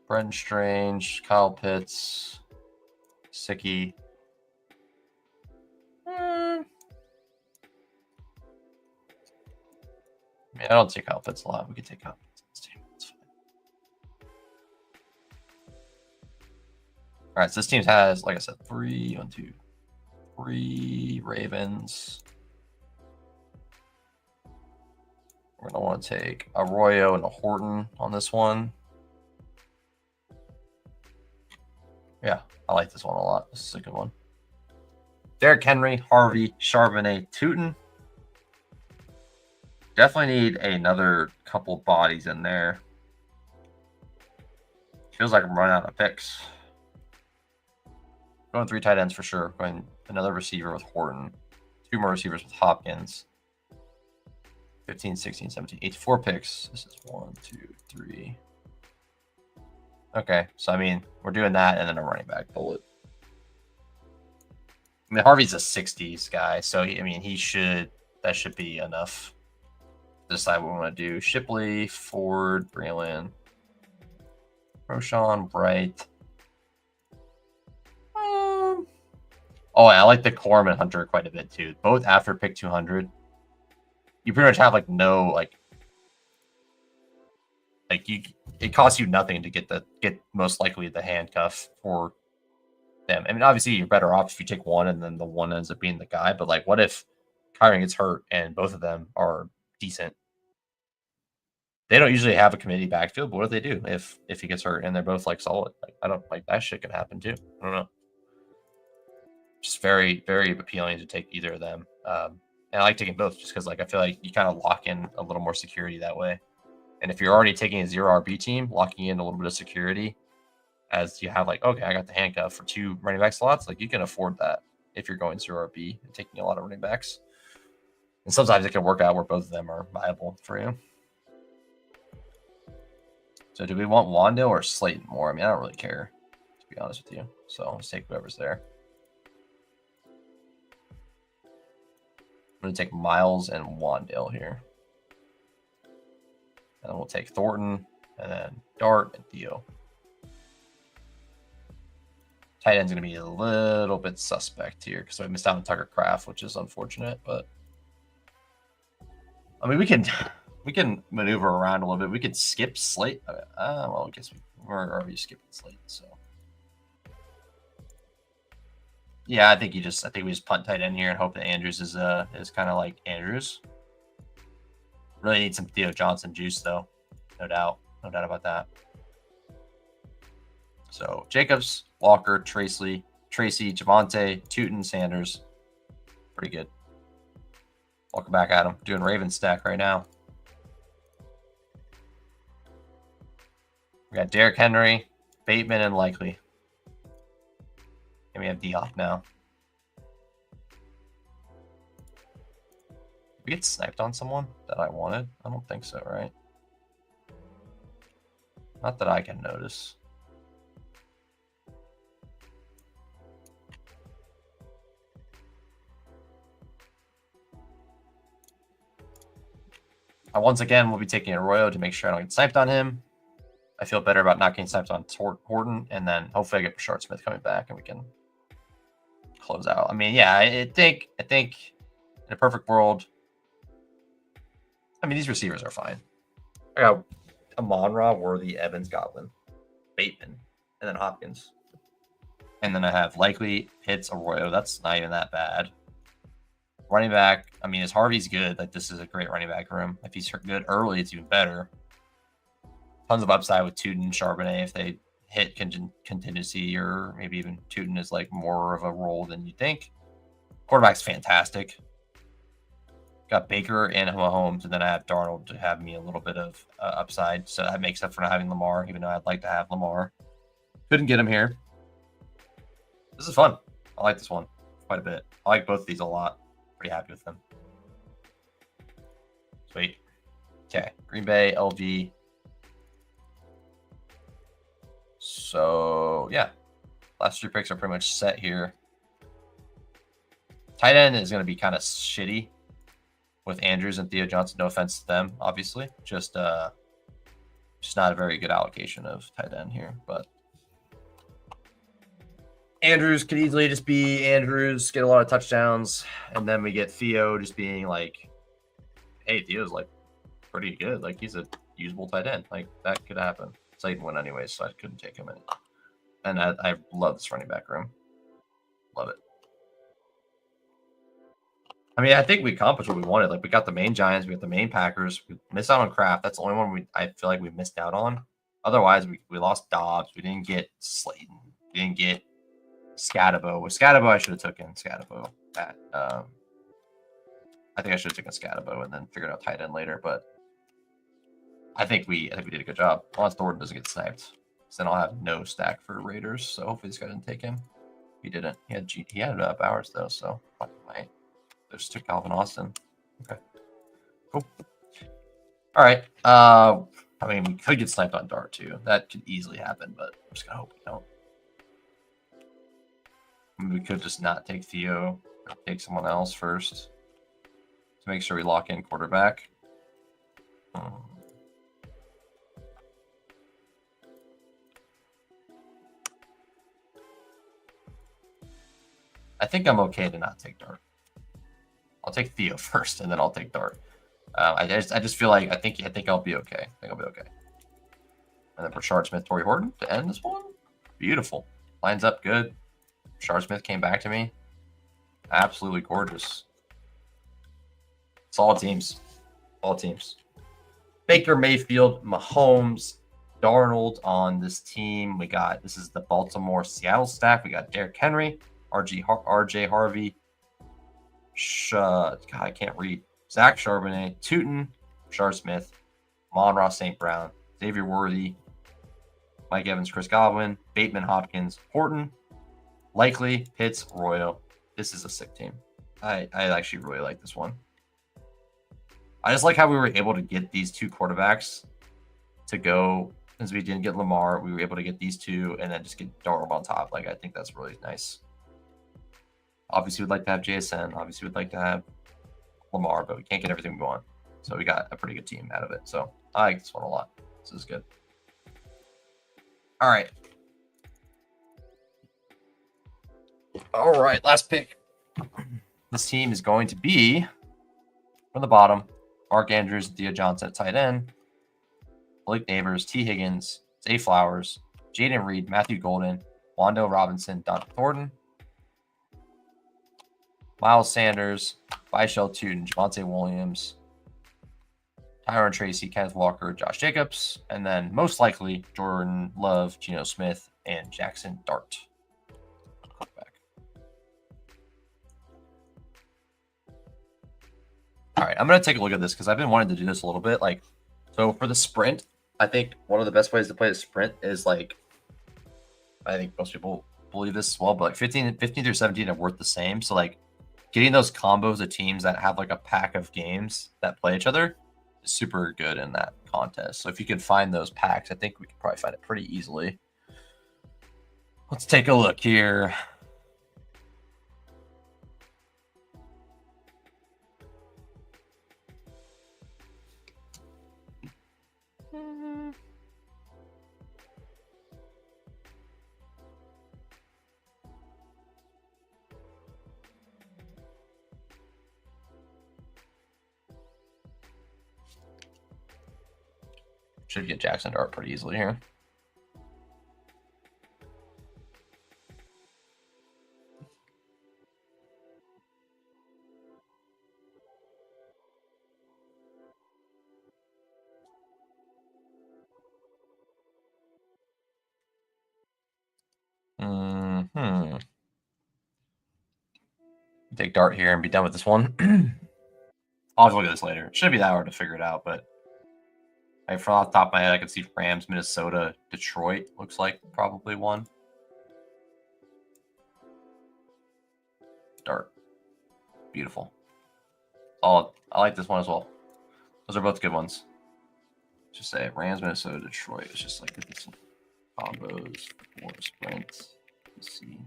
Brendan Strange, Kyle Pitts, Sicky. I mean, I don't take Kyle Pitts a lot. We could take Kyle Pitts on this team. That's fine. All right, so this team has, like I said, 3 Ravens. We're going to want to take Arroyo and a Horton on this one. Yeah, I like this one a lot. This is a good one. Derrick Henry, Harvey, Charbonnet, Tootin. Definitely need another couple bodies in there. Feels like I'm running out of picks. Going 3 tight ends for sure. Going another receiver with Horton. 2 more receivers with Hopkins. 15, 16, 17, 84 picks. This is 1, 2, 3. Okay, so I mean, we're doing that and then a running back bullet. I mean, Harvey's a 60s guy, so that should be enough to decide what we want to do. Shipley, Ford, Braylon, Roshan, Bright. Oh, I like the Corum and Hunter quite a bit too. Both after pick 200. You pretty much have like no you. It costs you nothing to get most likely the handcuff for them. I mean, obviously you're better off if you take one and then the one ends up being the guy. But like, what if Kyron gets hurt and both of them are decent? They don't usually have a committee backfield, but what if they do if he gets hurt and they're both like solid? Like, I don't like that shit can happen too. I don't know. Just very, very appealing to take either of them. And I like taking both just because like I feel like you kind of lock in a little more security that way. And if you're already taking a 0 RB team, locking in a little bit of security as you have like, okay, I got the handcuff for 2 running back slots, like you can afford that if you're going 0 RB and taking a lot of running backs. And sometimes it can work out where both of them are viable for you. So do we want Wandale or Slayton more? I mean, I don't really care, to be honest with you. So let's take whoever's there. I'm going to take Miles and Wandale here. And then we'll take Thornton, and then Dart and Theo. Tight end's going to be a little bit suspect here because I missed out on Tucker Kraft, which is unfortunate. But I mean, we can maneuver around a little bit. We could skip Slate. Well, I guess we're already skipping Slate. So yeah, I think we just punt tight end here and hope that Andrews is kind of like Andrews. Really need some Theo Johnson juice though, no doubt about that. So Jacobs, Walker, Tracy, Javonte, Tootin, Sanders, pretty good. Welcome back, Adam. Doing Raven stack right now. We got Derrick Henry, Bateman, and Likely. And we have D-Hop now. Did we get sniped on someone that I wanted? I don't think so, right? Not that I can notice. Once again, we'll be taking Arroyo to make sure I don't get sniped on him. I feel better about not getting sniped on Horton, and then hopefully I get Rashard Smith coming back and we can close out. I mean, yeah, I think in a perfect world, I mean, these receivers are fine. I got Amon-Ra, Worthy, Evans, Godwin, Bateman, and then Hopkins. And then I have Likely, Pitts, Arroyo. That's not even that bad. Running back, I mean, as Harvey's good, like this is a great running back room. If he's good early, it's even better. Tons of upside with Tootin, Charbonnet if they hit contingency, or maybe even Tootin is like more of a role than you think. Quarterback's fantastic. Got Baker and Mahomes, and then I have Darnold to have me a little bit of upside. So that makes up for not having Lamar, even though I'd like to have Lamar. Couldn't get him here. This is fun. I like this one quite a bit. I like both of these a lot. Pretty happy with them. Sweet. Okay. Green Bay, LV. So, yeah. Last 3 picks are pretty much set here. Tight end is going to be kind of shitty with Andrews and Theo Johnson. No offense to them, obviously. Just not a very good allocation of tight end here. But Andrews could easily just be Andrews, get a lot of touchdowns, and then we get Theo just being like, hey, Theo's like pretty good. Like he's a usable tight end. Like that could happen. Slayton went anyway, so I couldn't take him in. And I love this running back room. Love it. I mean, I think we accomplished what we wanted. Like we got the main Giants, we got the main Packers. We missed out on Kraft. That's the only one I feel like we missed out on. Otherwise, we lost Dobbs. We didn't get Slayton. We didn't get Scatabo. With Scatabo, I should have taken Scatabo. I think I should have taken Scatabo and then figured out tight end later. But I think we did a good job. Unless Thornton doesn't get sniped, so then I'll have no stack for Raiders. So hopefully this guy didn't take him. He didn't. He had Bowers though, so I might. Just took Calvin Austin. Okay, cool. All right. I mean, we could get sniped on Dart too. That could easily happen, but I'm just gonna hope we don't. We could just not take Theo, or take someone else first to make sure we lock in quarterback. I think I'm okay to not take Dart. I'll take Theo first, and then I'll take Dart. I just feel like I think I'll be okay. I think I'll be okay. And then Rashard Smith, Torrey Horton to end this one. Beautiful. Lines up good. Rashard Smith came back to me. Absolutely gorgeous. Solid teams. All teams. Baker Mayfield, Mahomes, Darnold on this team. This is the Baltimore Seattle staff. We got Derrick Henry, RJ Harvey, God, I can't read. Zach Charbonnet, Tootin, Rashard Smith, Monroe St. Brown, Xavier Worthy, Mike Evans, Chris Godwin, Bateman, Hopkins, Horton, Likely, Pitts, Royo. This is a sick team. I actually really like this one. I just like how we were able to get these two quarterbacks to go. Since we didn't get Lamar, we were able to get these two and then just get Darnold on top. Like, I think that's really nice. Obviously, we'd like to have JSN. Obviously, we'd like to have Lamar, but we can't get everything we want. So we got a pretty good team out of it. So I like this one a lot. This is good. All right. All right, last pick. This team is going to be from the bottom. Mark Andrews, Theo Johnson at tight end. Blake Neighbors, T. Higgins, Zay Flowers, Jaden Reed, Matthew Golden, Wando Robinson, Don Thornton, Miles Sanders, Bishel Tootin, Javonte Williams, Tyron Tracy, Kenneth Walker, Josh Jacobs, and then most likely Jordan Love, Geno Smith, and Jackson Dart. All right, I'm going to take a look at this because I've been wanting to do this a little bit. So for the sprint, I think one of the best ways to play the sprint is I think most people believe this as well, but 15 through 17 are worth the same. So getting those combos of teams that have a pack of games that play each other is super good in that contest. So if you can find those packs, I think we can probably find it pretty easily. Let's take a look here. Should get Jackson Dart pretty easily here. Take Dart here and be done with this one. I'll look at this later. It shouldn't be that hard to figure it out, but from off the top of my head, I can see Rams, Minnesota, Detroit looks like probably one. Dart. Beautiful. I like this one as well. Those are both good ones. Just say Rams, Minnesota, Detroit. It's just get some combos for sprint. Let's see.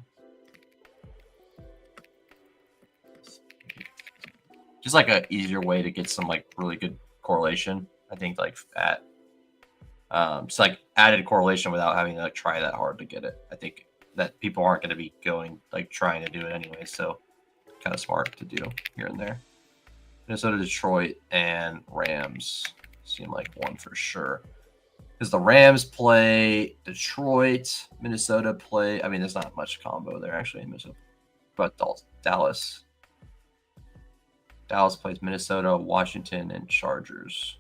Just an easier way to get some really good correlation. I think at just added correlation without having to try that hard to get it. I think that people aren't going to be going trying to do it anyway. So kind of smart to do here and there. Minnesota, Detroit, and Rams seem like one for sure. Because the Rams play Detroit, Minnesota play. I mean, there's not much combo there actually in Minnesota, but Dallas. Dallas plays Minnesota, Washington, and Chargers.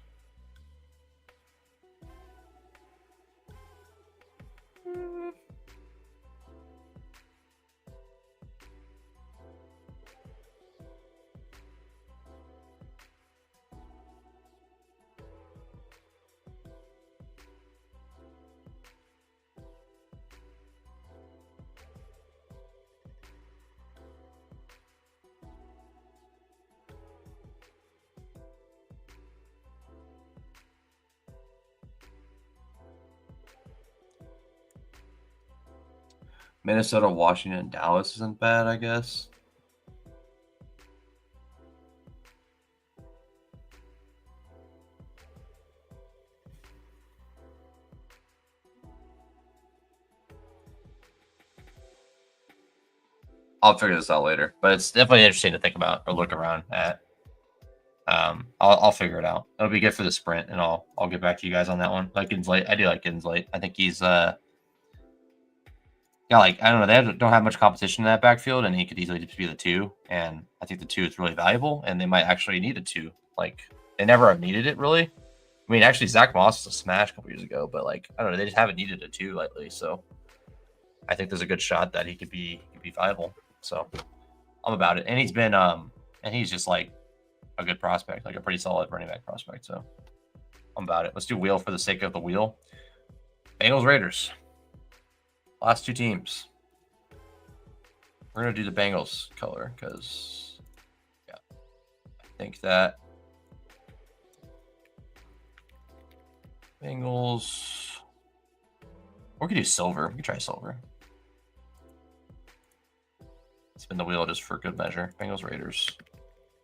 Minnesota, Washington, Dallas isn't bad, I guess. I'll figure this out later, but it's definitely interesting to think about or look around at. I'll figure it out. It'll be good for the sprint, and I'll get back to you guys on that one. Like Giddens late, I do like Giddens late. I think he's yeah, like I don't know, don't have much competition in that backfield, and he could easily just be the 2. And I think the 2 is really valuable, and they might actually need a 2. Like they never have needed it really. I mean, actually, Zach Moss was a smash a couple years ago, but like I don't know, they just haven't needed a 2 lately. So I think there's a good shot that he could be viable. So I'm about it, and he's been and he's just like a good prospect, like a pretty solid running back prospect. So I'm about it. Let's do wheel for the sake of the wheel. Bengals Raiders. Last 2 teams. We're gonna do the Bengals color because yeah, I think that Bengals. We could do silver. We could try silver. Spin the wheel just for good measure. Bengals Raiders.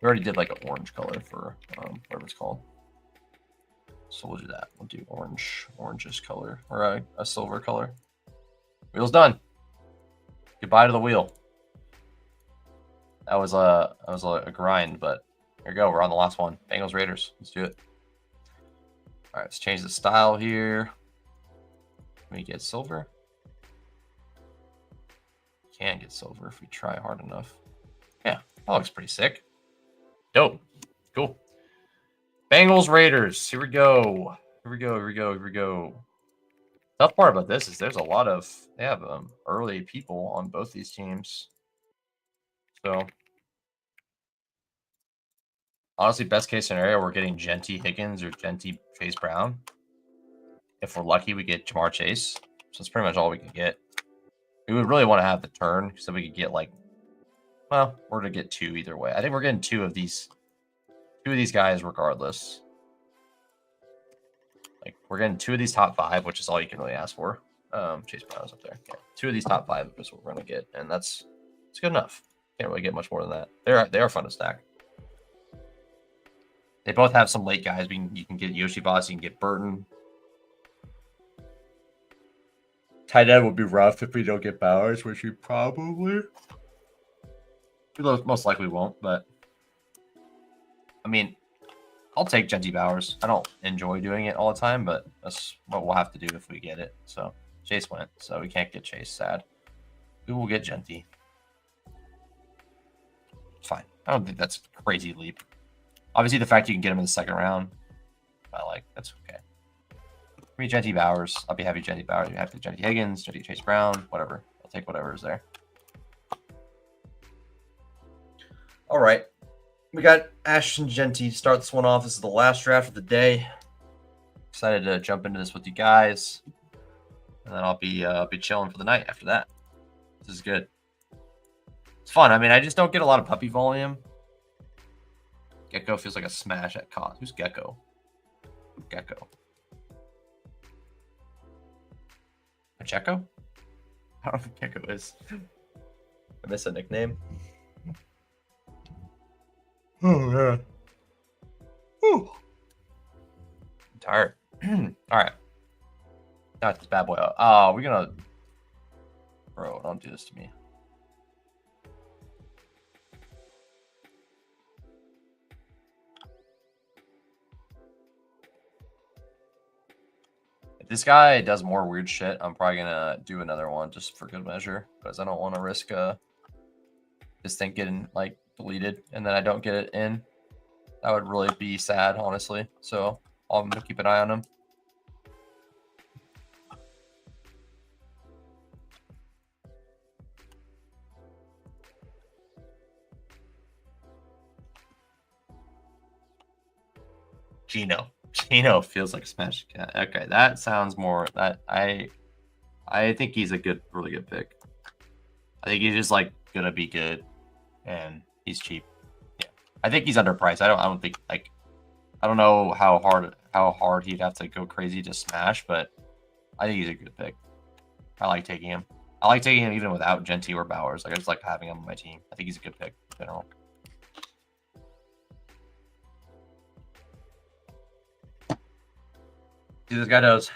We already did like an orange color for whatever it's called. So we'll do that. We'll do orange color, or a silver color. Wheel's done. Goodbye to the wheel. That was a grind, but here we go. We're on the last one. Bengals Raiders. Let's do it. All right, let's change the style here. Can we get silver? Can get silver if we try hard enough. Yeah, that looks pretty sick. Dope. Cool. Bengals Raiders. Here we go. Here we go. Tough part about this is there's a lot of they have early people on both these teams. So honestly, best case scenario, we're getting Genty Higgins or Genty Chase Brown. If we're lucky, we get Jamar Chase. So that's pretty much all we can get. We would really want to have the turn so we could get like, well, we're to get 2 either way. I think we're getting 2 of these guys regardless. Like we're getting 2 of these top 5, which is all you can really ask for. Chase Brown's up there. Okay. 2 of these top 5 is what we're gonna get, and it's good enough. Can't really get much more than that. They are fun to stack. They both have some late guys. You can get Yoshi Boss, you can get Burton. Tight end would be rough if we don't get Bowers, which we probably most likely won't. But I mean, I'll take Genty Bowers. I don't enjoy doing it all the time, but that's what we'll have to do if we get it. So Chase went, so we can't get Chase. Sad. We will get Genty. It's fine. I don't think that's a crazy leap. Obviously, the fact you can get him in the second round, I like. That's okay. Give me Genty Bowers. I'll be happy Genty Bowers. You happy Genty Higgins, Genty Chase Brown, whatever. I'll take whatever is there. All right. We got Ashton Genty to start this one off. This is the last draft of the day. Excited to jump into this with you guys. And then I'll be chilling for the night after that. This is good. It's fun. I mean, I just don't get a lot of puppy volume. Gecko feels like a smash at cost. Who's Gecko? Gecko. Pacheco? I don't know who Gecko is. I miss a nickname. Oh, yeah. Whew. I'm tired. All right. Not this bad boy. Oh, we're going to... Bro, don't do this to me. If this guy does more weird shit, I'm probably going to do another one just for good measure. Because I don't want to risk this thing getting, like, deleted and then I don't get it in. That would really be sad, honestly. So I'm going to keep an eye on him. Gino feels like a smash cat. Okay, that sounds more that I think he's a really good pick. I think he's just like gonna be good, and he's cheap. Yeah, I think he's underpriced. I don't think like I don't know how hard he'd have to go crazy to smash, but I think he's a good pick. I like taking him. I like taking him even without Genty or Bowers. Like I just like having him on my team. I think he's a good pick in general. See, this guy knows.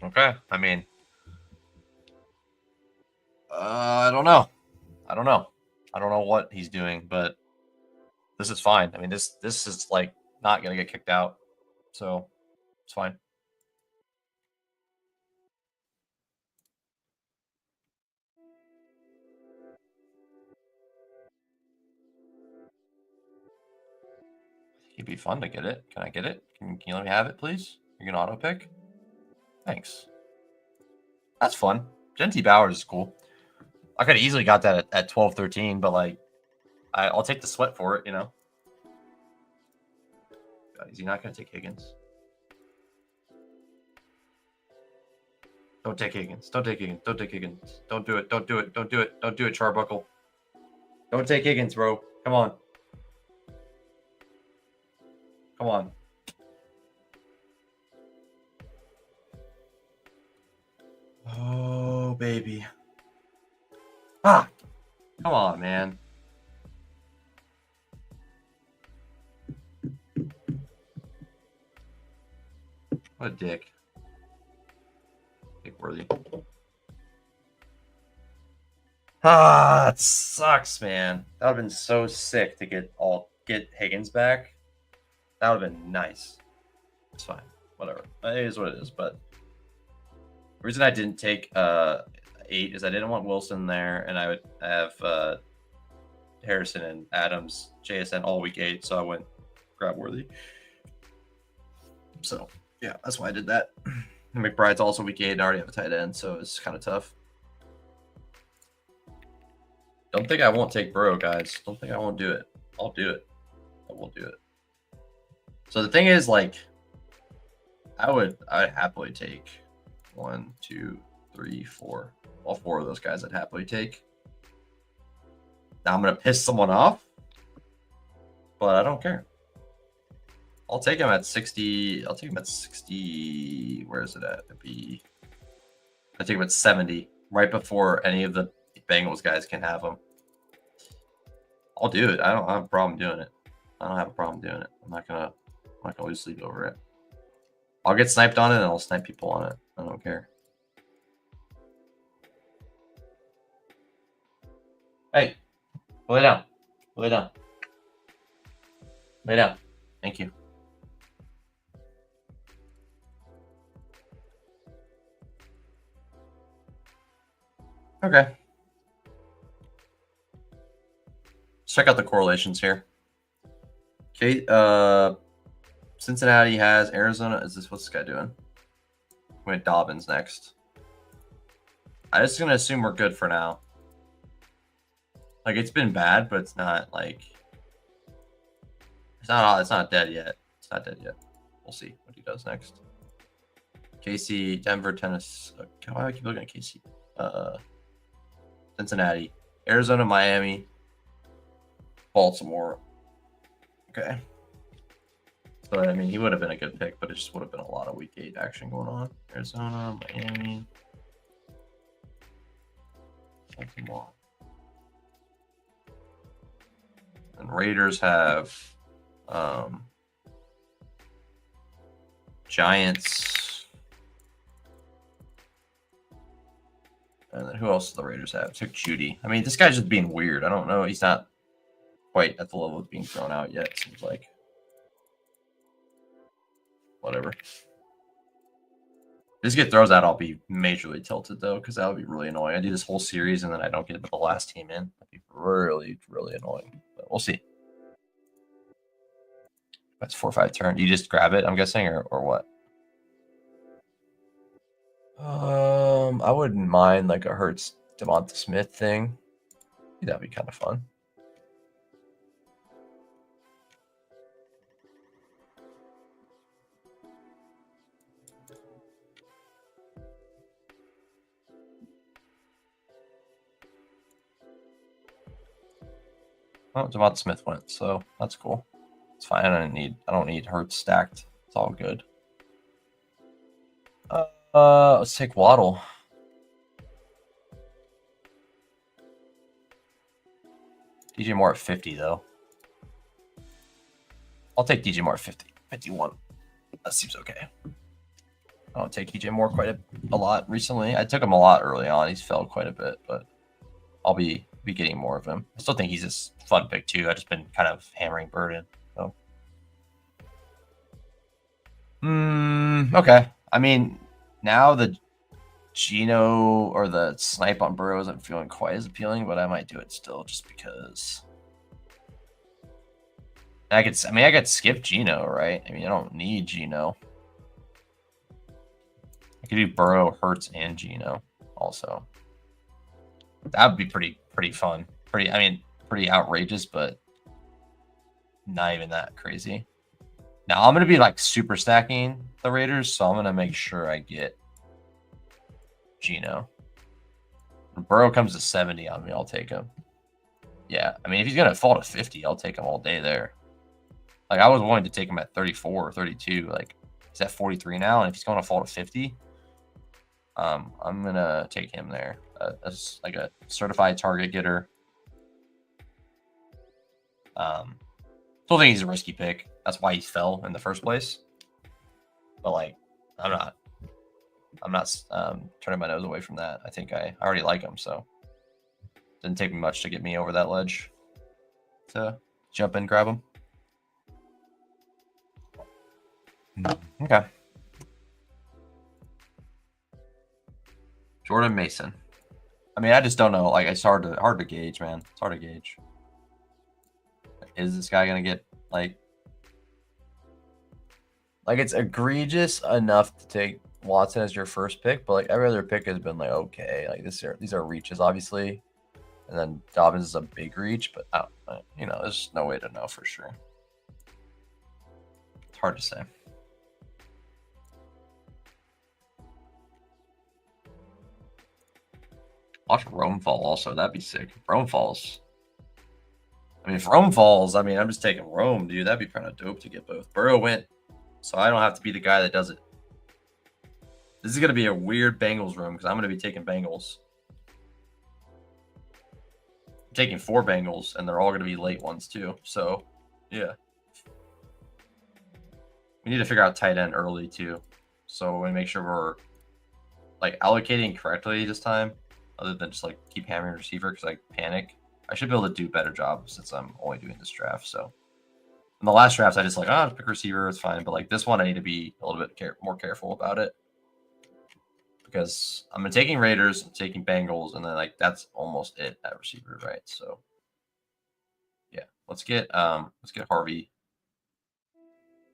Okay. I mean, I don't know. I don't know. I don't know what he's doing, but this is fine. I mean, this is like not gonna get kicked out, so it's fine. It'd be fun to get it. Can I get it? Can you let me have it, please? You're gonna auto pick? Thanks. That's fun. Genty Bowers is cool. I could have easily got that at 12, 13, but like, I'll take the sweat for it, you know? God, is he not gonna take Higgins? Don't take Higgins. Don't take Higgins. Don't take Higgins. Don't do it. Don't do it. Don't do it. Don't do it, Charbuckle. Don't take Higgins, bro. Come on. Come on. Oh, baby. Ah! Come on, man. What a dick. Dick worthy. Ah, it sucks, man. That would have been so sick to get Higgins back. That would have been nice. It's fine. Whatever. It is what it is. But the reason I didn't take 8 is I didn't want Wilson there, and I would have Harrison and Adams, JSN all week 8, so I went grab Worthy. So yeah, that's why I did that. McBride's also week 8 and I already have a tight end, so it's kind of tough. Don't think I won't take Burrow, guys. Don't think I won't do it. I'll do it. I will do it. So the thing is, like, I'd happily take 1, 2, 3, 4. All 4 of those guys I'd happily take. Now I'm gonna piss someone off, but I don't care. I'll take him at 60. I'll take him at 60. Where is it at? I take him at 70, right before any of the Bengals guys can have him. I'll do it. I don't have a problem doing it. I don't have a problem doing it. I'm not gonna lose sleep over it. I'll get sniped on it and I'll snipe people on it. I don't care. Hey, lay down. Lay down. Lay down. Thank you. Okay. Let's check out the correlations here. Okay, Cincinnati has Arizona. What's this guy doing? We have Dobbins next. I'm just gonna assume we're good for now. Like, it's been bad, but it's not like it's not dead yet. It's not dead yet. We'll see what he does next. KC, Denver, Tennessee. Why do I keep looking at KC? Cincinnati, Arizona, Miami, Baltimore. Okay. So, I mean, he would have been a good pick, but it just would have been a lot of week 8 action going on. Arizona, Miami, Baltimore. And Raiders have Giants. And then who else do the Raiders have? Took Judy. I mean, this guy's just being weird. I don't know. He's not quite at the level of being thrown out yet, it seems like. Whatever. If this get throws out, I'll be majorly tilted, though, because that would be really annoying. I do this whole series, and then I don't get the last team in. That'd be really, really annoying. But we'll see. That's 4-5 turn. Do you just grab it, I'm guessing, or what? I wouldn't mind like a Hurts Devonta Smith thing. That'd be kind of fun. Oh, Devonta Smith went, so that's cool. It's fine. I don't need Hurts stacked. It's all good. Let's take Waddle. DJ Moore at 50, though. I'll take DJ Moore at 50. 51. That seems okay. I don't take TJ Moore quite a lot recently. I took him a lot early on. He's fell quite a bit, but I'll be getting more of him. I still think he's a fun pick too. I've just been kind of hammering Burden. So, okay. I mean, now the Geno or the snipe on Burrow isn't feeling quite as appealing, but I might do it still just because. I could skip Geno, right? I mean, I don't need Geno. I could do Burrow, Hurts, and Geno also. That would be pretty fun. Pretty outrageous, but not even that crazy. Now I'm gonna be like super stacking the Raiders, so I'm gonna make sure I get Geno. When Burrow comes to 70 on me, I'll take him. Yeah, I mean, if he's gonna fall to 50, I'll take him all day there. Like, I was willing to take him at 34 or 32. Like, he's at 43 now, and if he's going to fall to 50, I'm gonna take him there as like a certified target getter. Still think he's a risky pick. That's why he fell in the first place. But like, I'm not turning my nose away from that. I think I already like him, so didn't take me much to get me over that ledge to jump in and grab him. Okay. Jordan Mason. I mean, I just don't know. Like, it's hard to gauge, man. It's hard to gauge. Is this guy gonna get like it's egregious enough to take Watson as your first pick, but like every other pick has been like okay. Like these are reaches, obviously, and then Dobbins is a big reach, but there's no way to know for sure. It's hard to say. Watch Rome fall also. That'd be sick. If Rome falls. I mean, if Rome falls, I'm just taking Rome, dude. That'd be kind of dope to get both. Burrow went, so I don't have to be the guy that does it. This is going to be a weird Bengals room because I'm going to be taking Bengals. I'm taking 4 Bengals, and they're all going to be late ones too. So, yeah. We need to figure out tight end early too. So we make sure we're like allocating correctly this time, other than just like keep hammering receiver because I panic. I should be able to do a better job since I'm only doing this draft. So in the last drafts, I just like, pick receiver, it's fine. But like this one, I need to be a little bit more careful about it because I'm taking Raiders, I'm taking Bengals, and then like that's almost it at receiver, right? So yeah, let's get Harvey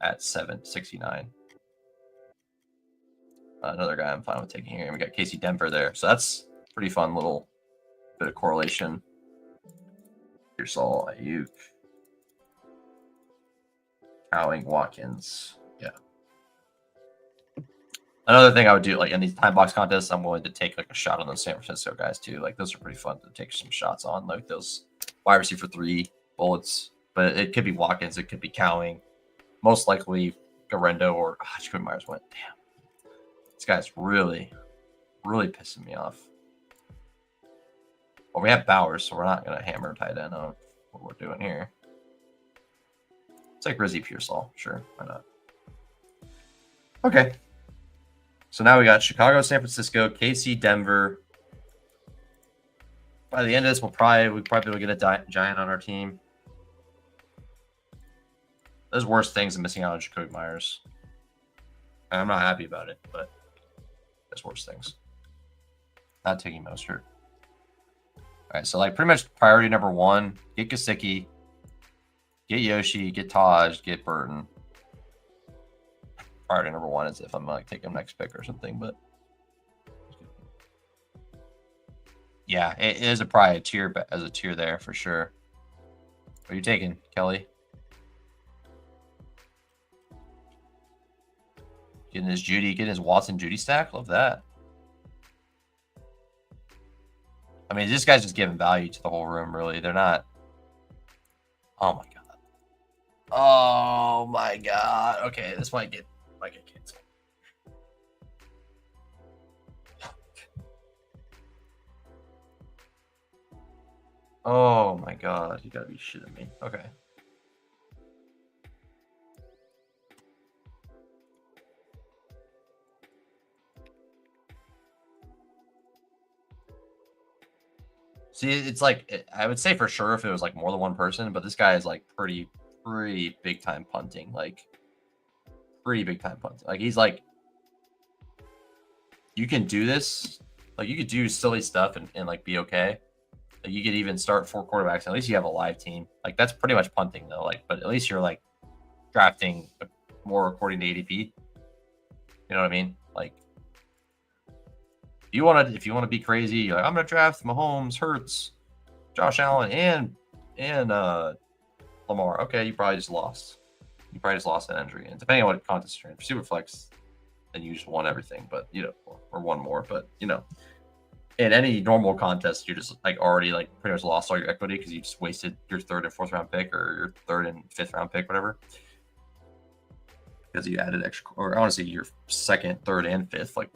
at 769. Another guy I'm fine with taking here. And we got Casey Denver there, so that's pretty fun little bit of correlation. Pearsall, Ayuk, Cowing, Watkins. Yeah. Another thing I would do, like in these time box contests, I'm willing to take like a shot on those San Francisco guys too. Like those are pretty fun to take some shots on, like those wide receiver 3 bullets. But it could be Watkins, it could be Cowing, most likely Garendo or Jacoby Myers went. Damn, this guy's really pissing me off. Well, we have Bowers, so we're not going to hammer tight end on what we're doing here. It's like Rizzy Pearsall. Sure, why not? Okay. So now we got Chicago, San Francisco, KC, Denver. By the end of this, we'll probably get a giant on our team. There's worse things than missing out on Jacoby Myers. I'm not happy about it, but there's worse things. Not taking Mostert. All right, so like pretty much priority number 1, get Gesicki, get Yoshi, get Taj, get Burton. Priority number 1 is if I'm like taking next pick or something, but yeah, it is probably a tier there for sure. What are you taking, Kelly? Getting his Watson Judy stack. Love that. I mean, this guy's just giving value to the whole room, really. They're not. Oh my god. Oh my god. Okay, this might get canceled. Oh my god, you gotta be shitting me. Okay. See, it's like I would say for sure if it was like more than one person, but this guy is like pretty big time punting, like pretty big time punting. Like he's like, you can do this, like you could do silly stuff and like be okay. Like you could even start 4 quarterbacks. At least you have a live team. Like that's pretty much punting though. Like, but at least you're like drafting more according to ADP. You know what I mean? Like if you want to be crazy, you're like, I'm gonna draft Mahomes, Hurts, Josh Allen, and Lamar. Okay, you probably just lost. You probably just lost an injury. And depending on what contest you're in, for Superflex, then you just won everything. But or one more. But in any normal contest, you're just like already like pretty much lost all your equity because you just wasted your 3rd and 4th round pick or your 3rd and 5th round pick, whatever. Because you added extra, or I want to say your 2nd, 3rd, and 5th. Like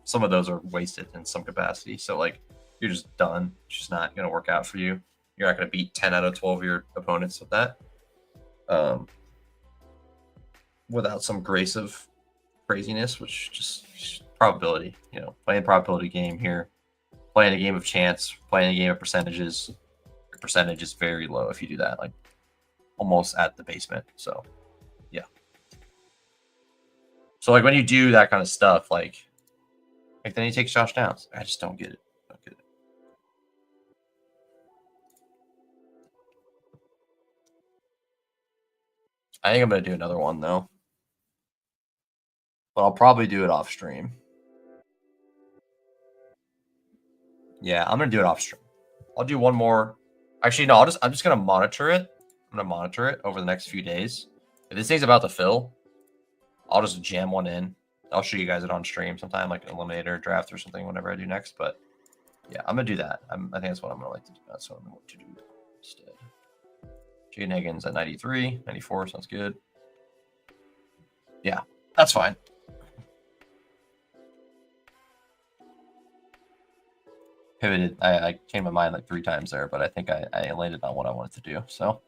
some of those are wasted in some capacity. So like you're just done. It's just not going to work out for you. You're not going to beat 10 out of 12 of your opponents with that. Without some grace of craziness, which just probability, playing probability game here, playing a game of chance, playing a game of percentages. Your percentage is very low if you do that, like almost at the basement. So yeah. So like when you do that kind of stuff, like then he takes Josh Downs. I just don't get it. I think I'm gonna do another one though, but I'll probably do it off stream. Yeah, I'm gonna do it off stream. I'll do one more. Actually, no, I'm just gonna monitor it. I'm gonna monitor it over the next few days. If this thing's about to fill, I'll just jam one in. I'll show you guys it on stream sometime, like an eliminator draft or something, whenever I do next. But yeah, I'm gonna do that. I think that's what I'm gonna like to do. That's what I'm going to do instead. Jaden Higgins at 93, 94 sounds good. Yeah, that's fine. Pivoted. I changed my mind like 3 times there, but I think I landed on what I wanted to do. So.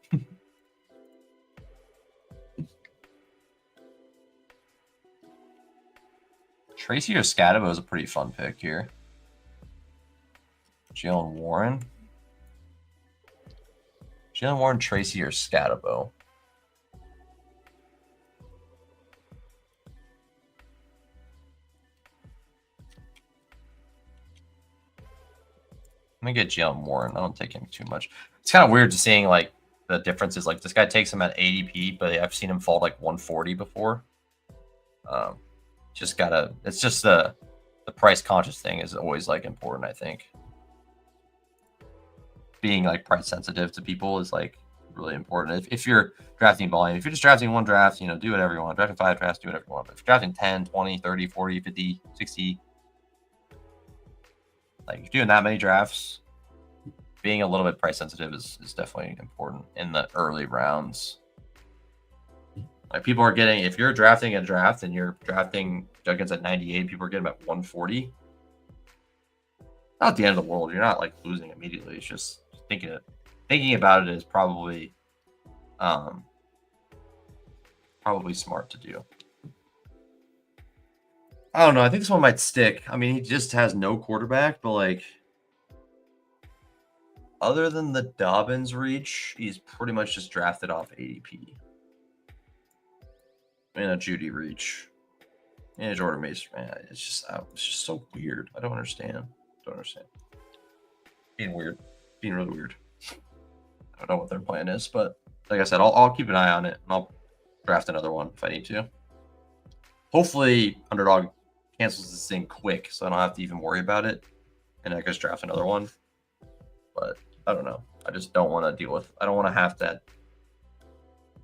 Tracy or Scatabo is a pretty fun pick here. Jalen Warren, Tracy, or Scatabo. I'm gonna get Jalen Warren. I don't take him too much. It's kind of weird to seeing like the differences. Like this guy takes him at ADP, but I've seen him fall like 140 before. It's just the price conscious thing is always like important. I think being like price sensitive to people is like really important. If you're drafting volume, if you're just drafting one draft, do whatever you want. Drafting 5 drafts, do whatever you want. But if you're drafting 10, 20, 30, 40, 50, 60, like if you're doing that many drafts, being a little bit price sensitive is definitely important in the early rounds. Like people are getting, if you're drafting a draft and you're drafting Juggins at 98, people are getting about 140. Not the end of the world. You're not like losing immediately. It's just thinking about it is probably smart to do. I don't know. I think this one might stick. I mean, he just has no quarterback, but like other than the Dobbins reach, he's pretty much just drafted off ADP. And a Judy reach. And a Jordan Mason. Man, it's just so weird. I don't understand. Being weird. Being really weird. I don't know what their plan is, but like I said, I'll keep an eye on it and I'll draft another one if I need to. Hopefully, Underdog cancels this thing quick so I don't have to even worry about it, and I just draft another one. But I don't know. I just don't want to deal with. I don't want to have to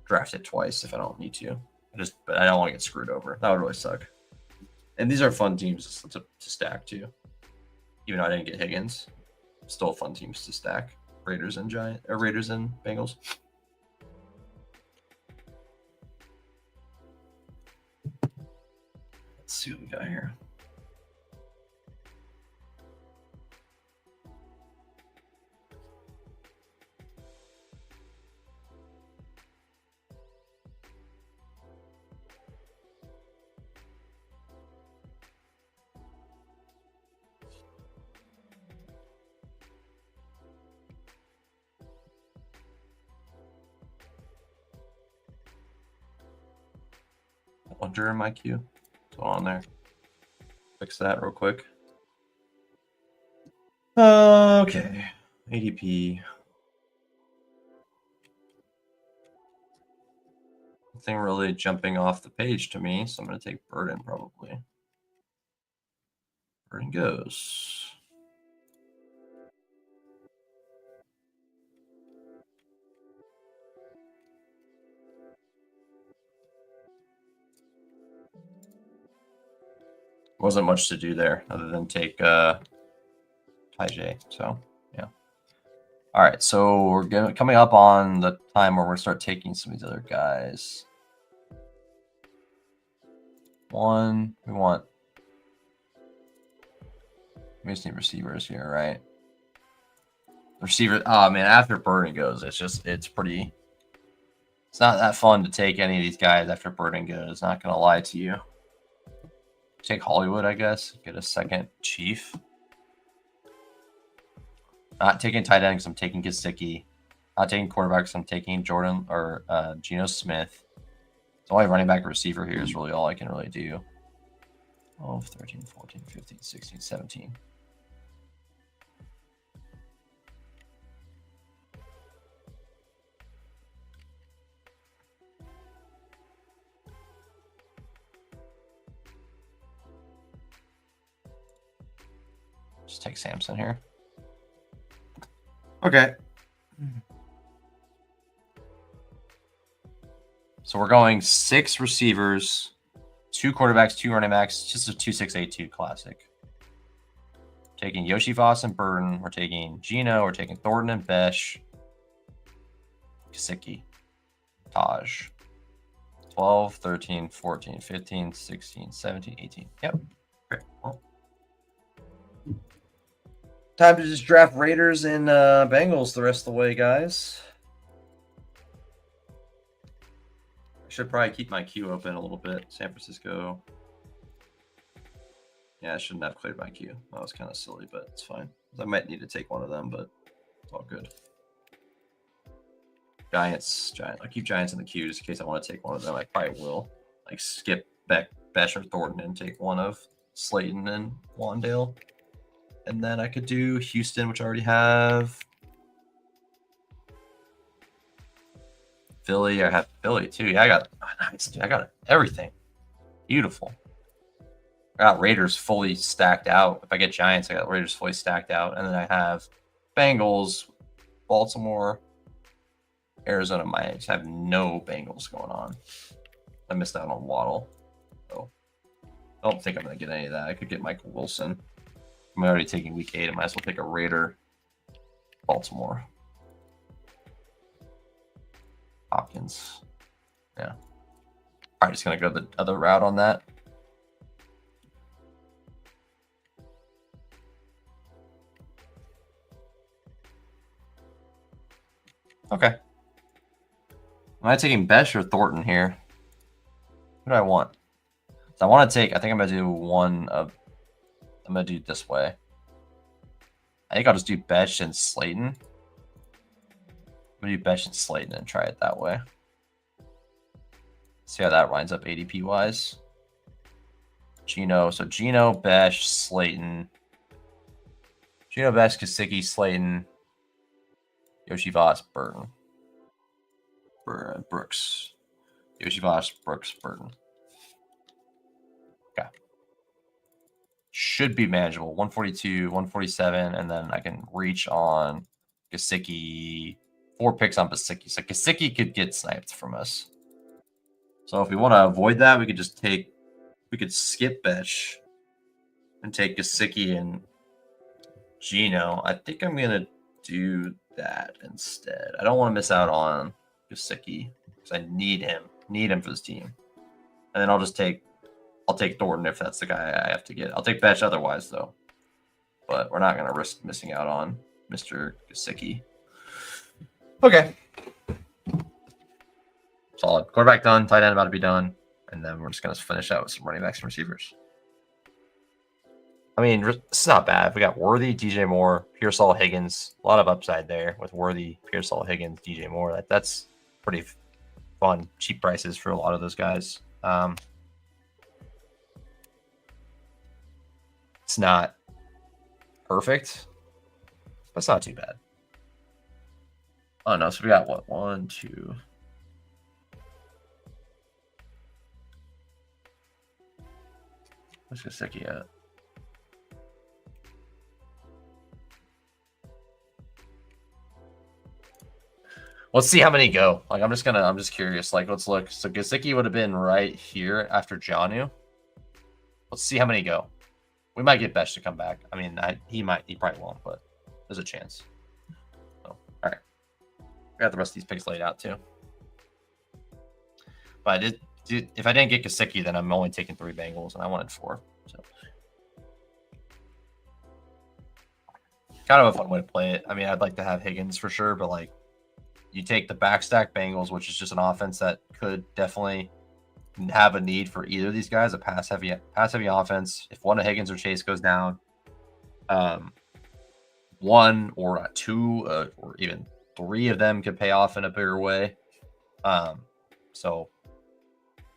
draft it twice if I don't need to. But I don't want to get screwed over. That would really suck. And these are fun teams to stack too. Even though I didn't get Higgins, still fun teams to stack. Raiders and Bengals. Let's see what we got here. Under in my queue. What's going on there? Fix that real quick. Okay. ADP. Nothing really jumping off the page to me, so I'm going to take Burden probably. Burden goes. Wasn't much to do there other than take Ty J. So, yeah. All right, so we're coming up on the time where we're going to start taking some of these other guys. We just need receivers here, right? Receiver. Oh man, after Burden goes, it's not that fun to take any of these guys after Burden goes. Not gonna lie to you. Take Hollywood, I guess. Get a second Chief. Not taking tight end because I'm taking Gesicki. Not taking quarterback because I'm taking Jordan or Geno Smith. So only running back and receiver here is really all I can really do. 12, 13, 14, 15, 16, 17. Just take Samson here. Okay. So we're going 6 receivers, 2 quarterbacks, 2 running backs, just a 2-6-8-2 classic. Taking Yoshi Voss and Burton. We're taking Geno. We're taking Thornton and Besh. Gesicki. Taj. 12, 13, 14, 15, 16, 17, 18. Yep. Great. Well, time to just draft Raiders and Bengals the rest of the way, guys. I should probably keep my queue open a little bit. San Francisco. Yeah, I shouldn't have cleared my queue. That was kind of silly, but it's fine. I might need to take one of them, but it's all good. Giants. I'll keep Giants in the queue just in case I want to take one of them. I probably will. Like skip Besh or Thornton and take one of Slayton and Wandale. And then I could do Houston, which I already have. Philly, I have Philly too. Yeah, I got everything. Beautiful. I got Raiders fully stacked out. If I get Giants, I got Raiders fully stacked out. And then I have Bengals, Baltimore, Arizona, Miami. I have no Bengals going on. I missed out on Waddle. So I don't think I'm going to get any of that. I could get Michael Wilson. I'm already taking week 8. I might as well take a Raider, Baltimore. Hopkins. Yeah. Probably just going to go the other route on that. Okay. Am I taking Besh or Thornton here? Who do I want? So I want to take, I think I'm going to do I'm going to do it this way. I think I'll just do Besh and Slayton. I'm going to do Besh and Slayton and try it that way. See how that lines up ADP wise. Geno. So Geno, Besh, Slayton. Geno, Besh, Gesicki, Slayton. Yoshi Voss, Burton. Brooks. Yoshi Voss, Brooks, Burton. Okay. Should be manageable. 142, 147, and then I can reach on Gesicki. 4 picks on Gesicki. So Gesicki could get sniped from us. So if we want to avoid that, we could skip Besh and take Gesicki and Geno. I think I'm going to do that instead. I don't want to miss out on Gesicki because I need him for this team. And then I'll take Thornton if that's the guy I have to get. I'll take Besh otherwise though. But we're not going to risk missing out on Mr. Gesicki. Okay. Solid. Quarterback done. Tight end about to be done. And then we're just going to finish out with some running backs and receivers. I mean, it's not bad. We got Worthy, DJ Moore, Pearsall, Higgins. A lot of upside there with Worthy, Pearsall, Higgins, DJ Moore. That's pretty fun. Cheap prices for a lot of those guys. It's not perfect, but it's not too bad. Oh no, so we got what? 1, 2. Where's Gesicki at? Let's see how many go. Like, I'm just curious. Like, let's look. So Gesicki would have been right here after Jonnu. Let's see how many go. We might get Besh to come back. I mean, he probably won't, but there's a chance. So, all right. We got the rest of these picks laid out too. But if I didn't get Gesicki, then I'm only taking 3 Bengals, and I wanted 4. So, kind of a fun way to play it. I mean, I'd like to have Higgins for sure, but like, you take the backstack Bengals, which is just an offense that could definitely have a need for either of these guys, a pass heavy offense. If one of Higgins or Chase goes down, 1 or 2 or even 3 of them could pay off in a bigger way. So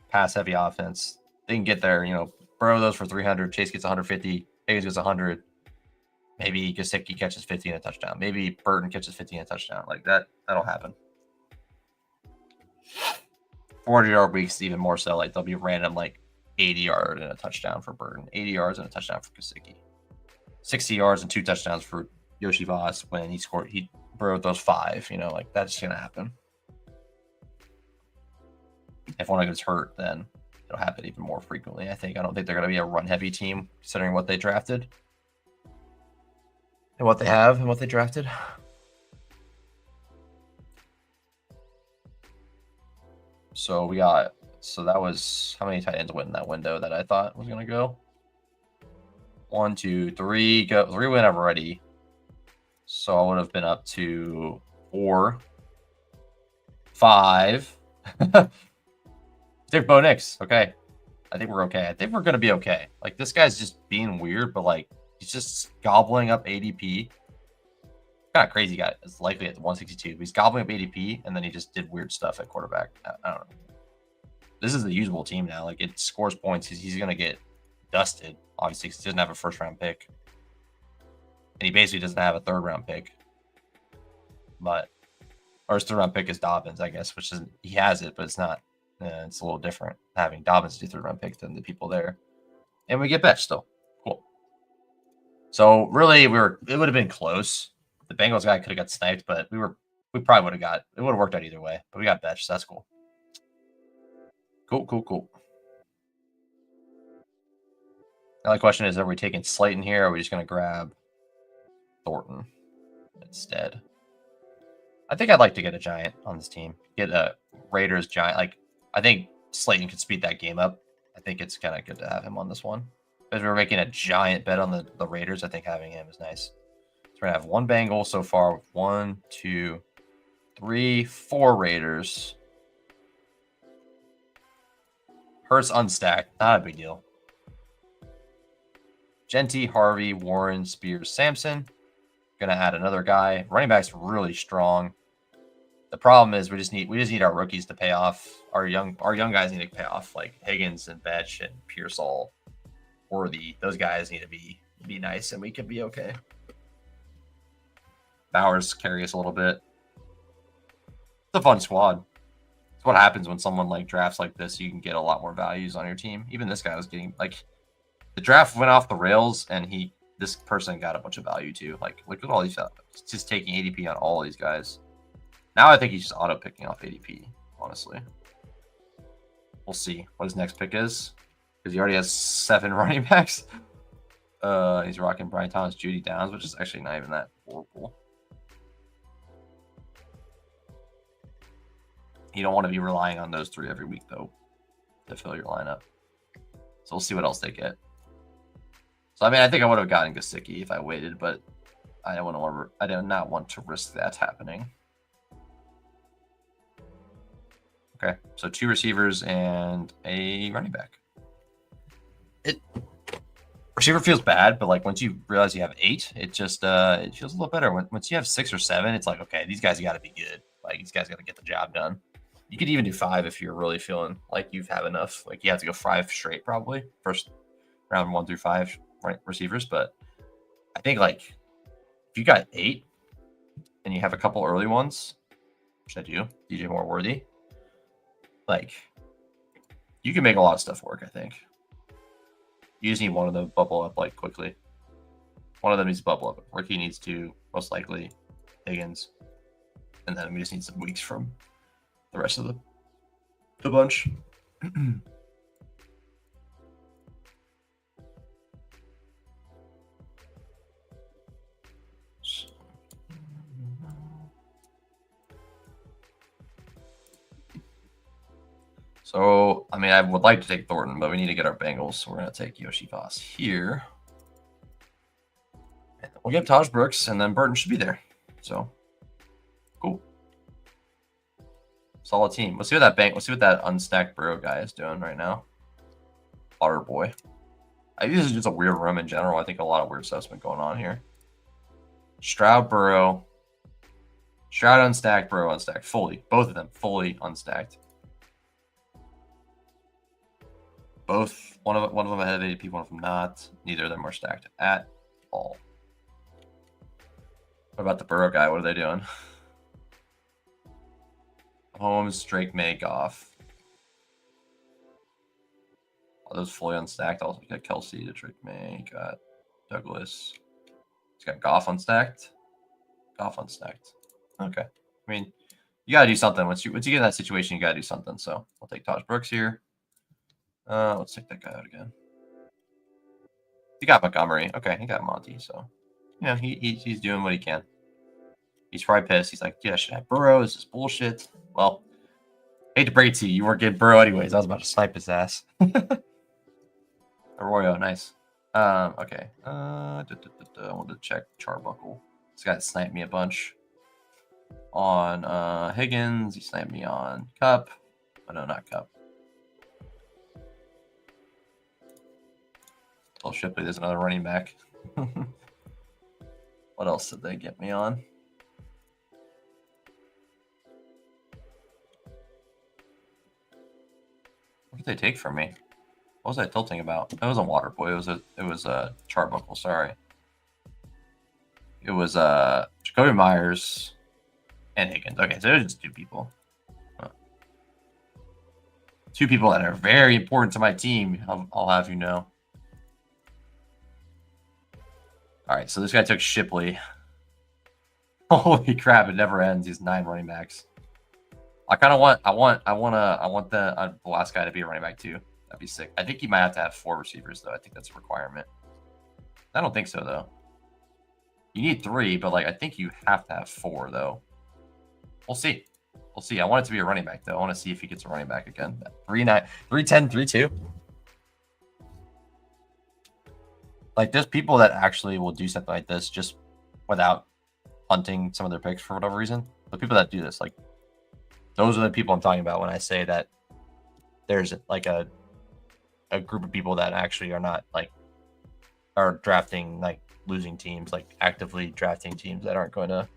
pass heavy offense, they can get there. Burrow those for 300. Chase gets 150. Higgins gets 100. Maybe Gesicki catches 50 and a touchdown. Maybe Burton catches 50 and a touchdown. Like that, that'll happen. 40-yard weeks, even more so. Like, they'll be random, like 80-yard and a touchdown for Burton, 80 yards and a touchdown for Gesicki, 60 yards and 2 touchdowns for Yoshi Voss when he broke those 5. Like, that's gonna happen. If one of them gets hurt, then it'll happen even more frequently. I don't think they're gonna be a run-heavy team considering what they drafted. And what they have and what they drafted. So that was how many tight ends went in that window that I thought was going to go? 1, 2, 3. 3 went already. So I would have been up to 4, 5. Dick Bo Nix. Okay. I think we're okay. I think we're going to be okay. Like, this guy's just being weird, but like, he's just gobbling up ADP. Kind of crazy guy. It's likely at the 162. But he's gobbling up ADP, and then he just did weird stuff at quarterback. I don't know. This is a usable team now. Like, it scores points. He's going to get dusted, obviously, because he doesn't have a first-round pick. And he basically doesn't have a third-round pick. Or his third-round pick is Dobbins, I guess, which isn't, he has it, but it's not. It's a little different having Dobbins do third-round pick than the people there. And we get Betch still. Cool. So really, it would have been close. The Bengals guy could have got sniped, but we probably would have it would have worked out either way. But we got Betch, so that's cool. Cool. Now the question is, are we taking Slayton here, or are we just going to grab Thornton instead? I think I'd like to get a Giant on this team. Get a Raiders Giant. Like, I think Slayton could speed that game up. I think it's kind of good to have him on this one. As we're making a giant bet on the Raiders, I think having him is nice. So we're going to have 1 Bengal so far. 1, 2, 3, 4 Raiders. Hurts unstacked. Not a big deal. Genty, Harvey, Warren, Spears, Sampson. Going to add another guy. Running back's really strong. The problem is we just need our rookies to pay off. Our young guys need to pay off. Like Higgins and Betch and Pearsall, Worthy. Those guys need to be nice, and we can be okay. Bowers carry us a little bit. It's a fun squad. It's what happens when someone like drafts like this. You can get a lot more values on your team. Even this guy was getting, like, the draft went off the rails, and this person got a bunch of value too. Like, look at all these. Just taking ADP on all these guys. Now I think he's just auto picking off ADP. Honestly, we'll see what his next pick is, because he already has 7 running backs. He's rocking Brian Thomas, Judy Downs, which is actually not even that horrible. You don't want to be relying on those 3 every week, though, to fill your lineup. So we'll see what else they get. So, I mean, I think I would have gotten Gesicki if I waited, but I do not want to risk that happening. Okay, so 2 receivers and a running back. Receiver feels bad, but like once you realize you have 8, it just it feels a little better. Once you have 6 or 7, it's like, okay, these guys got to be good. Like, these guys got to get the job done. You could even do 5 if you're really feeling like you have enough. Like, you have to go 5 straight probably. First round 1 through 5 receivers, but I think like if you got 8 and you have a couple early ones, which I do, DJ Moore worthy, like you can make a lot of stuff work. I think you just need one of them to bubble up like quickly. One of them needs to bubble up. Ricky needs to, most likely, Higgins, and then we just need some weeks from the rest of the bunch. So, I mean, I would like to take Thornton, but we need to get our Bengals, so we're going to take Yoshi Voss here. And we'll get Taj Brooks, and then Burton should be there. So, cool. Solid team. Let's see what that unstacked Burrow guy is doing right now. Otter boy. I think this is just a weird room in general. I think a lot of weird stuff's been going on here. Stroud, Burrow. Stroud unstacked, Burrow unstacked. Fully. Both of them fully unstacked. Both. One of them ahead of ADP, one of them not. Neither of them are stacked at all. What about the Burrow guy? What are they doing? Holmes, Drake, May, Goff. All those fully unstacked. Also, we got Kelsey to Drake, May. Got Douglas. He's got Goff unstacked. Goff unstacked. Okay. I mean, you gotta do something. Once you get in that situation, you gotta do something. So I'll take Taj Brooks here. Let's take that guy out again. He got Montgomery. Okay, he got Monty. So, you know, he's doing what he can. He's probably pissed. He's like, dude, I should have Burrow. This is bullshit. Well, hate to break it to you, you weren't getting Burrow anyways. I was about to snipe his ass. Arroyo, nice. Okay. I wanted to check Charbuckle. This guy sniped me a bunch on Higgins. He sniped me on Cup. Oh, no, not Cup. Oh, Shipley, there's another running back. What else did they get me on? What did they take from me? What was I tilting about? It wasn't Waterboy. It was a Charbuckle. Sorry. It was Jacoby Myers and Higgins. Okay, so there's just 2 people. 2 people that are very important to my team. I'll have you know. All right, so this guy took Shipley. Holy crap! It never ends. He's 9 running backs. I kind of want the last guy to be a running back too. That'd be sick. I think you might have to have 4 receivers though. I think that's a requirement. I don't think so though. You need 3, but like I think you have to have 4 though. We'll see. We'll see. I want it to be a running back though. I want to see if he gets a running back again. 3-9, 3-10, 3-2. Like, there's people that actually will do something like this just without hunting some of their picks for whatever reason. The people that do this, like, those are the people I'm talking about when I say that there's like a group of people that actually are not like are drafting like losing teams, like actively drafting teams that are gonna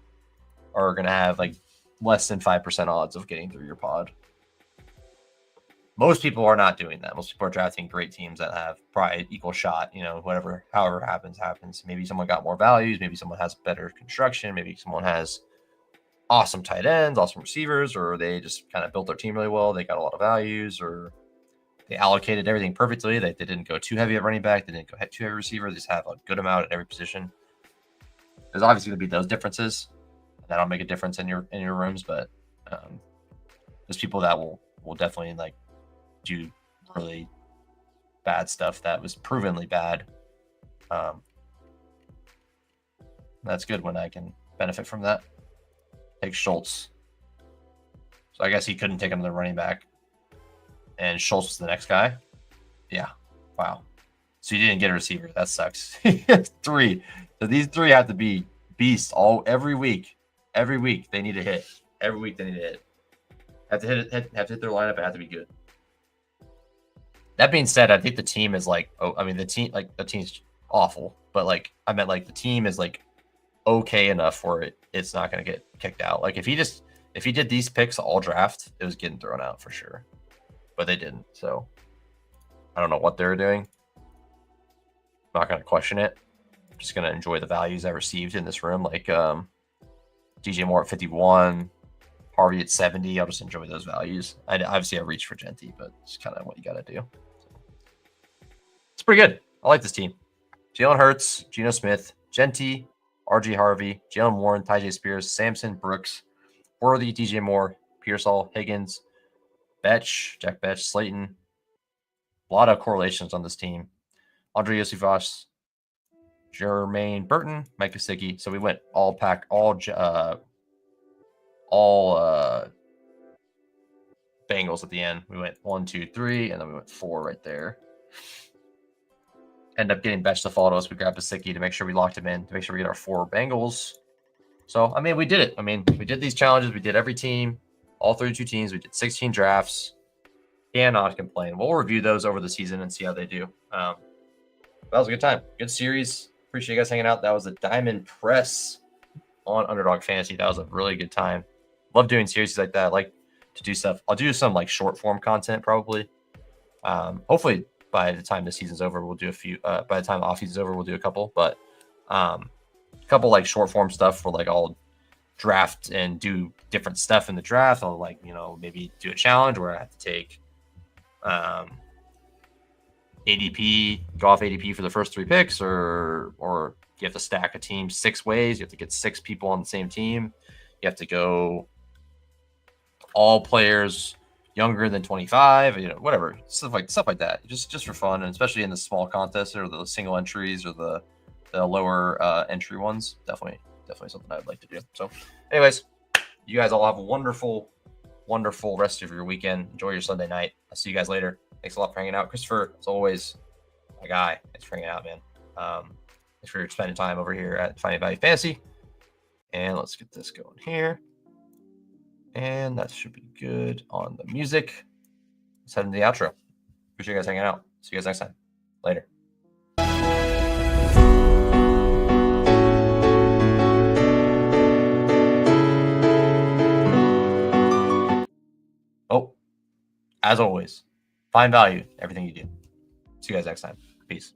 have like less than 5% odds of getting through your pod. Most people are not doing that. Most people are drafting great teams that have probably equal shot, you know, however happens. Maybe someone got more values. Maybe someone has better construction. Maybe someone has awesome tight ends, awesome receivers, or they just kind of built their team really well. They got a lot of values, or they allocated everything perfectly. They didn't go too heavy at running back. They didn't go too heavy receiver. They just have a good amount at every position. There's obviously going to be those differences. That'll make a difference in your rooms, but there's people that will definitely like do really bad stuff that was provenly bad. That's good when I can benefit from that. Take Schultz. So I guess he couldn't take another running back. And Schultz was the next guy. Yeah. Wow. So you didn't get a receiver. That sucks. 3. So these 3 have to be beasts every week. Every week they need to hit. Every week they need to hit. Have to hit their lineup and have to be good. That being said, I think the team is like, the team's awful, but like I meant like the team is like okay enough where it's not going to get kicked out. Like if he did these picks all draft, it was getting thrown out for sure, but they didn't. So I don't know what they were doing. I'm not going to question it. I'm just going to enjoy the values I received in this room, like DJ Moore at 51, Harvey at 70. I'll just enjoy those values. Obviously, I reached for Genty, but it's kind of what you got to do. It's pretty good. I like this team. Jalen Hurts, Geno Smith, Genty, RG Harvey, Jalen Warren, Tyjae Spears, Samson, Brooks, Worthy, DJ Moore, Pearsall, Higgins, Jack Betch, Slayton. A lot of correlations on this team. Andre Yosifas, Jermaine Burton, Mike Gesicki. So we went all Bengals at the end. We went 1, 2, 3, and then we went 4 right there. End up getting Betch to follow us. We grabbed Gesicki to make sure we locked him in, to make sure we get our 4 Bengals. So, I mean, we did it. I mean, we did these challenges. We did every team, all 32 teams. We did 16 drafts. Cannot complain. We'll review those over the season and see how they do. That was a good time. Good series. Appreciate you guys hanging out. That was a Diamond Press on Underdog Fantasy. That was a really good time. Love doing series like that. I like to do stuff. I'll do some like short form content probably. Hopefully by the time the season's over, we'll do a few. By the time the off season's over, we'll do a couple. But a couple like short form stuff where like I'll draft and do different stuff in the draft. I'll like maybe do a challenge where I have to take ADP, go off ADP for the first 3 picks, or you have to stack a team 6 ways. You have to get 6 people on the same team. You have to go all players younger than 25, whatever, stuff like that. Just for fun, and especially in the small contests or the single entries or the lower entry ones. Definitely something I'd like to do. So, anyways, you guys all have a wonderful rest of your weekend. Enjoy your Sunday night. I'll see you guys later. Thanks a lot for hanging out. Christopher, as always, my guy. Thanks for hanging out, man. Thanks for spending time over here at Finding Value Fantasy. And let's get this going here. And that should be good on the music. Let's head into the outro. Appreciate you guys hanging out. See you guys next time. Later. Oh, as always, find value in everything you do. See you guys next time. Peace.